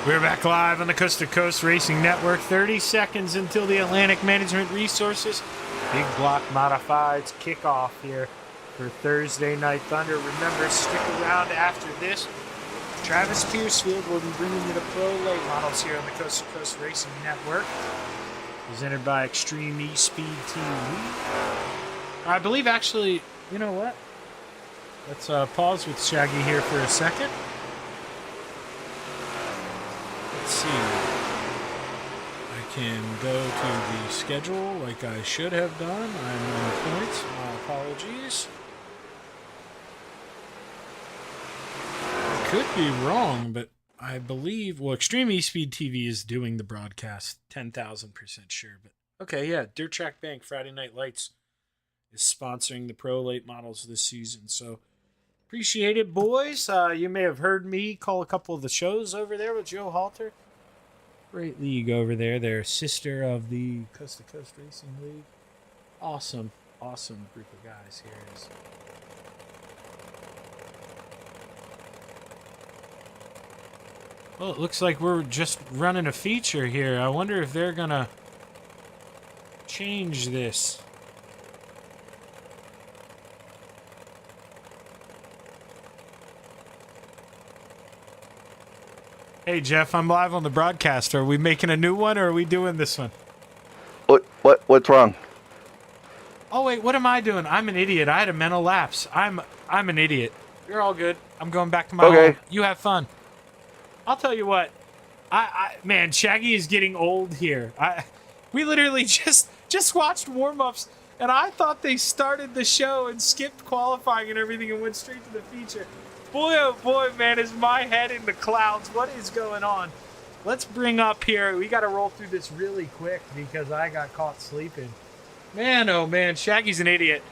We're back live on the Coast to Coast Racing Network. 30 seconds until the Atlantic Management Resources Big Block Modifieds kickoff here for Thursday Night Thunder. Remember, stick around after this. Travis Piercefield will be bringing you the pro late models here on the Coast to Coast Racing Network, presented by Extreme E-Speed TV. I believe, actually, you know what? Let's pause with Shaggy here for a second. Let's see. I can go to the schedule like I should have done. I'm on points. My apologies. I could be wrong, but I believe, well, Extreme ESpeed TV is doing the broadcast. 10,000% sure. But okay, yeah, Dirt Track Bank Friday Night Lights is sponsoring the Pro Late Models this season. So appreciate it, boys. You may have heard me call a couple of the shows over there with Joe Halter. Great league over there. They're sister of the Coast to Coast Racing League. Awesome group of guys here. Well, it looks like we're just running a feature here. I wonder if they're gonna change this. Hey Jeff, I'm live on the broadcast. Are we making a new one or are we doing this one? What's wrong? Oh wait, what am I doing? I'm an idiot. I had a mental lapse. I'm an idiot. You're all good. I'm going back to my home. You have fun. I'll tell you what. Man, Shaggy is getting old here. We literally just watched warm-ups and I thought they started the show and skipped qualifying and everything and went straight to the feature. Boy, oh boy, man, is my head in the clouds. What is going on? Let's bring up here. We got to roll through this really quick because I got caught sleeping. Man, oh man, Shaggy's an idiot.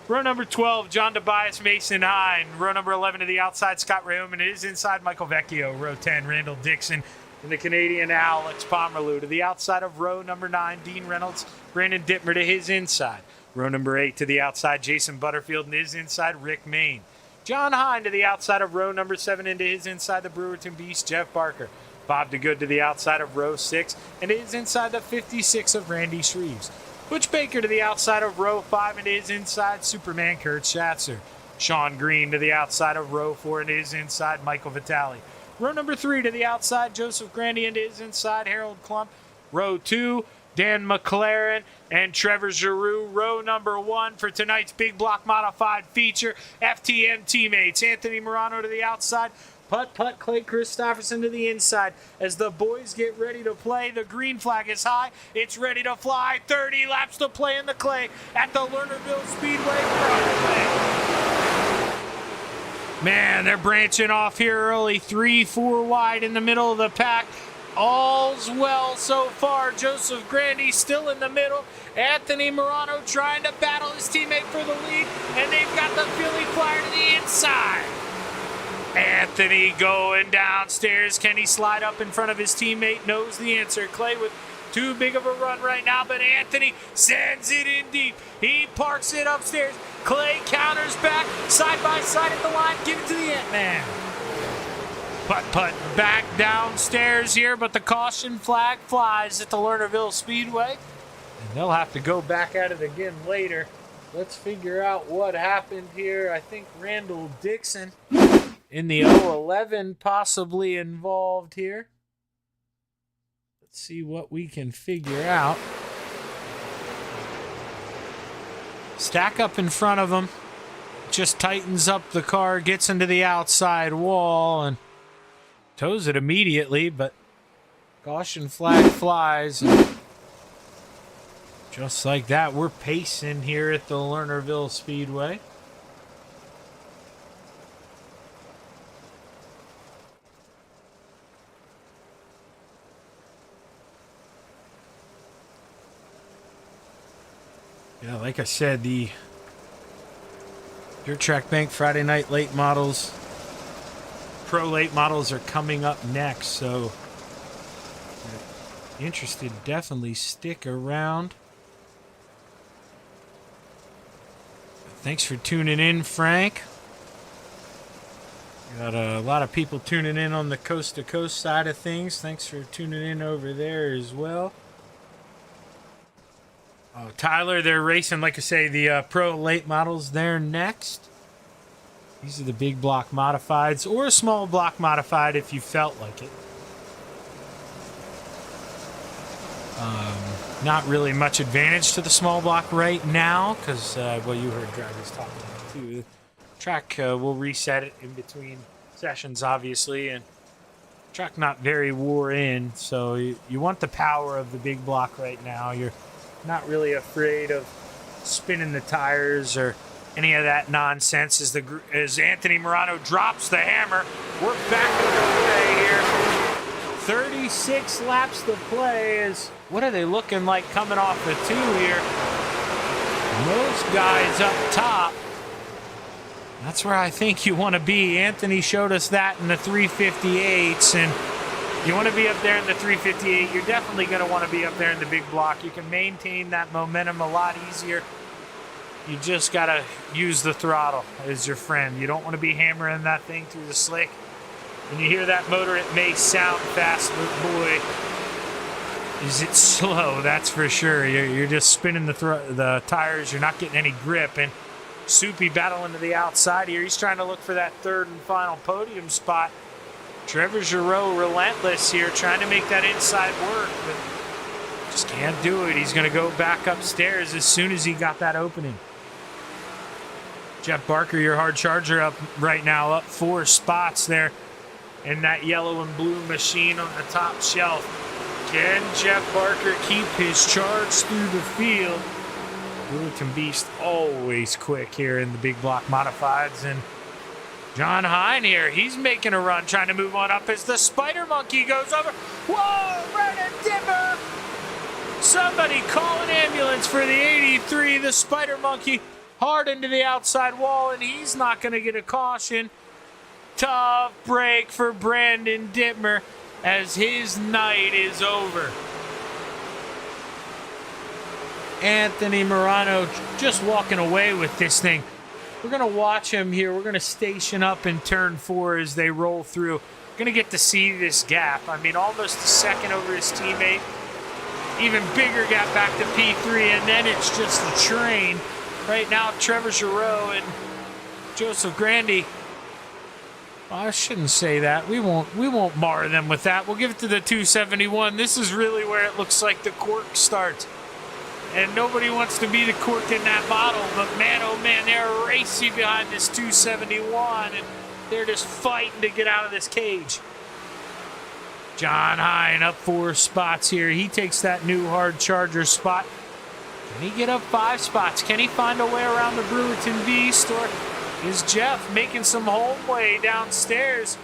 Row number 12, John Tobias, Mason Hine. Row number 11 to the outside, Scott Rayman. It is inside, Michael Vecchio. Row 10, Randall Dixon. And the Canadian Alex Pomerleau. To the outside of row number 9, Dean Reynolds. Brandon Dittmer to his inside. Row number 8 to the outside, Jason Butterfield. And his inside, Rick Main. John Hine to the outside of row number 7 into his inside, the Brewerton Beast, Jeff Barker. Bob DeGood to the outside of row 6 and it is inside the 56 of Randy Shreves. Butch Baker to the outside of row 5 and it is inside Superman Kurt Schatzer. Sean Green to the outside of row 4 and it is inside Michael Vitale. Row number 3 to the outside, Joseph Grandy and it is inside Harold Klump. Row 2, Dan McLaren and Trevor Giroux. Row number 1 for tonight's big block modified feature. FTM teammates Anthony Morano to the outside. Putt Clay Christopherson to the inside. As the boys get ready to play, the green flag is high. It's ready to fly. 30 laps to play in the clay at the Lernerville Speedway. Man, they're branching off here early. 3-4 wide in the middle of the pack. All's well so far. Joseph Grandy still in the middle. Anthony Morano trying to battle his teammate for the lead. And they've got the Philly Flyer to the inside. Anthony going downstairs. Can he slide up in front of his teammate? Knows the answer. Clay with too big of a run right now, but Anthony sends it in deep. He parks it upstairs. Clay counters back, side by side at the line. Give it to the Ant-Man. Putt back downstairs here, but the caution flag flies at the Lernerville Speedway. And they'll have to go back at it again later. Let's figure out what happened here. I think Randall Dixon in the 011 possibly involved here. Let's see what we can figure out. Stack up in front of him. Just tightens up the car, gets into the outside wall, and tows it immediately, but caution flag flies. And just like that, we're pacing here at the Lernerville Speedway. Yeah, like I said, the Dirt Track Bank Friday Night Late Models, Pro Late Models are coming up next, so if you're interested, definitely stick around. Thanks for tuning in, Frank. Got a lot of people tuning in on the Coast to Coast side of things. Thanks for tuning in over there as well. Tyler, they're racing, like I say, the Pro Late Models there next. These are the big block modifieds, or a small block modified if you felt like it. Not really much advantage to the small block right now, because, well, you heard drivers talking too. Track will reset it in between sessions, obviously, and track not very wore in, so you want the power of the big block right now. You're not really afraid of spinning the tires or any of that nonsense as Anthony Morano drops the hammer. We're back underway here. 36 laps to play. What are they looking like coming off the 2 here? Most guys up top. That's where I think you want to be. Anthony showed us that in the 358s, and you want to be up there in the 358. You're definitely going to want to be up there in the big block. You can maintain that momentum a lot easier. You just got to use the throttle as your friend. You don't want to be hammering that thing through the slick. When you hear that motor, it may sound fast, but boy, is it slow, that's for sure. You're just spinning the tires. You're not getting any grip. And Soupy battling to the outside here. He's trying to look for that third and final podium spot. Trevor Giroux relentless here, trying to make that inside work, but just can't do it. He's going to go back upstairs as soon as he got that opening. Jeff Barker, your hard charger, up right now, up 4 spots there in that yellow and blue machine on the top shelf. Can Jeff Barker keep his charge through the field? Brewerton Beast always quick here in the big block modifieds. And John Hine here, he's making a run, trying to move on up as the Spider Monkey goes over. Whoa, Brennan Dimmer! Somebody call an ambulance for the 83. The Spider Monkey hard into the outside wall, and he's not going to get a caution. Tough break for Brandon Dittmer as his night is over. Anthony Morano just walking away with this thing. We're going to watch him here. We're going to station up in turn 4 as they roll through. Going to get to see this gap. I mean, almost a second over his teammate. Even bigger gap back to P3, and then it's just a train. Right now, Trevor Giroux and Joseph Grandy. Well, I shouldn't say that. We won't mar them with that. We'll give it to the 271. This is really where it looks like the cork starts. And nobody wants to be the cork in that bottle, but man, oh man, they're racing behind this 271, and they're just fighting to get out of this cage. John Hine up 4 spots here. He takes that new hard charger spot. Can he get up 5 spots? Can he find a way around the Brewerton Beast, or is Jeff making some home way downstairs?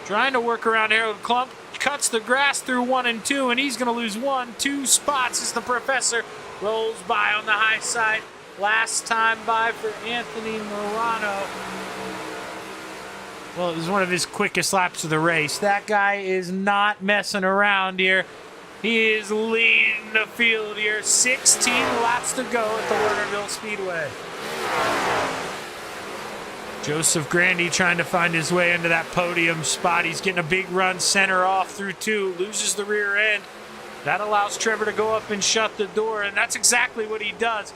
Trying to work around Harold Klump. Cuts the grass through 1 and 2, and he's going to lose 1-2 spots as the Professor rolls by on the high side. Last time by for Anthony Morano. Well, it was one of his quickest laps of the race. That guy is not messing around here. He is leading the field here. 16 laps to go at the Lernerville Speedway. Joseph Grandy trying to find his way into that podium spot. He's getting a big run center off through 2, loses the rear end. That allows Trevor to go up and shut the door, and that's exactly what he does.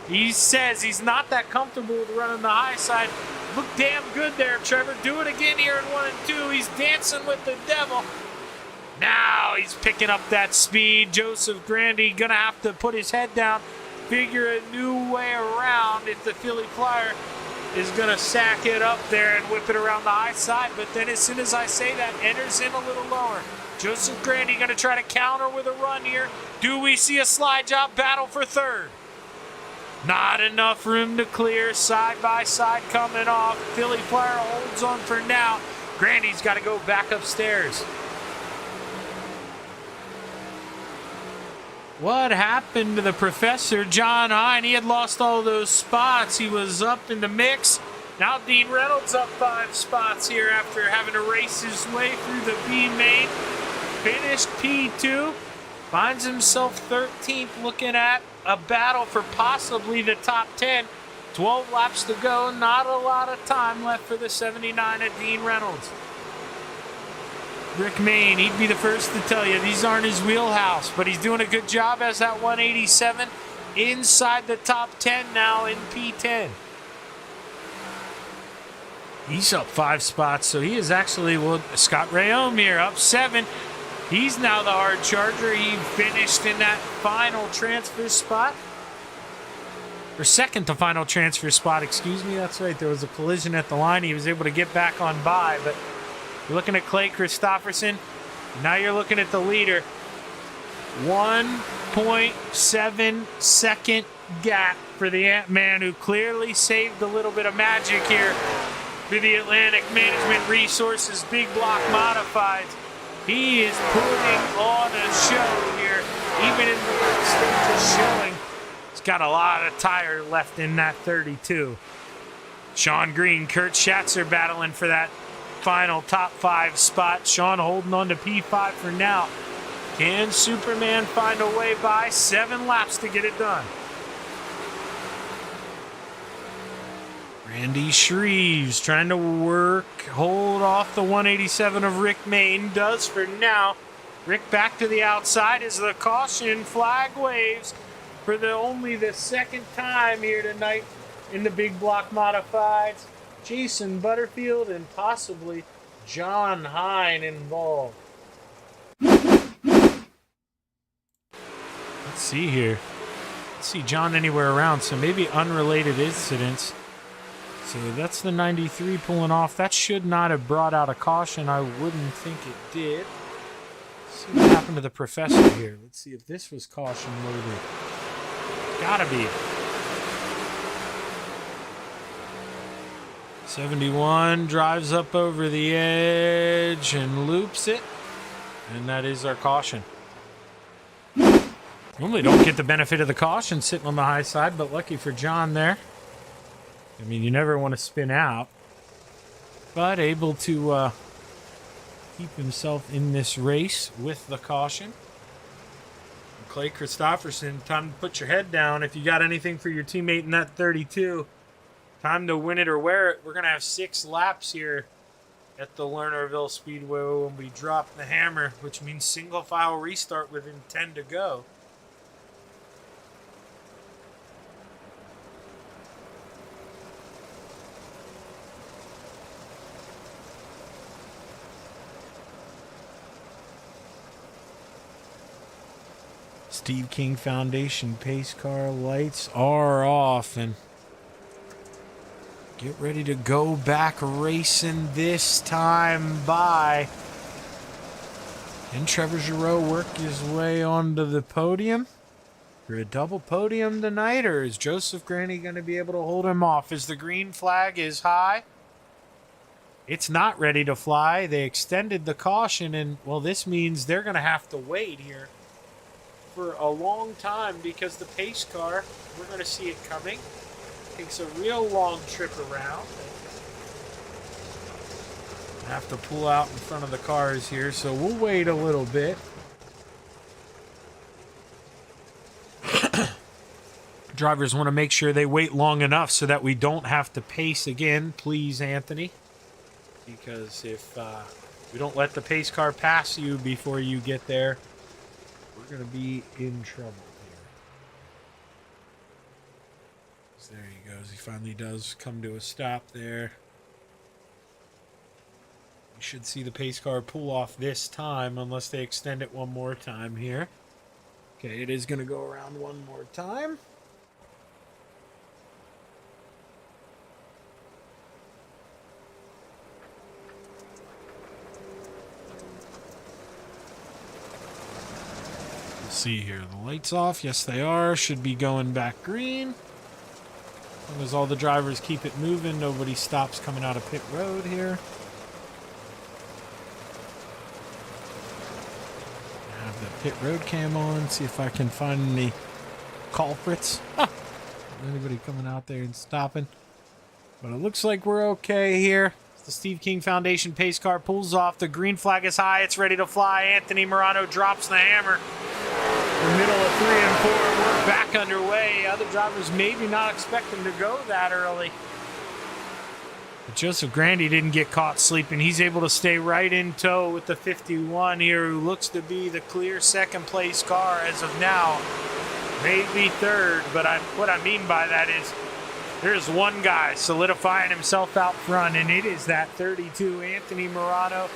He says he's not that comfortable with running the high side. Look damn good there, Trevor. Do it again here in 1 and 2. He's dancing with the devil. Now he's picking up that speed. Joseph Grandy gonna have to put his head down, figure a new way around if the Philly Flyer is going to sack it up there and whip it around the high side. But then as soon as I say that, enters in a little lower. Joseph Grandy going to try to counter with a run here. Do we see a slide job battle for 3rd? Not enough room to clear. Side by side coming off. Philly Flyer holds on for now. Grandy's got to go back upstairs. What happened to the Professor? John Hine, he had lost all those spots. He was up in the mix. Now Dean Reynolds up 5 spots here after having to race his way through the B main. Finished P2. Finds himself 13th, looking at a battle for possibly the top 10. 12 laps to go. Not a lot of time left for the 79 at Dean Reynolds. Rick Mayne, he'd be the first to tell you these aren't his wheelhouse, but he's doing a good job as that 187 inside the top 10 now in P10. He's up 5 spots, so he is actually, well, Scott Rayome here up 7. He's now the hard charger. He finished in that final transfer spot. or second to final transfer spot, excuse me. That's right, there was a collision at the line. He was able to get back on by, but you're looking at Clay Christopherson. Now you're looking at the leader. 1.7 second gap for the Ant-Man, who clearly saved a little bit of magic here for the Atlantic Management Resources Big Block Modifieds. He is putting on a show here, even in the stage of showing. He's got a lot of tire left in that 32. Sean Green, Kurt Schatzer battling for that final top 5 spot. Sean holding on to P5 for now. Can Superman find a way by? 7 laps to get it done. Randy Shreves trying to hold off the 187 of Rick Mayne. Does for now. Rick back to the outside as the caution flag waves for only the second time here tonight in the Big Block Modifieds. Jason Butterfield and possibly John Hine involved. Let's see here. Let's see John anywhere around, so maybe unrelated incidents. So that's the 93 pulling off. That should not have brought out a caution. I wouldn't think it did. Let's see what happened to the professor here. Let's see if this was caution loaded. Gotta be. 71 drives up over the edge and loops it. And that is our caution. Normally don't get the benefit of the caution sitting on the high side, but lucky for John there. I mean, you never want to spin out, but able to keep himself in this race with the caution. Clay Christopherson, time to put your head down. If you got anything for your teammate in that 32, time to win it or wear it. We're going to have 6 laps here at the Lernerville Speedway when we drop the hammer, which means single file restart within 10 to go. Steve King Foundation pace car lights are off, and get ready to go back racing this time by. Can Trevor Giroux work his way onto the podium for a double podium tonight, or is Joseph Graney going to be able to hold him off as the green flag is high? It's not ready to fly. They extended the caution, and well, this means they're going to have to wait here for a long time because the pace car, we're going to see it coming, takes a real long trip around. I have to pull out in front of the cars here, so we'll wait a little bit. Drivers want to make sure they wait long enough so that we don't have to pace again, please, Anthony. Because if we don't let the pace car pass you before you get there, we're going to be in trouble here. So there he goes. He finally does come to a stop there. We should see the pace car pull off this time unless they extend it one more time here. Okay, it is going to go around one more time. See here, the lights off. Yes, they are. Should be going back green. As long as all the drivers keep it moving, nobody stops coming out of pit road here. I have the pit road cam on. See if I can find any culprits. Anybody coming out there and stopping. But it looks like we're okay here. The Steve King Foundation pace car pulls off. The green flag is high. It's ready to fly. Anthony Morano drops the hammer. The middle of 3 and 4, we're back underway. Other drivers maybe not expecting to go that early. But Joseph Grandy didn't get caught sleeping. He's able to stay right in tow with the 51 here, who looks to be the clear second place car as of now. Maybe third, but what I mean by that is there's one guy solidifying himself out front, and it is that 32, Anthony Morano.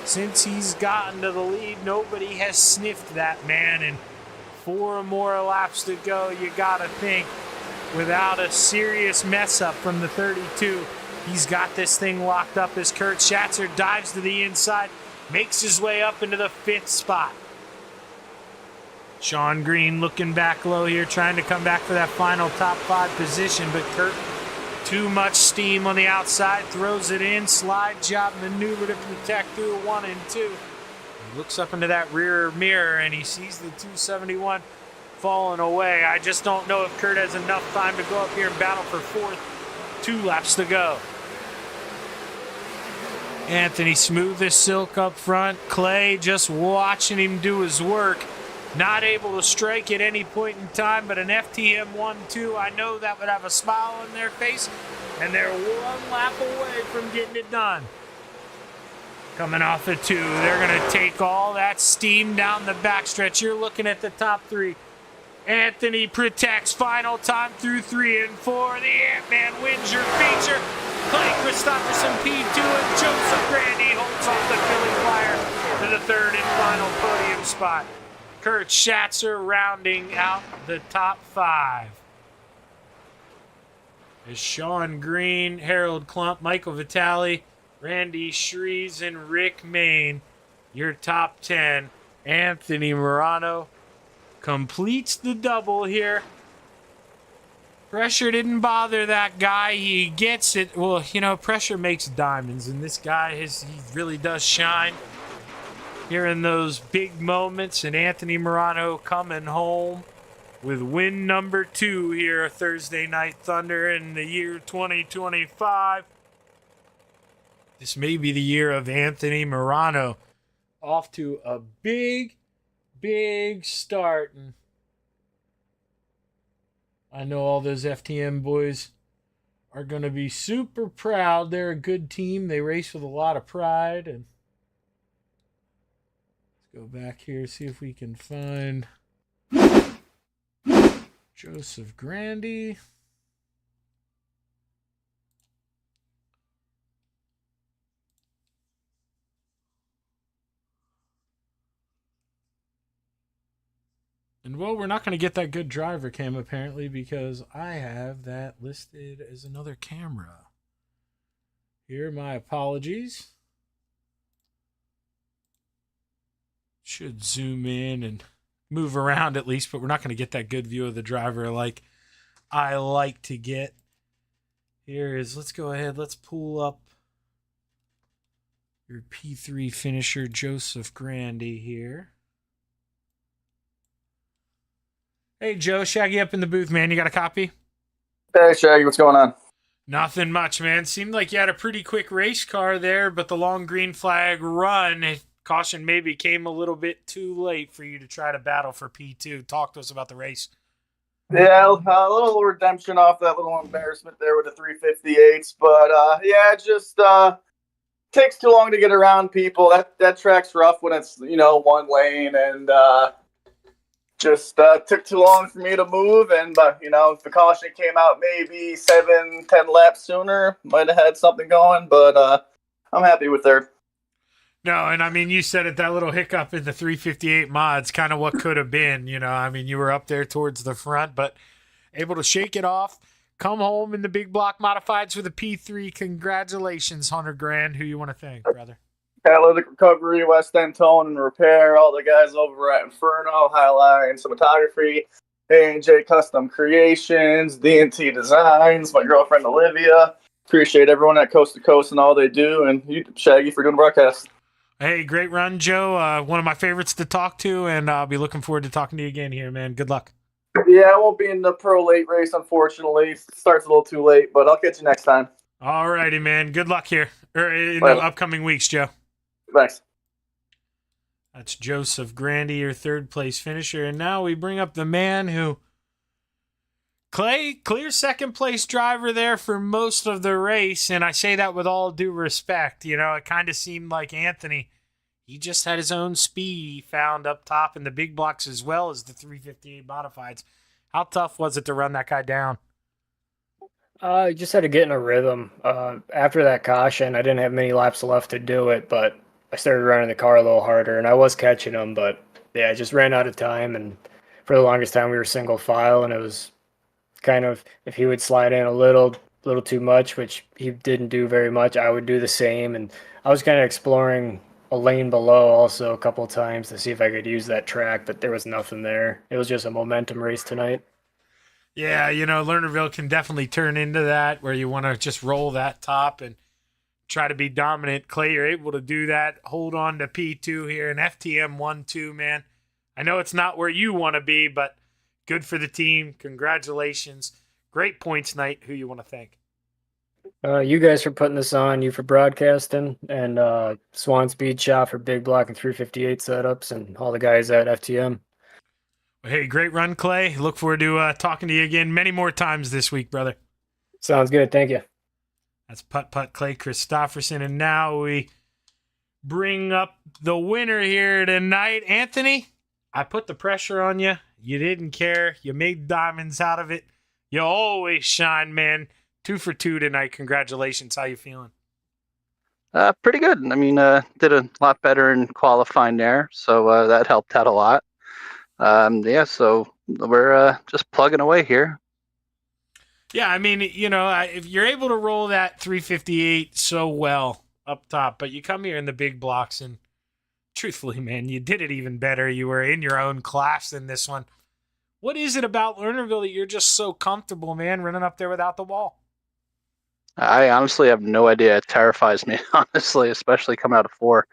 Since he's gotten to the lead, nobody has sniffed that man, and 4 more laps to go. You gotta think without a serious mess up from the 32. He's got this thing locked up as Kurt Schatzer dives to the inside, makes his way up into the 5th spot. Sean Green looking back low here, trying to come back for that final top 5 position, but Kurt, too much steam on the outside, throws it in, slide job maneuver to protect through 1 and 2. He looks up into that rear mirror and he sees the 271 falling away. I just don't know if Kurt has enough time to go up here and battle for 4th. 2 laps to go. Anthony smooth as silk up front. Clay just watching him do his work. Not able to strike at any point in time, but an FTM 1-2, I know that would have a smile on their face, and they're 1 lap away from getting it done. Coming off of 2, they're going to take all that steam down the backstretch. You're looking at the top 3. Anthony protects final time through 3 and 4. The Ant-Man wins your feature. Clay Christopherson P2 and Joseph Grandy holds off the Philly Flyer to the 3rd and final podium spot. Kurt Schatzer rounding out the top 5. As Sean Green, Harold Klump, Michael Vitale, Randy Shrees, and Rick Main, your top 10. Anthony Morano completes the double here. Pressure didn't bother that guy. He gets it. Well, you know, pressure makes diamonds, and this guy, he really does shine here in those big moments. And Anthony Morano coming home with win number 2 here, Thursday Night Thunder in the year 2025. This may be the year of Anthony Morano. Off to a big start. And I know all those FTM boys are going to be super proud. They're a good team. They race with a lot of pride. And let's go back here, see if we can find Joseph Grandy. And well, we're not going to get that good driver cam apparently because I have that listed as another camera. Here, my apologies. Should zoom in and move around at least, but we're not going to get that good view of the driver like I like to get. Here is, let's go ahead, let's pull up your P3 finisher, Joseph Grandy here. Hey, Joe, Shaggy up in the booth, man. You got a copy? Hey, Shaggy, what's going on? Nothing much, man. Seemed like you had a pretty quick race car there, but the long green flag run, caution maybe came a little bit too late for you to try to battle for P2. Talk to us about the race. Yeah, a little redemption off that little embarrassment there with the 358s, but yeah, it just takes too long to get around people. That track's rough when it's, one lane, and just took too long for me to move, and if the caution came out maybe 7-10 laps sooner, might have had something going, but I'm happy with her. No, and I mean, you said it, that little hiccup in the 358 mods, kind of what could have been, I mean, you were up there towards the front, but able to shake it off, come home in the big block modifieds with a P3. Congratulations, Hunter Grand. Who you want to thank, brother? Catalytic Recovery, West End Tone and Repair, all the guys over at Inferno, Highline Cinematography, A&J Custom Creations, D&T Designs, my girlfriend Olivia. Appreciate everyone at Coast to Coast and all they do, and you, Shaggy, for doing the broadcast. Hey, great run, Joe. One of my favorites to talk to, and I'll be looking forward to talking to you again here, man. Good luck. Yeah, I won't be in the pro late race, unfortunately. Starts a little too late, but I'll catch you next time. All righty, man. Good luck here in the upcoming weeks, Joe. Thanks. That's Joseph Grandy, your 3rd place finisher. And now we bring up the man who, Clay, clear 2nd place driver there for most of the race. And I say that with all due respect. It kind of seemed like Anthony, he just had his own speed he found up top in the big blocks as well as the 358 modifieds. How tough was it to run that guy down? Just had to get in a rhythm. After that caution, I didn't have many laps left to do it, but I started running the car a little harder, and I was catching him, but yeah, I just ran out of time, and for the longest time we were single file, and it was kind of if he would slide in a little too much, which he didn't do very much, I would do the same. And I was kind of exploring a lane below also a couple of times to see if I could use that track, but there was nothing there. It was just a momentum race tonight. Yeah, Lernerville can definitely turn into that where you want to just roll that top and try to be dominant. Clay, you're able to do that. Hold on to P2 here and FTM 1-2, man. I know it's not where you want to be, but good for the team. Congratulations. Great points night. Who you want to thank? You guys for putting this on, you for broadcasting, and Swan Speed Shop for big block and 358 setups, and all the guys at FTM. Hey, great run, Clay. Look forward to talking to you again many more times this week, brother. Sounds good. Thank you. That's Putt Putt Clay Christopherson. And now we bring up the winner here tonight. Anthony, I put the pressure on you. You didn't care. You made diamonds out of it. You always shine, man. 2 for 2 tonight. Congratulations. How you feeling? Pretty good. I mean, did a lot better in qualifying there, so that helped out a lot. Yeah, so we're just plugging away here. Yeah, I mean, if you're able to roll that 358 so well up top, but you come here in the big blocks and truthfully, man, you did it even better. You were in your own class in this one. What is it about Lernerville that you're just so comfortable, man, running up there without the wall? I honestly have no idea. It terrifies me, honestly, especially coming out of 4.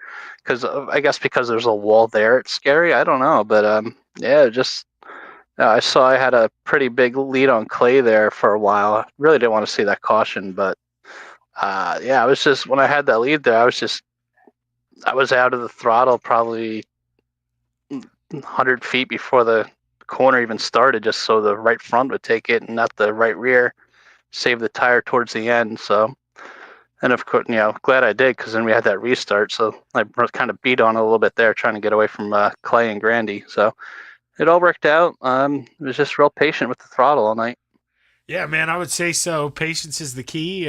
Because I guess because there's a wall there, it's scary. I don't know, but yeah, just I saw I had a pretty big lead on Clay there for a while. I really didn't want to see that caution, but yeah, I was just when I had that lead there, I was out of the throttle probably 100 feet before the corner even started, just so the right front would take it and not the right rear. Save the tire towards the end. So, and of course, glad I did because then we had that restart. So I kind of beat on a little bit there, trying to get away from Clay and Grandy. So it all worked out. It was just real patient with the throttle all night. Yeah, man, I would say so. Patience is the key.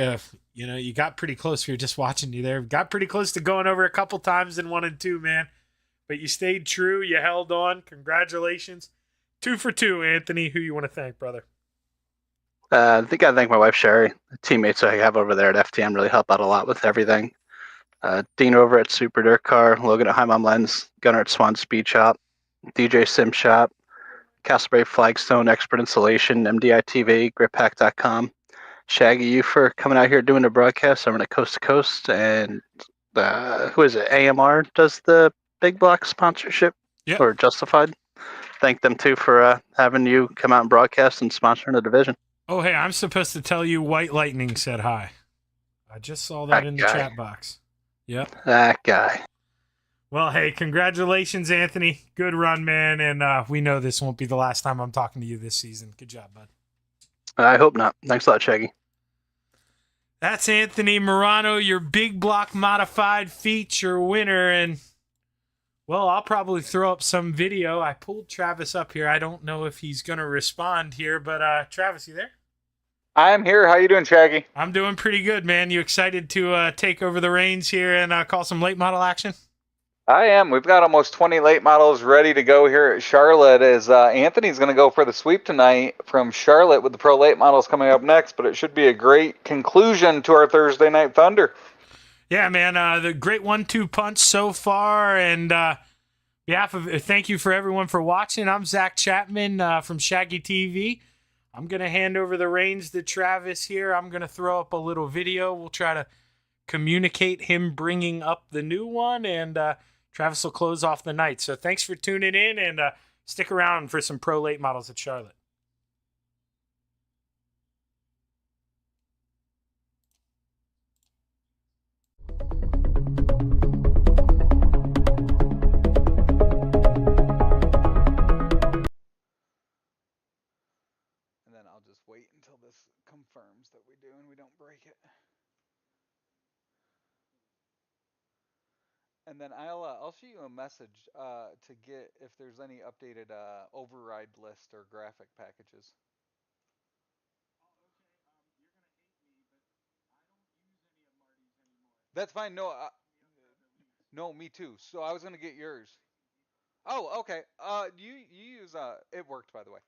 You got pretty close. If you're just watching you there, got pretty close to going over a couple times in 1 and 2, man. But you stayed true. You held on. Congratulations. 2 for 2, Anthony. Who you want to thank, brother? I think I thank my wife Sherry. The teammates I have over there at FTM really help out a lot with everything. Dean over at Super Dirt Car, Logan at High Mom Lens, Gunnar at Swan Speed Shop, DJ Sim Shop, Castleberry Flagstone Expert Installation, MDI TV, GripPack.com. Shaggy, you for coming out here doing the broadcast. I'm at Coast to Coast, and who is it? AMR does the big block sponsorship, Yep. Or Justified. Thank them too for having you come out and broadcast and sponsoring the division. Oh, hey, I'm supposed to tell you White Lightning said hi. I just saw that in the chat box. Yep. That guy. Well, hey, congratulations, Anthony. Good run, man. And we know this won't be the last time I'm talking to you this season. Good job, bud. I hope not. Thanks a lot, Shaggy. That's Anthony Morano, your big block modified feature winner. And, well, I'll probably throw up some video. I pulled Travis up here. I don't know if he's going to respond here, but Travis, you there? I'm here. How you doing, Shaggy? I'm doing pretty good, man. You excited to take over the reins here and call some late model action? I am. We've got almost 20 late models ready to go here at Charlotte as Anthony's going to go for the sweep tonight from Charlotte with the pro late models coming up next, but it should be a great conclusion to our Thursday Night Thunder. Yeah, man, the great 1-2 punch so far, and thank you for everyone for watching. I'm Zach Chapman from Shaggy TV. I'm going to hand over the reins to Travis here. I'm going to throw up a little video. We'll try to communicate him bringing up the new one, and Travis will close off the night. So thanks for tuning in, and stick around for some pro late models at Charlotte. And then I'll just wait until this confirms that we do and we don't break it. And then I'll shoot you a message to get if there's any updated override list or graphic packages. That's fine. No, me too. So I was gonna get yours. Oh, okay. You use it worked, by the way.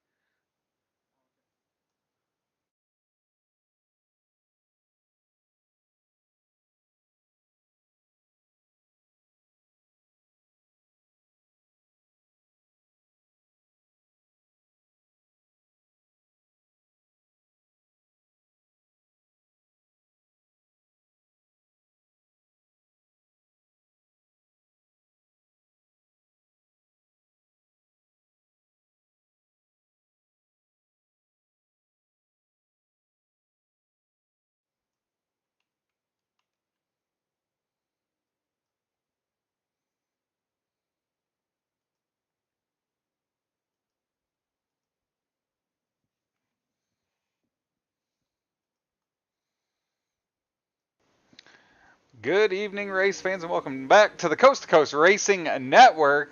Good evening, race fans, and welcome back to the Coast to Coast Racing Network.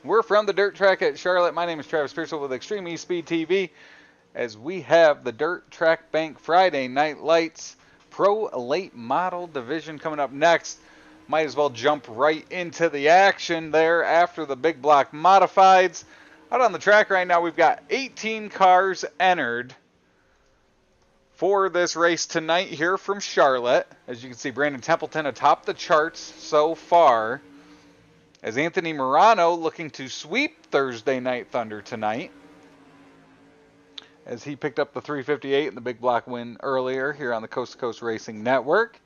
We're from the dirt track at Charlotte. My name is Travis Pearsall with Extreme eSpeed TV, as we have the Dirt Track Bank Friday Night Lights Pro Late Model Division coming up next. Might as well jump right into the action there after the big block modifieds. Out on the track right now, we've got 18 cars entered for this race tonight here from Charlotte. As you can see, Brandon Templeton atop the charts so far, as Anthony Morano looking to sweep Thursday Night Thunder tonight, as he picked up the 358 in the big block win earlier here on the Coast to Coast Racing Network.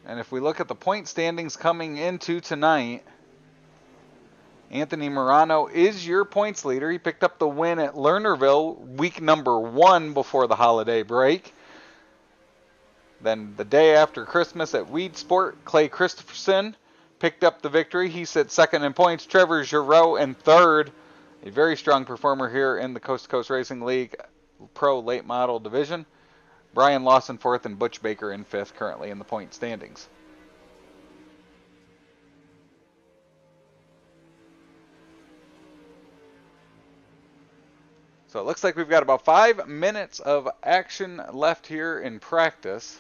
And if we look at the point standings coming into tonight, Anthony Morano is your points leader. He picked up the win at Lernerville week number 1 before the holiday break. Then the day after Christmas at Weed Sport, Clay Christopherson picked up the victory. He sits second in points. Trevor Giroux in third. A very strong performer here in the Coast to Coast Racing League Pro Late Model Division. Brian Lawson fourth and Butch Baker in fifth currently in the point standings. So it looks like we've got about 5 minutes of action left here in practice.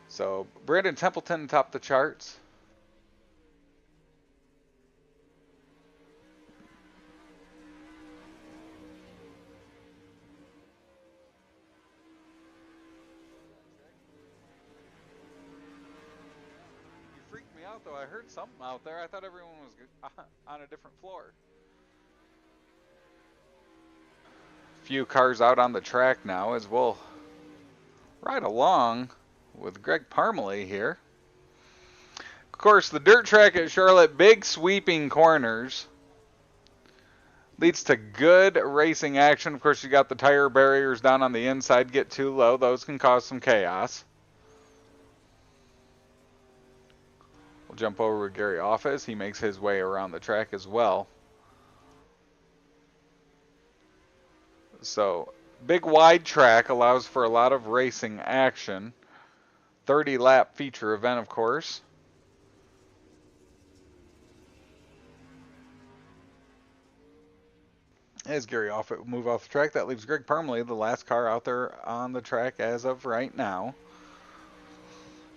So Brandon Templeton topped the charts. Though I heard something out there. I thought everyone was on a different floor. Few cars out on the track now as we'll ride along with Greg Parmalee here. Of course, the dirt track at Charlotte, big sweeping corners, leads to good racing action. Of course, you got the tire barriers down on the inside get too low. Those can cause some chaos. Jump over with Gary Office. He makes his way around the track as well. So big wide track allows for a lot of racing action. 30 lap feature event, of course. As Gary Office will move off the track, that leaves Greg Parmalee, the last car out there on the track as of right now.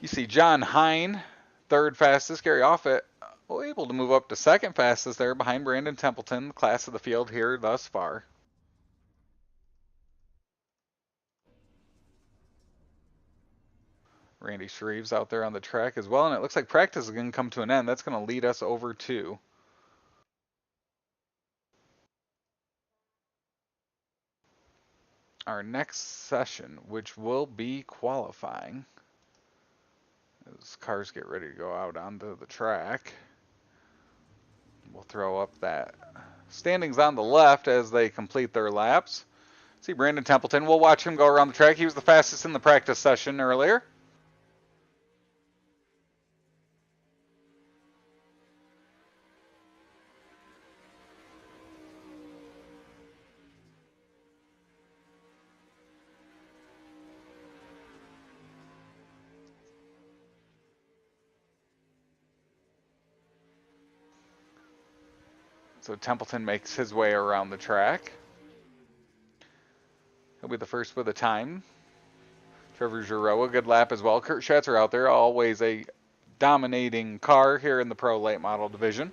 You see John Hine, third fastest. Gary Offutt able to move up to second fastest there behind Brandon Templeton, class of the field here thus far. Randy Shreves out there on the track as well, and it looks like practice is going to come to an end. That's going to lead us over to our next session, which will be qualifying. As cars get ready to go out onto the track, we'll throw up that standings on the left as they complete their laps. See Brandon Templeton. We'll watch him go around the track. He was the fastest in the practice session earlier. So Templeton makes his way around the track. He'll be the first with a time. Trevor Giroux, a good lap as well. Kurt Schatzer out there, always a dominating car here in the Pro Late Model Division.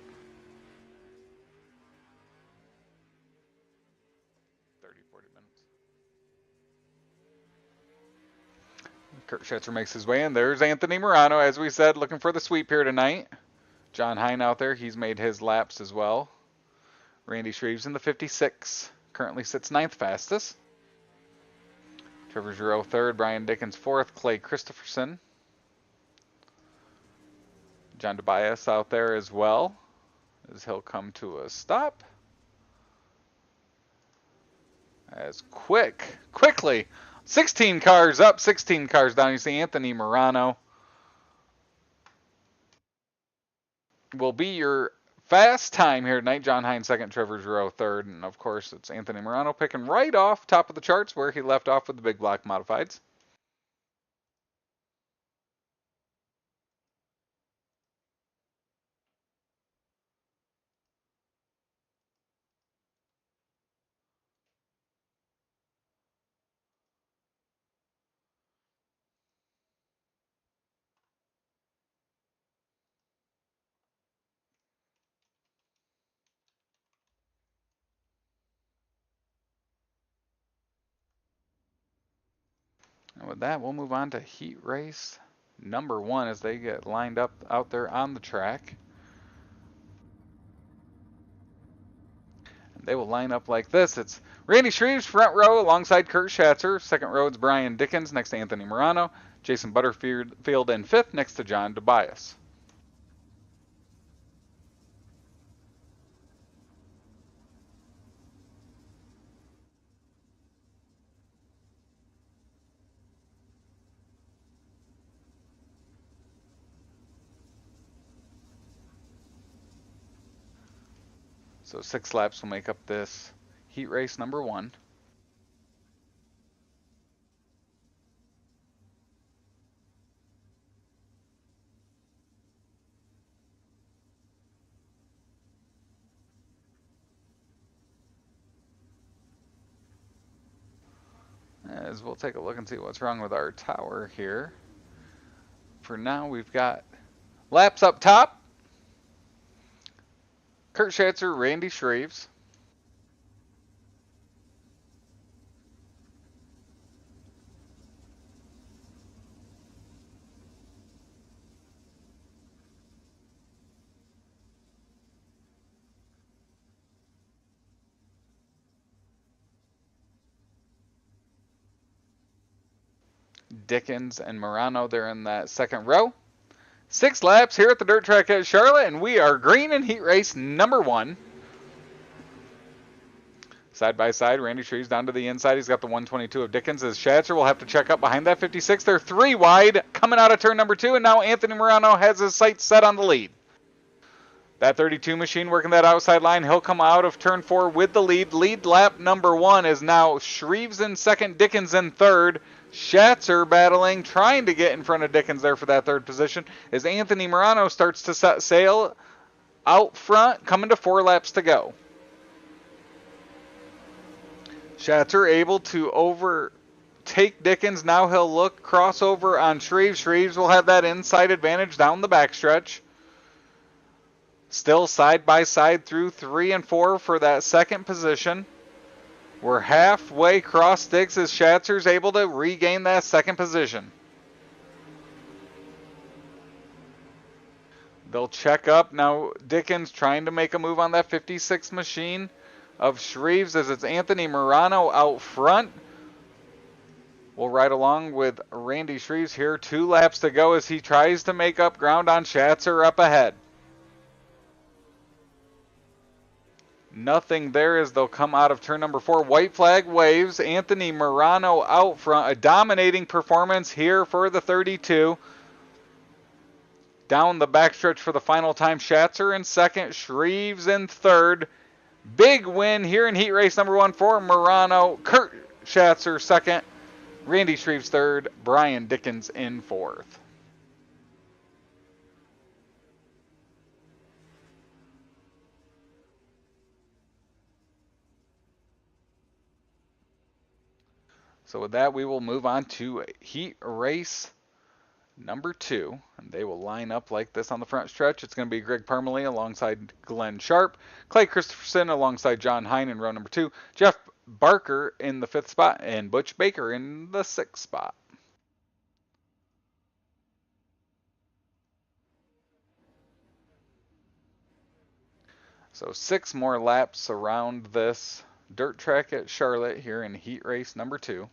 30, 40 minutes. Kurt Schatzer makes his way in. There's Anthony Morano, as we said, looking for the sweep here tonight. John Hine out there, he's made his laps as well. Randy Shreves in the 56, currently sits 9th fastest. Trevor Giroux third, Brian Dickens fourth, Clay Christopherson. John Tobias out there as well, as he'll come to a stop. As quickly, 16 cars up, 16 cars down. You see Anthony Morano will be your fast time here tonight. John Hines second, Trevor Giroux third, and of course it's Anthony Morano picking right off top of the charts where he left off with the big block modifieds. And with that, we'll move on to heat race number 1 as they get lined up out there on the track. And they will line up like this. It's Randy Shreves, front row alongside Kurt Schatzer. Second row is Brian Dickens next to Anthony Morano. Jason Butterfield in fifth next to John Tobias. So 6 laps will make up this heat race number 1. As we'll take a look and see what's wrong with our tower here. For now, we've got laps up top. Kurt Schatzer, Randy Shreves. Dickens and Morano, they're in that second row. 6 laps here at the dirt track at Charlotte, and we are green in heat race number 1. Side by side, Randy Shreves down to the inside. He's got the 122 of Dickens as Schatzer will have to check up behind that 56. They're 3 wide coming out of turn number 2, and now Anthony Morano has his sights set on the lead. That 32 machine working that outside line. He'll come out of turn 4 with the lead. Lead lap number 1 is now Shreves in second, Dickens in third. Schatzer battling, trying to get in front of Dickens there for that third position as Anthony Morano starts to set sail out front, coming to 4 laps to go. Schatzer able to overtake Dickens. Now he'll look crossover on Shreves. Shreves will have that inside advantage down the backstretch. Still side by side through 3 and 4 for that second position. We're halfway cross sticks as Schatzer's able to regain that second position. They'll check up. Now Dickens trying to make a move on that 56 machine of Shreves as it's Anthony Morano out front. We'll ride along with Randy Shreves here. 2 laps to go as he tries to make up ground on Schatzer up ahead. Nothing there as they'll come out of turn number 4. White flag waves. Anthony Morano out front. A dominating performance here for the 32. Down the backstretch for the final time. Schatzer in second. Shreves in third. Big win here in heat race number 1 for Morano. Kurt Schatzer second. Randy Shreves third. Brian Dickens in fourth. So with that, we will move on to heat race number 2. And they will line up like this on the front stretch. It's going to be Greg Parmalee alongside Glenn Sharp. Clay Christopherson alongside John Hine in row number 2. Jeff Barker in the 5th spot. And Butch Baker in the 6th spot. So 6 more laps around this dirt track at Charlotte here in heat race number 2.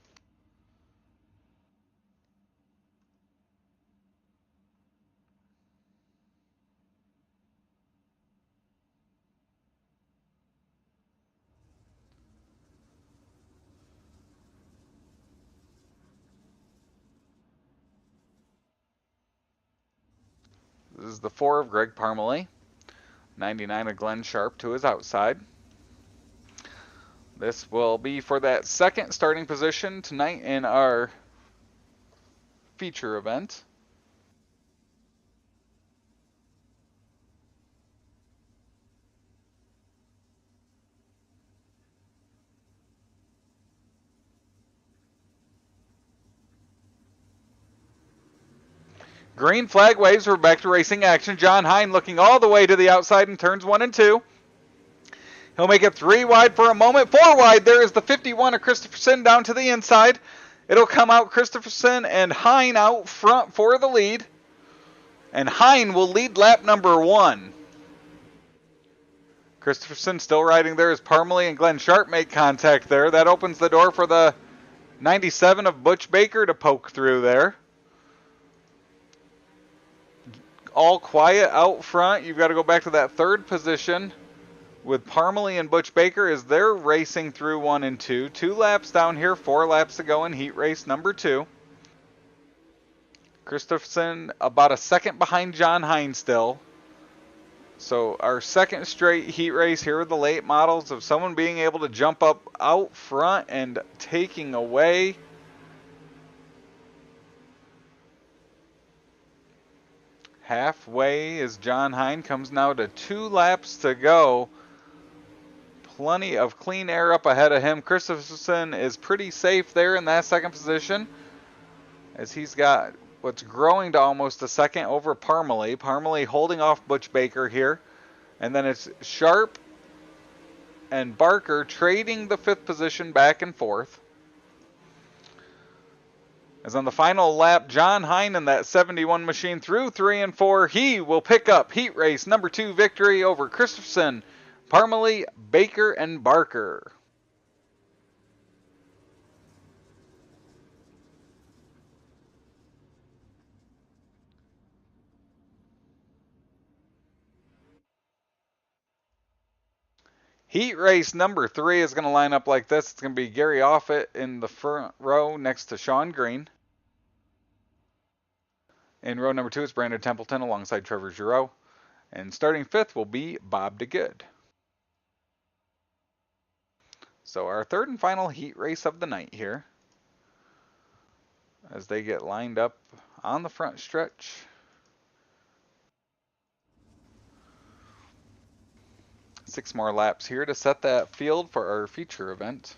This is the 4 of Greg Parmalee. 99 of Glenn Sharp to his outside. This will be for that second starting position tonight in our feature event. Green flag waves. We're back to racing action. John Hine looking all the way to the outside in turns 1 and 2. He'll make it 3 wide for a moment. 4 wide. There is the 51 of Christopherson down to the inside. It'll come out Christopherson and Hine out front for the lead. And Hine will lead lap number 1. Christopherson still riding there as Parmalee and Glenn Sharp make contact there. That opens the door for the 97 of Butch Baker to poke through there. All quiet out front. You've got to go back to that third position with Parmalee and Butch Baker as they're racing through 1 and 2. 2 laps down here, 4 laps to go in heat race number 2. Christopherson about a second behind John Hine still. So our second straight heat race here with the late models of someone being able to jump up out front and taking away. Halfway as John Hine comes now to 2 laps to go. Plenty of clean air up ahead of him. Christopherson is pretty safe there in that second position as he's got what's growing to almost a second over Parmalee. Parmalee holding off Butch Baker here. And then it's Sharp and Barker trading the 5th position back and forth. As on the final lap, John Hine in that 71 machine through 3 and 4. He will pick up heat race number 2 victory over Christopherson, Parmalee, Baker, and Barker. Heat race number 3 is going to line up like this. It's going to be Gary Offit in the front row next to Sean Green. In row number 2, it's Brandon Templeton alongside Trevor Giroux. And starting 5th will be Bob DeGood. So our third and final heat race of the night here, as they get lined up on the front stretch. Six more laps here to set that field for our feature event.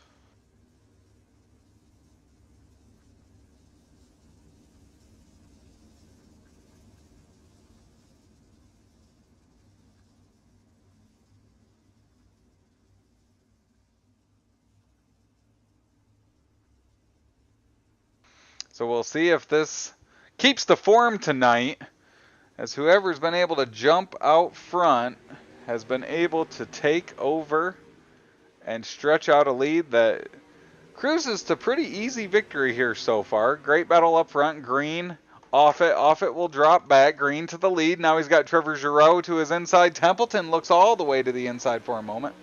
So we'll see if this keeps the form tonight, as whoever's been able to jump out front has been able to take over and stretch out a lead that cruises to pretty easy victory here so far. Great battle up front. Green, Offit. Offit will drop back. Green to the lead. Now he's got Trevor Giroux to his inside. Templeton looks all the way to the inside for a moment.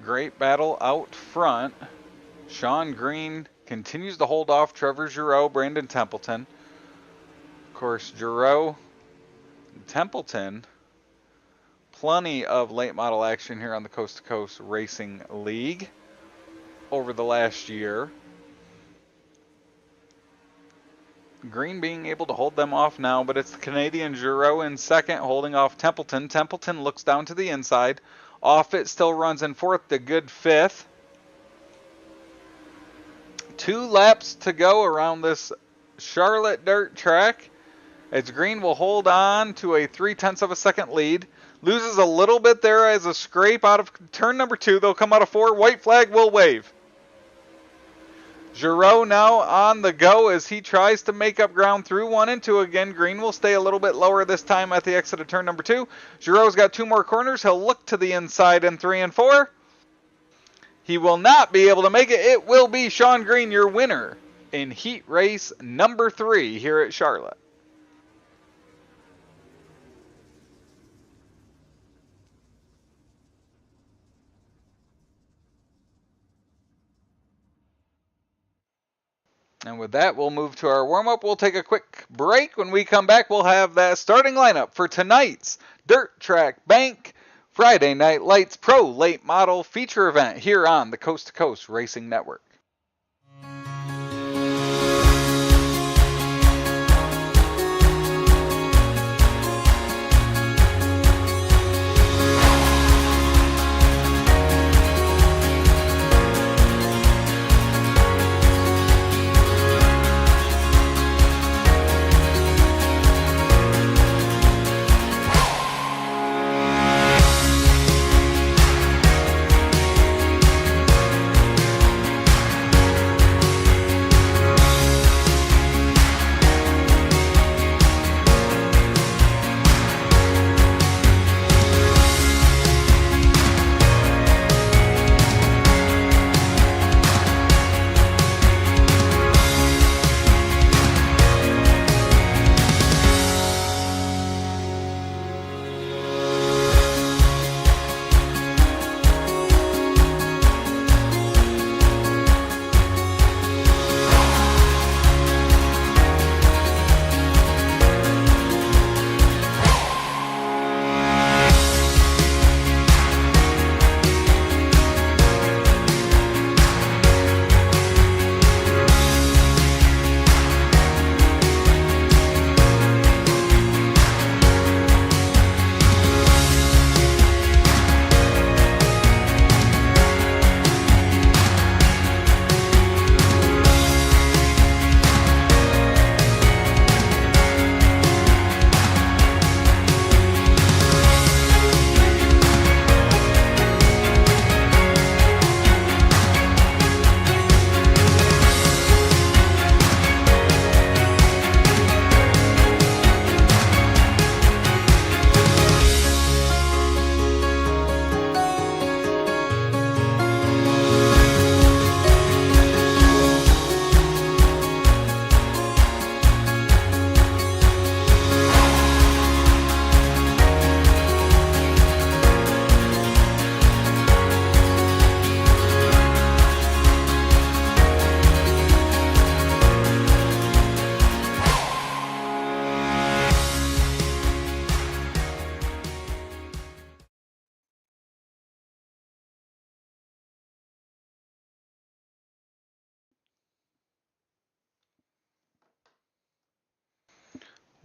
Great battle out front. Sean Green continues to hold off Trevor Giroux, Brandon Templeton. Of course, Giroux, Templeton, plenty of late model action here on the Coast to Coast Racing League over the last year. Green being able to hold them off now, but it's the Canadian Giroux in second, holding off Templeton. Templeton looks down to the inside. Offit still runs in fourth, DeGood 5th. 2 laps to go around this Charlotte dirt track. As Green will hold on to a 0.3 of a second lead. Loses a little bit there as a scrape out of turn number 2. They'll come out of 4. White flag will wave. Giroux now on the go as he tries to make up ground through 1 and 2 again. Green will stay a little bit lower this time at the exit of turn number 2. Giroux's got 2 more corners. He'll look to the inside in 3 and 4. He will not be able to make it. It will be Sean Green, your winner in heat race number 3 here at Charlotte. And with that, we'll move to our warm-up. We'll take a quick break. When we come back, we'll have that starting lineup for tonight's Dirt Track Bank Friday Night Lights Pro Late Model feature event here on the Coast to Coast Racing Network.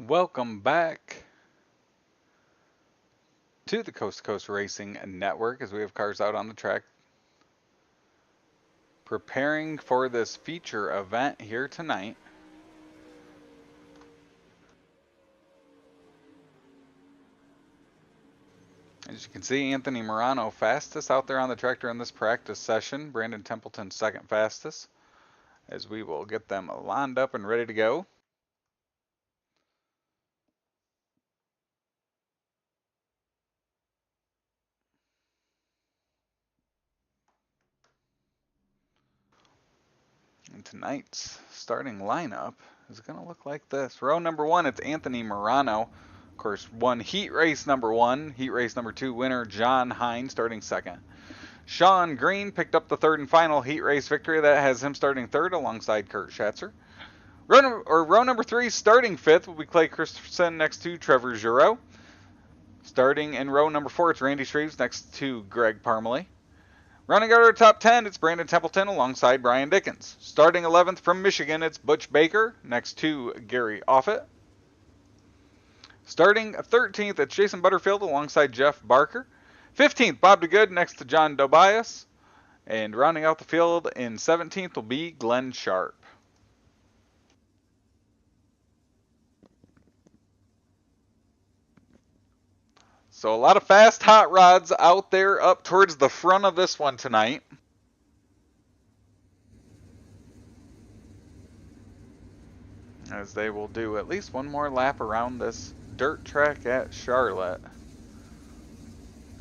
Welcome back to the Coast to Coast Racing Network as we have cars out on the track preparing for this feature event here tonight. As you can see, Anthony Morano fastest out there on the tractor in this practice session. Brandon Templeton second fastest, as we will get them lined up and ready to go. And tonight's starting lineup is going to look like this. Row number one, it's Anthony Morano. Of course, won heat race number one. Heat race number two winner, John Hine, starting second. Sean Green picked up the third and final heat race victory. That has him starting third alongside Kurt Schatzer. Row number three, starting fifth, will be Clay Christensen next to Trevor Giroux. Starting in row number four, it's Randy Shreves next to Greg Parmalee. Rounding out our top 10, it's Brandon Templeton alongside Brian Dickens. Starting 11th from Michigan, it's Butch Baker next to Gary Offit. Starting 13th, it's Jason Butterfield alongside Jeff Barker. 15th, Bob DeGood next to John Dobias. And rounding out the field in 17th will be Glenn Sharp. So a lot of fast hot rods out there up towards the front of this one tonight. As they will do at least one more lap around this dirt track at Charlotte.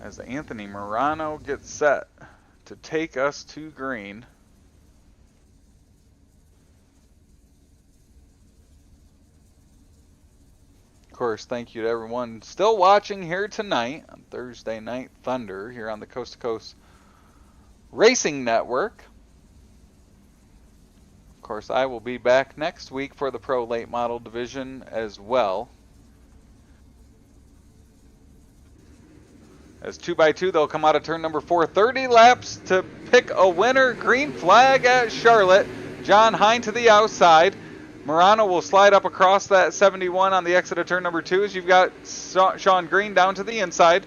As Anthony Morano gets set to take us to green. Of course, thank you to everyone still watching here tonight on Thursday Night Thunder here on the Coast to Coast Racing Network. Of course, I will be back next week for the Pro Late Model Division as well. As 2x2, they'll come out of turn number 4. 30 laps to pick a winner. Green flag at Charlotte. John Hine to the outside. Morano will slide up across that 71 on the exit of turn number 2 as you've got Sean Green down to the inside.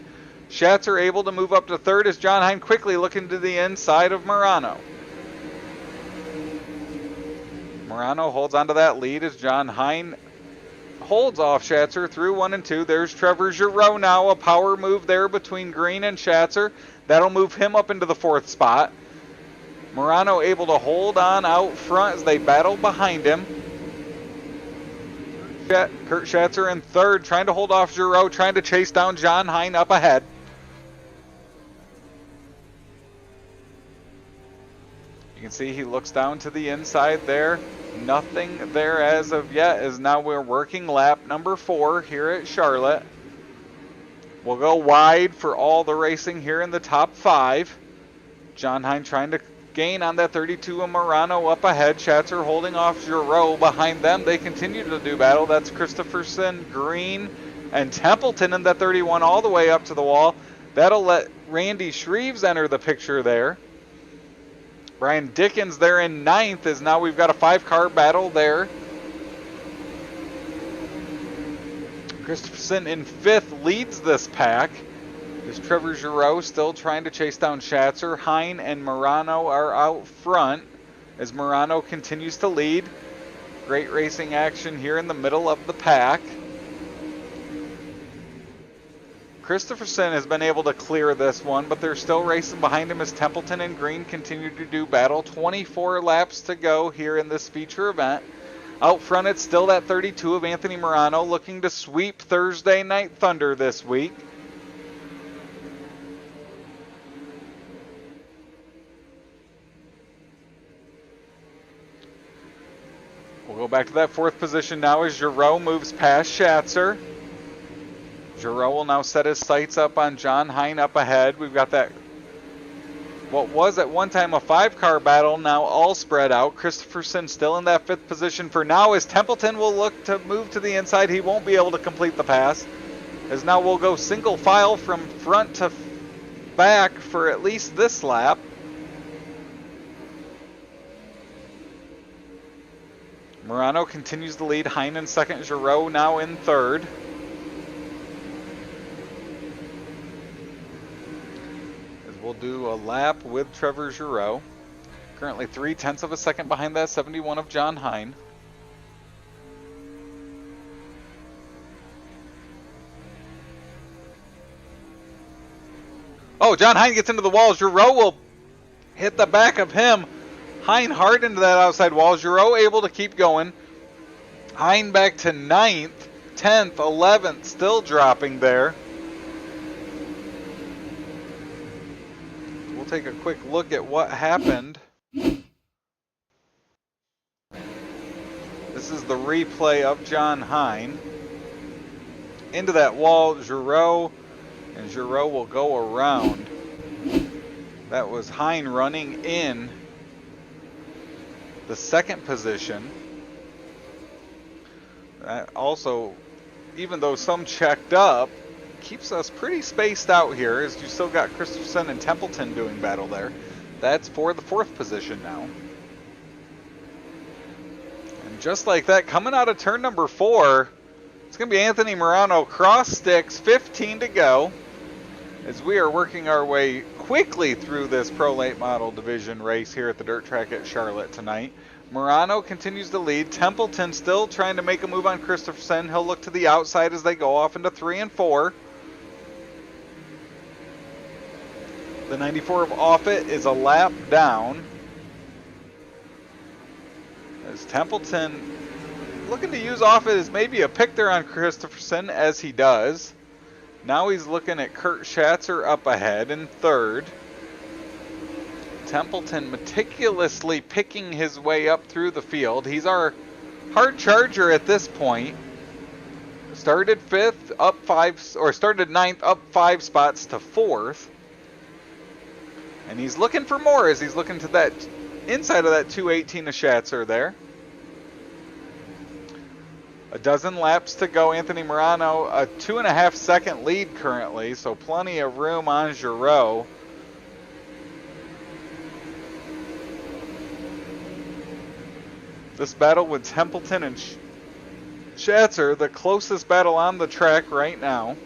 Schatzer able to move up to third as John Hine quickly looking to the inside of Morano. Morano holds onto that lead as John Hine holds off Schatzer through 1 and 2. There's Trevor Giroux now, a power move there between Green and Schatzer. That'll move him up into the 4th spot. Morano able to hold on out front as they battle behind him. Kurt Schatzer in 3rd, trying to hold off Giroux, trying to chase down John Hine up ahead. You can see he looks down to the inside there. Nothing there as of yet, as now we're working lap number 4 here at Charlotte. We'll go wide for all the racing here in the top 5. John Hine trying to gain on that 32 of Morano up ahead. Schatzer holding off Giroux behind them. They continue to do battle. That's Christopherson, Green, and Templeton in that 31 all the way up to the wall. That'll let Randy Shreves enter the picture there. Brian Dickens there in 9th as now we've got a 5-car battle there. Christopherson in 5th leads this pack. There's Trevor Giroux still trying to chase down Schatzer. Hine and Morano are out front as Morano continues to lead. Great racing action here in the middle of the pack. Christopherson has been able to clear this one, but they're still racing behind him as Templeton and Green continue to do battle. 24 laps to go here in this feature event. Out front, it's still that 32 of Anthony Morano looking to sweep Thursday Night Thunder this week. We'll go back to that 4th position now as Giroux moves past Schatzer. Giroux will now set his sights up on John Hine up ahead. We've got that, what was at one time a 5-car battle, now all spread out. Christopherson still in that 5th position for now as Templeton will look to move to the inside. He won't be able to complete the pass, as now we'll go single file from front to back for at least this lap. Morano continues to lead. Hine in 2nd, Giroux now in 3rd. We'll do a lap with Trevor Giroux. Currently 0.3 of a second behind that 71 of John Hine. Oh, John Hine gets into the wall. Giroux will hit the back of him. Hine hard into that outside wall. Giroux able to keep going. Hine back to 9th, 10th, 11th, still dropping there. Take a quick look at what happened. This is the replay of John Hine. Into that wall, Giroux, and Giroux will go around. That was Hine running in the 2nd position. That also, even though some checked up, keeps us pretty spaced out here as you still got Christopherson and Templeton doing battle there. That's for the 4th position now. And just like that, coming out of turn number 4, it's going to be Anthony Morano cross sticks, 15 to go, as we are working our way quickly through this Pro Late Model Division race here at the dirt track at Charlotte tonight. Morano continues to lead. Templeton still trying to make a move on Christopherson. He'll look to the outside as they go off into 3 and 4. The 94 of Offutt is a lap down. As Templeton looking to use Offutt as maybe a pick there on Christopherson, as he does. Now he's looking at Kurt Schatzer up ahead in 3rd. Templeton meticulously picking his way up through the field. He's our hard charger at this point. Started 5th, up 5, or started 9th, up 5 spots to 4th. And he's looking for more as he's looking to that inside of that 2:18 of Schatzer there. A dozen laps to go. Anthony Morano, a 2.5 second lead currently, so plenty of room on Giroux. This battle with Templeton and Schatzer, the closest battle on the track right now.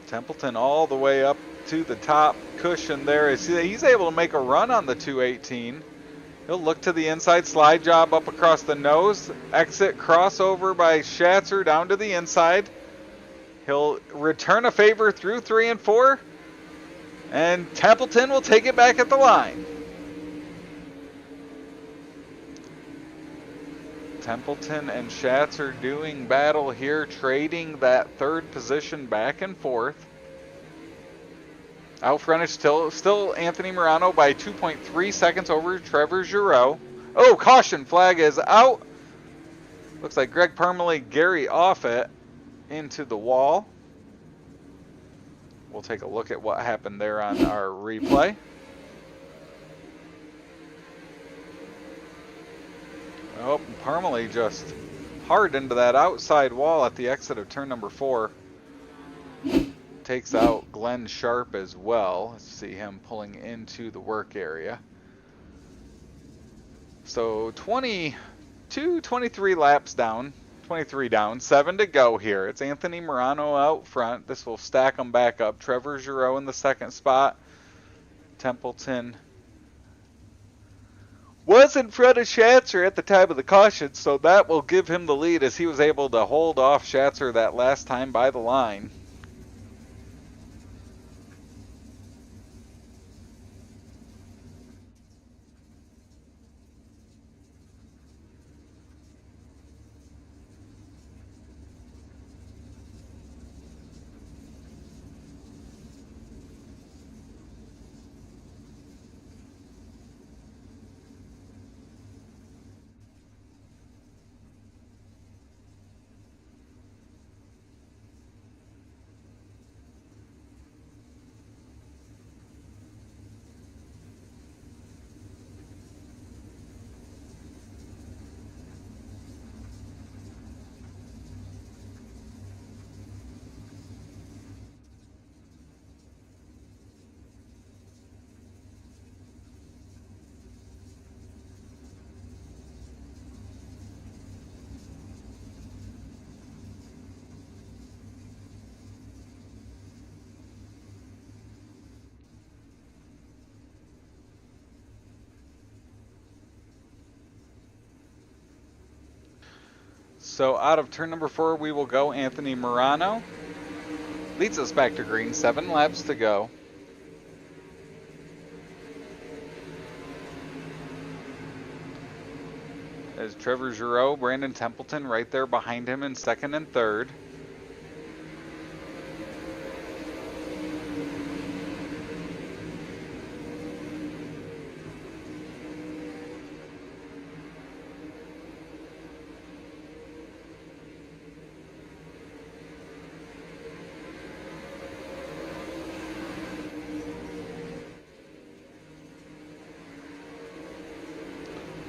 Templeton all the way up to the top cushion there. He's able to make a run on the 218. He'll look to the inside, slide job up across the nose, exit crossover by Schatzer down to the inside. He'll return a favor through 3 and 4, and Templeton will take it back at the line. Templeton and Schatzer doing battle here, trading that third position back and forth. Out front is still Anthony Morano by 2.3 seconds over Trevor Giroux. Oh, caution flag is out. Looks like Greg Parmalee, Gary Offit into the wall. We'll take a look at what happened there on our replay. Oh, Parmalee just hard into that outside wall at the exit of turn number 4. Takes out Glenn Sharp as well. Let's see him pulling into the work area. So 23 laps down, 23 down, 7 to go here. It's Anthony Morano out front. This will stack them back up. Trevor Giroux in the second spot. Templeton was in front of Schatzer at the time of the caution, so that will give him the lead as he was able to hold off Schatzer that last time by the line. So out of turn number 4, we will go Anthony Morano. Leads us back to green, 7 laps to go. As Trevor Giroux, Brandon Templeton right there behind him in second and third.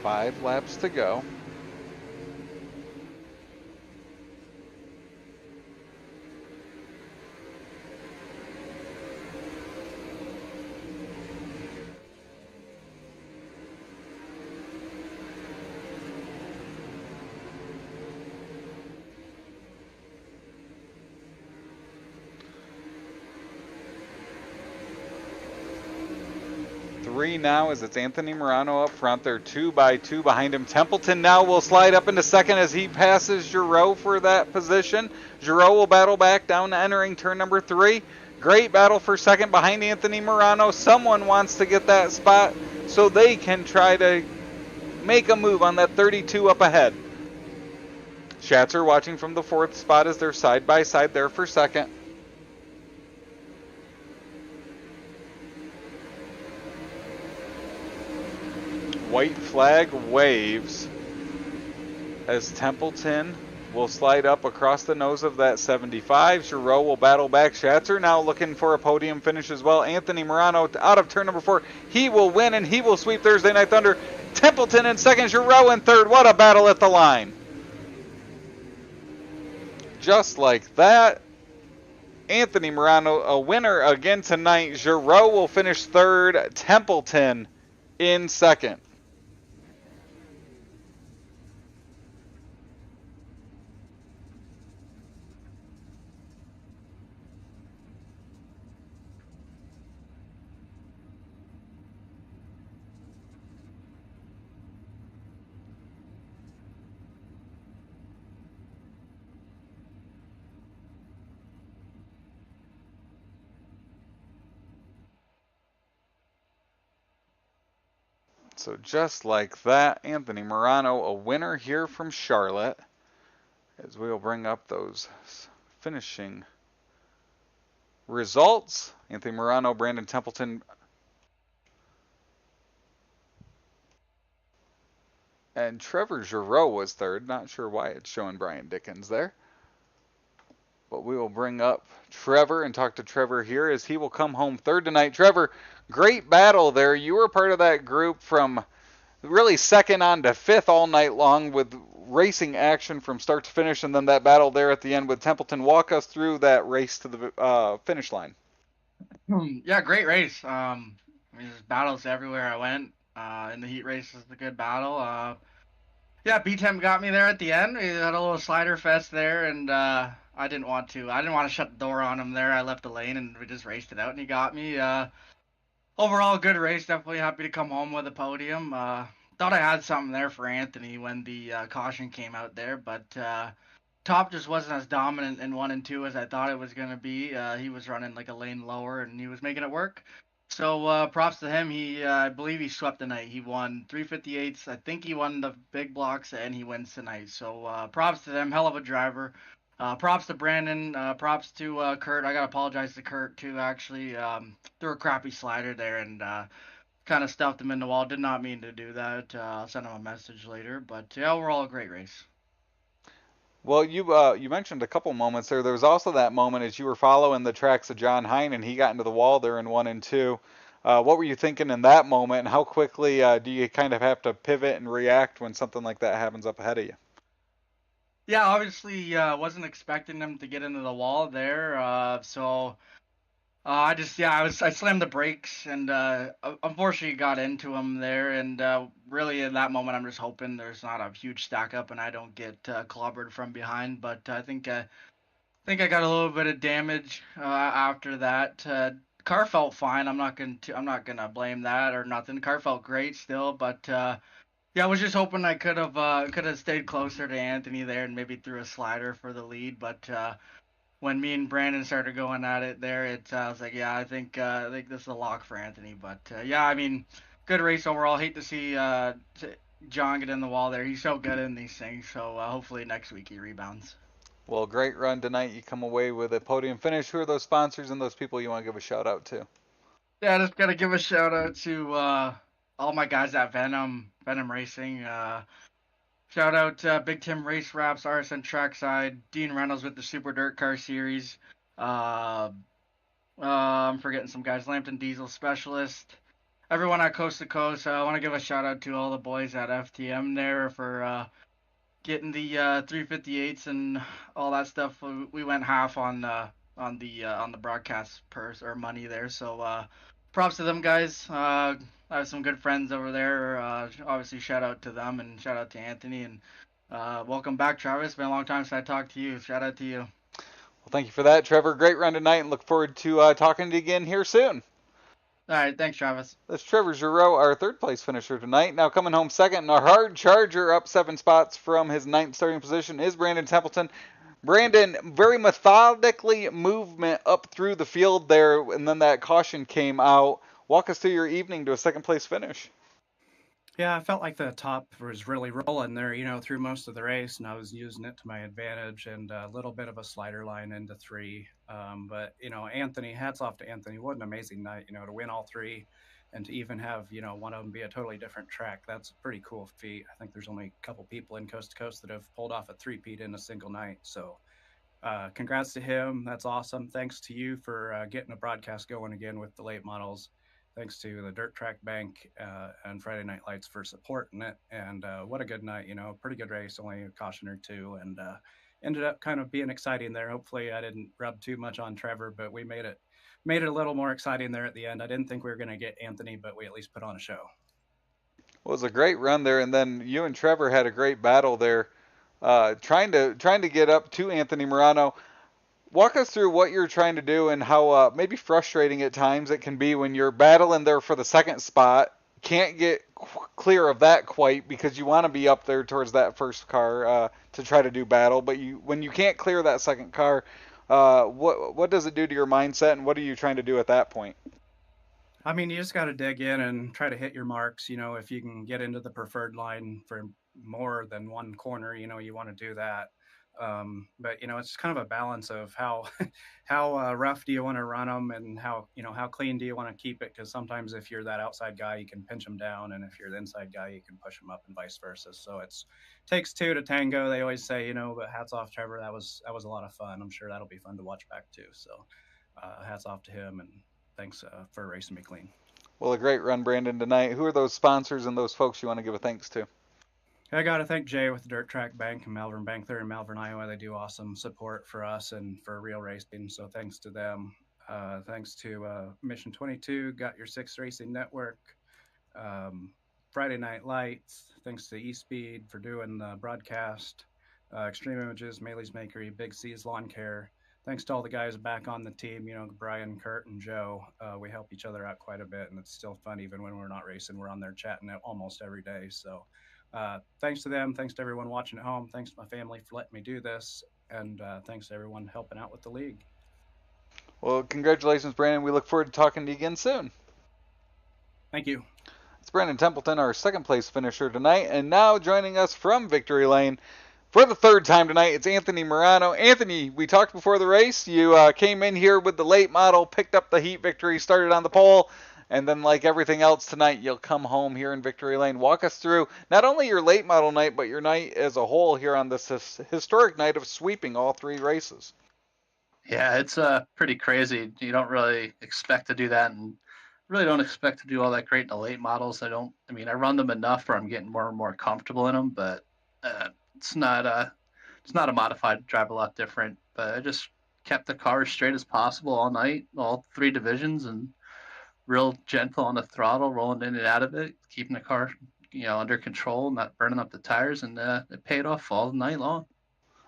Five laps to go. Three now as it's Anthony Morano up front. They're 2 by 2 behind him. Templeton now will slide up into second as he passes Giroux for that position. Giroux will battle back down entering turn number 3. Great battle for second behind Anthony Morano. Someone wants to get that spot so they can try to make a move on that 32 up ahead. Schatzer watching from the 4th spot as they're side by side there for second. White flag waves as Templeton will slide up across the nose of that 75. Giroux will battle back. Schatzer now looking for a podium finish as well. Anthony Morano out of turn number 4. He will win and he will sweep Thursday Night Thunder. Templeton in second, Giroux in third. What a battle at the line. Just like that. Anthony Morano a winner again tonight. Giroux will finish third. Templeton in second. So just like that, Anthony Morano a winner here from Charlotte. As we will bring up those finishing results. Anthony Morano, Brandon Templeton, and Trevor Giroux was third. Not sure why it's showing Brian Dickens there. But we will bring up Trevor and talk to Trevor here as he will come home third tonight. Trevor, great battle there. You were part of that group from really second on to fifth all night long with racing action from start to finish, and then that battle there at the end with Templeton. Walk us through that race to the finish line. Yeah, great race. There's battles everywhere I went. In the heat race was a good battle. Yeah, B-Temp got me there at the end. We had a little slider fest there, and I didn't want to shut the door on him there. I left the lane and we just raced it out, and he got me. Overall, good race. Definitely happy to come home with a podium. Thought I had something there for Anthony when the caution came out there, but top just wasn't as dominant in 1 and 2 as I thought it was going to be. He was running like a lane lower, and he was making it work. So props to him. I believe he swept the night. He won 358s. I think he won the big blocks, and he wins tonight. So props to them. Hell of a driver. Props to Brandon. Props to Kurt. I got to apologize to Kurt, too, actually. Threw a crappy slider there and kind of stuffed him in the wall. Did not mean to do that. I'll send him a message later. But, yeah, overall, a great race. Well, you mentioned a couple moments there. There was also that moment as you were following the tracks of John Hine and he got into the wall there in 1 and 2. What were you thinking in that moment, and how quickly do you kind of have to pivot and react when something like that happens up ahead of you? Yeah, obviously wasn't expecting him to get into the wall there. I slammed the brakes and unfortunately got into him there. And really in that moment, I'm just hoping there's not a huge stack up and I don't get clobbered from behind. But I think I got a little bit of damage after that. Car felt fine. I'm not gonna blame that or nothing. Car felt great still, but yeah, I was just hoping I could have stayed closer to Anthony there and maybe threw a slider for the lead. But when me and Brandon started going at it there, I was like, yeah, I think this is a lock for Anthony. But yeah, I mean, good race overall. Hate to see John get in the wall there. He's so good in these things. So hopefully next week he rebounds. Well, great run tonight. You come away with a podium finish. Who are those sponsors and those people you want to give a shout out to? Yeah, just gotta give a shout out to all my guys at Venom Racing. Shout out Big Tim Race Wraps, RSN Trackside, Dean Reynolds with the Super Dirt Car Series. I'm forgetting some guys. Lambton Diesel Specialist. Everyone at Coast to Coast. I want to give a shout out to all the boys at FTM there for getting the 358s and all that stuff. We went half on the broadcast purse or money there. So props to them guys. I have some good friends over there. Obviously, shout out to them and shout out to Anthony. And welcome back, Travis. It's been a long time since I talked to you. Shout out to you. Well, thank you for that, Trevor. Great run tonight, and look forward to talking to you again here soon. All right, thanks, Travis. That's Trevor Giroux, our third place finisher tonight. Now coming home second, and a hard charger up 7 spots from his 9th starting position is Brandon Templeton. Brandon, very methodically movement up through the field there, and then that caution came out. Walk us through your evening to a second place finish. Yeah, I felt like the top was really rolling there, through most of the race, and I was using it to my advantage and a little bit of a slider line into three. But, Anthony, hats off to Anthony. What an amazing night, to win all three and to even have, one of them be a totally different track. That's a pretty cool feat. I think there's only a couple people in Coast to Coast that have pulled off a three-peat in a single night. So, congrats to him. That's awesome. Thanks to you for getting a broadcast going again with the late models. Thanks to the Dirt Track Bank and Friday Night Lights for supporting it. And what a good night, pretty good race, only a caution or two. And ended up kind of being exciting there. Hopefully I didn't rub too much on Trevor, but we made it a little more exciting there at the end. I didn't think we were going to get Anthony, but we at least put on a show. Well, it was a great run there, and then you and Trevor had a great battle there, trying to get up to Anthony Morano. Walk us through what you're trying to do and how maybe frustrating at times it can be when you're battling there for the second spot. Can't get clear of that quite because you want to be up there towards that first car to try to do battle, but when you can't clear that second car, what does it do to your mindset, and what are you trying to do at that point? I mean, you just got to dig in and try to hit your marks. If you can get into the preferred line for more than one corner, you want to do that. But it's kind of a balance of how rough do you want to run them, and how clean do you want to keep it? Because sometimes if you're that outside guy, you can pinch them down, and if you're the inside guy, you can push them up, and vice versa. So it's takes two to tango, they always say. But hats off, Trevor. That was a lot of fun. I'm sure that'll be fun to watch back too. So hats off to him, and thanks for racing me clean. Well, a great run, Brandon, tonight. Who are those sponsors and those folks you want to give a thanks to? I got to thank Jay with the Dirt Track Bank and Malvern Bank there in Malvern, Iowa. They do awesome support for us and for real racing. So thanks to them. Thanks to Mission 22, Got Your Six Racing Network, Friday Night Lights. Thanks to eSpeed for doing the broadcast. Extreme Images, Maley's Makery, Big C's Lawn Care. Thanks to all the guys back on the team, Brian, Kurt, and Joe. We help each other out quite a bit, and it's still fun even when we're not racing. We're on there chatting almost every day. So thanks to them. Thanks to everyone watching at home. Thanks to my family for letting me do this. And thanks to everyone helping out with the league. Well, congratulations, Brandon. We look forward to talking to you again soon. Thank you. It's Brandon Templeton, our second place finisher tonight. And now joining us from Victory Lane for the third time tonight, it's Anthony Morano. Anthony, we talked before the race. You came in here with the late model, picked up the heat victory, started on the pole. And then, like everything else tonight, you'll come home here in Victory Lane. Walk us through not only your late model night, but your night as a whole here on this historic night of sweeping all three races. Yeah, it's pretty crazy. You don't really expect to do that, and really don't expect to do all that great in the late models. I run them enough where I'm getting more and more comfortable in them, but it's not a modified drive a lot different. But I just kept the car as straight as possible all night, all three divisions, and real gentle on the throttle, rolling in and out of it, keeping the car, under control, not burning up the tires, and it paid off all night long.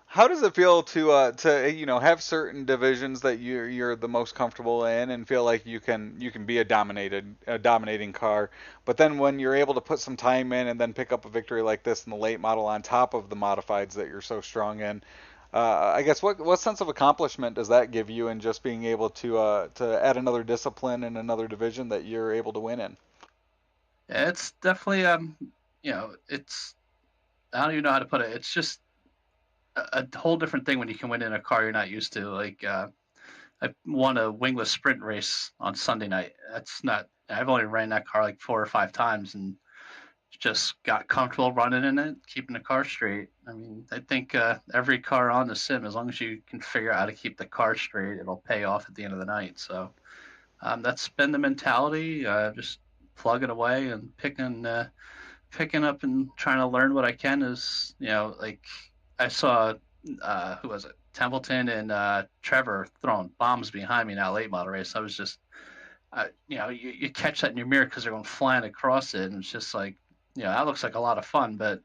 How does it feel to have certain divisions that you're the most comfortable in and feel like you can be a dominating car, but then when you're able to put some time in and then pick up a victory like this in the late model on top of the modifieds that you're so strong in, I guess what sense of accomplishment does that give you in just being able to add another discipline in another division that you're able to win in? Yeah, it's definitely it's, I don't even know how to put it. It's just a whole different thing when you can win in a car you're not used to. Like I won a wingless sprint race on Sunday night. I've only ran that car like 4 or 5 times and just got comfortable running in it, keeping the car straight. I mean, I think every car on the sim, as long as you can figure out how to keep the car straight, it'll pay off at the end of the night. So that's been the mentality. Just plugging away and picking up and trying to learn what I can. Is like I saw who was it? Templeton and Trevor throwing bombs behind me in that late model race. I was just you catch that in your mirror because they're going flying across it, and it's just like, that looks like a lot of fun, but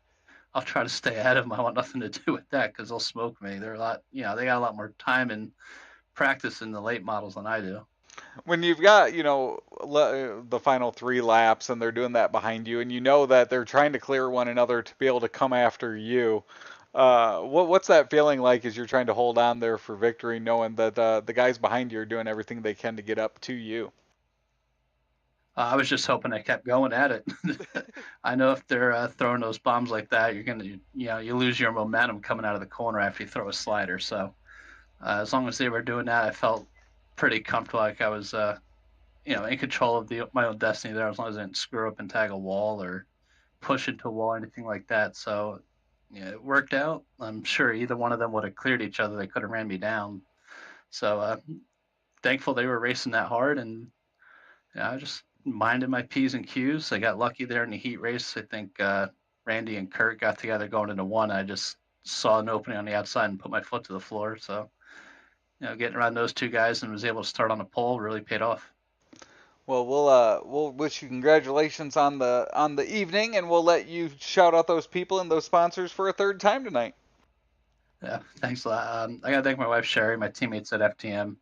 I'll try to stay ahead of them. I want nothing to do with that because they'll smoke me. They're a lot, they got a lot more time and practice in the late models than I do. When you've got, the final 3 laps and they're doing that behind you, and that they're trying to clear one another to be able to come after you, what's that feeling like as you're trying to hold on there for victory, knowing that the guys behind you are doing everything they can to get up to you? I was just hoping they kept going at it. I know if they're throwing those bombs like that, you lose your momentum coming out of the corner after you throw a slider. So as long as they were doing that, I felt pretty comfortable, like I was, in control of my own destiny there, as long as I didn't screw up and tag a wall or push into a wall or anything like that. So yeah, it worked out. I'm sure either one of them would have cleared each other. They could have ran me down. So thankful they were racing that hard, and I just minded my P's and Q's. I got lucky there in the heat race. I think Randy and Kurt got together going into one. I just saw an opening on the outside and put my foot to the floor. So, getting around those two guys and was able to start on the pole really paid off. Well, we'll wish you congratulations on the evening, and we'll let you shout out those people and those sponsors for a third time tonight. Yeah, thanks a lot. I gotta thank my wife Sherry, my teammates at FTM,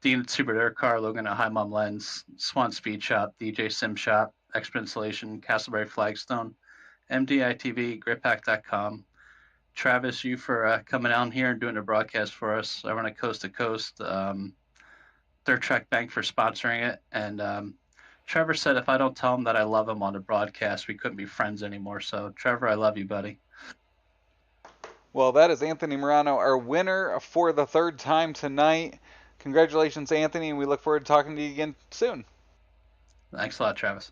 Dean at Super Dirt Car, Logan at High Mom Lens, Swan Speed Shop, DJ Sim Shop, Expert Installation, Castleberry Flagstone, MDITV, GridPack.com. Travis, you for coming out here and doing the broadcast for us. I run a Coast to Coast. Third Track Bank for sponsoring it. And Trevor said if I don't tell him that I love him on the broadcast, we couldn't be friends anymore. So, Trevor, I love you, buddy. Well, that is Anthony Morano, our winner for the third time tonight. Congratulations, Anthony, and we look forward to talking to you again soon. Thanks a lot, Travis.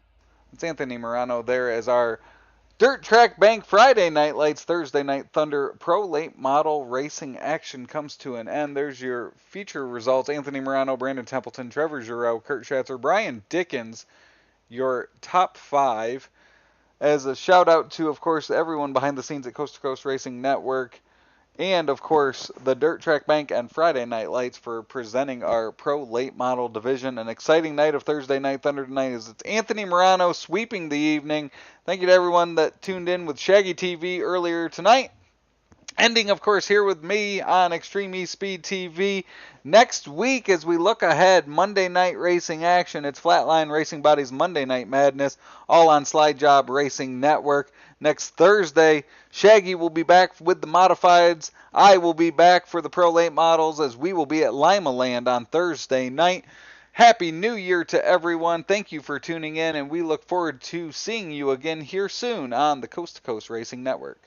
It's Anthony Morano there as our Dirt Track Bank Friday Night Lights, Thursday Night Thunder Pro Late Model Racing action comes to an end. There's your feature results. Anthony Morano, Brandon Templeton, Trevor Giroux, Kurt Schatzer, Brian Dickens, your top 5. As a shout out to, of course, everyone behind the scenes at Coast to Coast Racing Network, and, of course, the Dirt Track Bank and Friday Night Lights for presenting our Pro Late Model division. An exciting night of Thursday Night Thunder tonight as it's Anthony Morano sweeping the evening. Thank you to everyone that tuned in with Shaggy TV earlier tonight. Ending, of course, here with me on Extreme E-Speed TV. Next week, as we look ahead, Monday night racing action. It's Flatline Racing Body's Monday Night Madness, all on Slide Job Racing Network. Next Thursday, Shaggy will be back with the modifieds. I will be back for the Pro Late Models as we will be at Lima Land on Thursday night. Happy New Year to everyone. Thank you for tuning in, and we look forward to seeing you again here soon on the Coast to Coast Racing Network.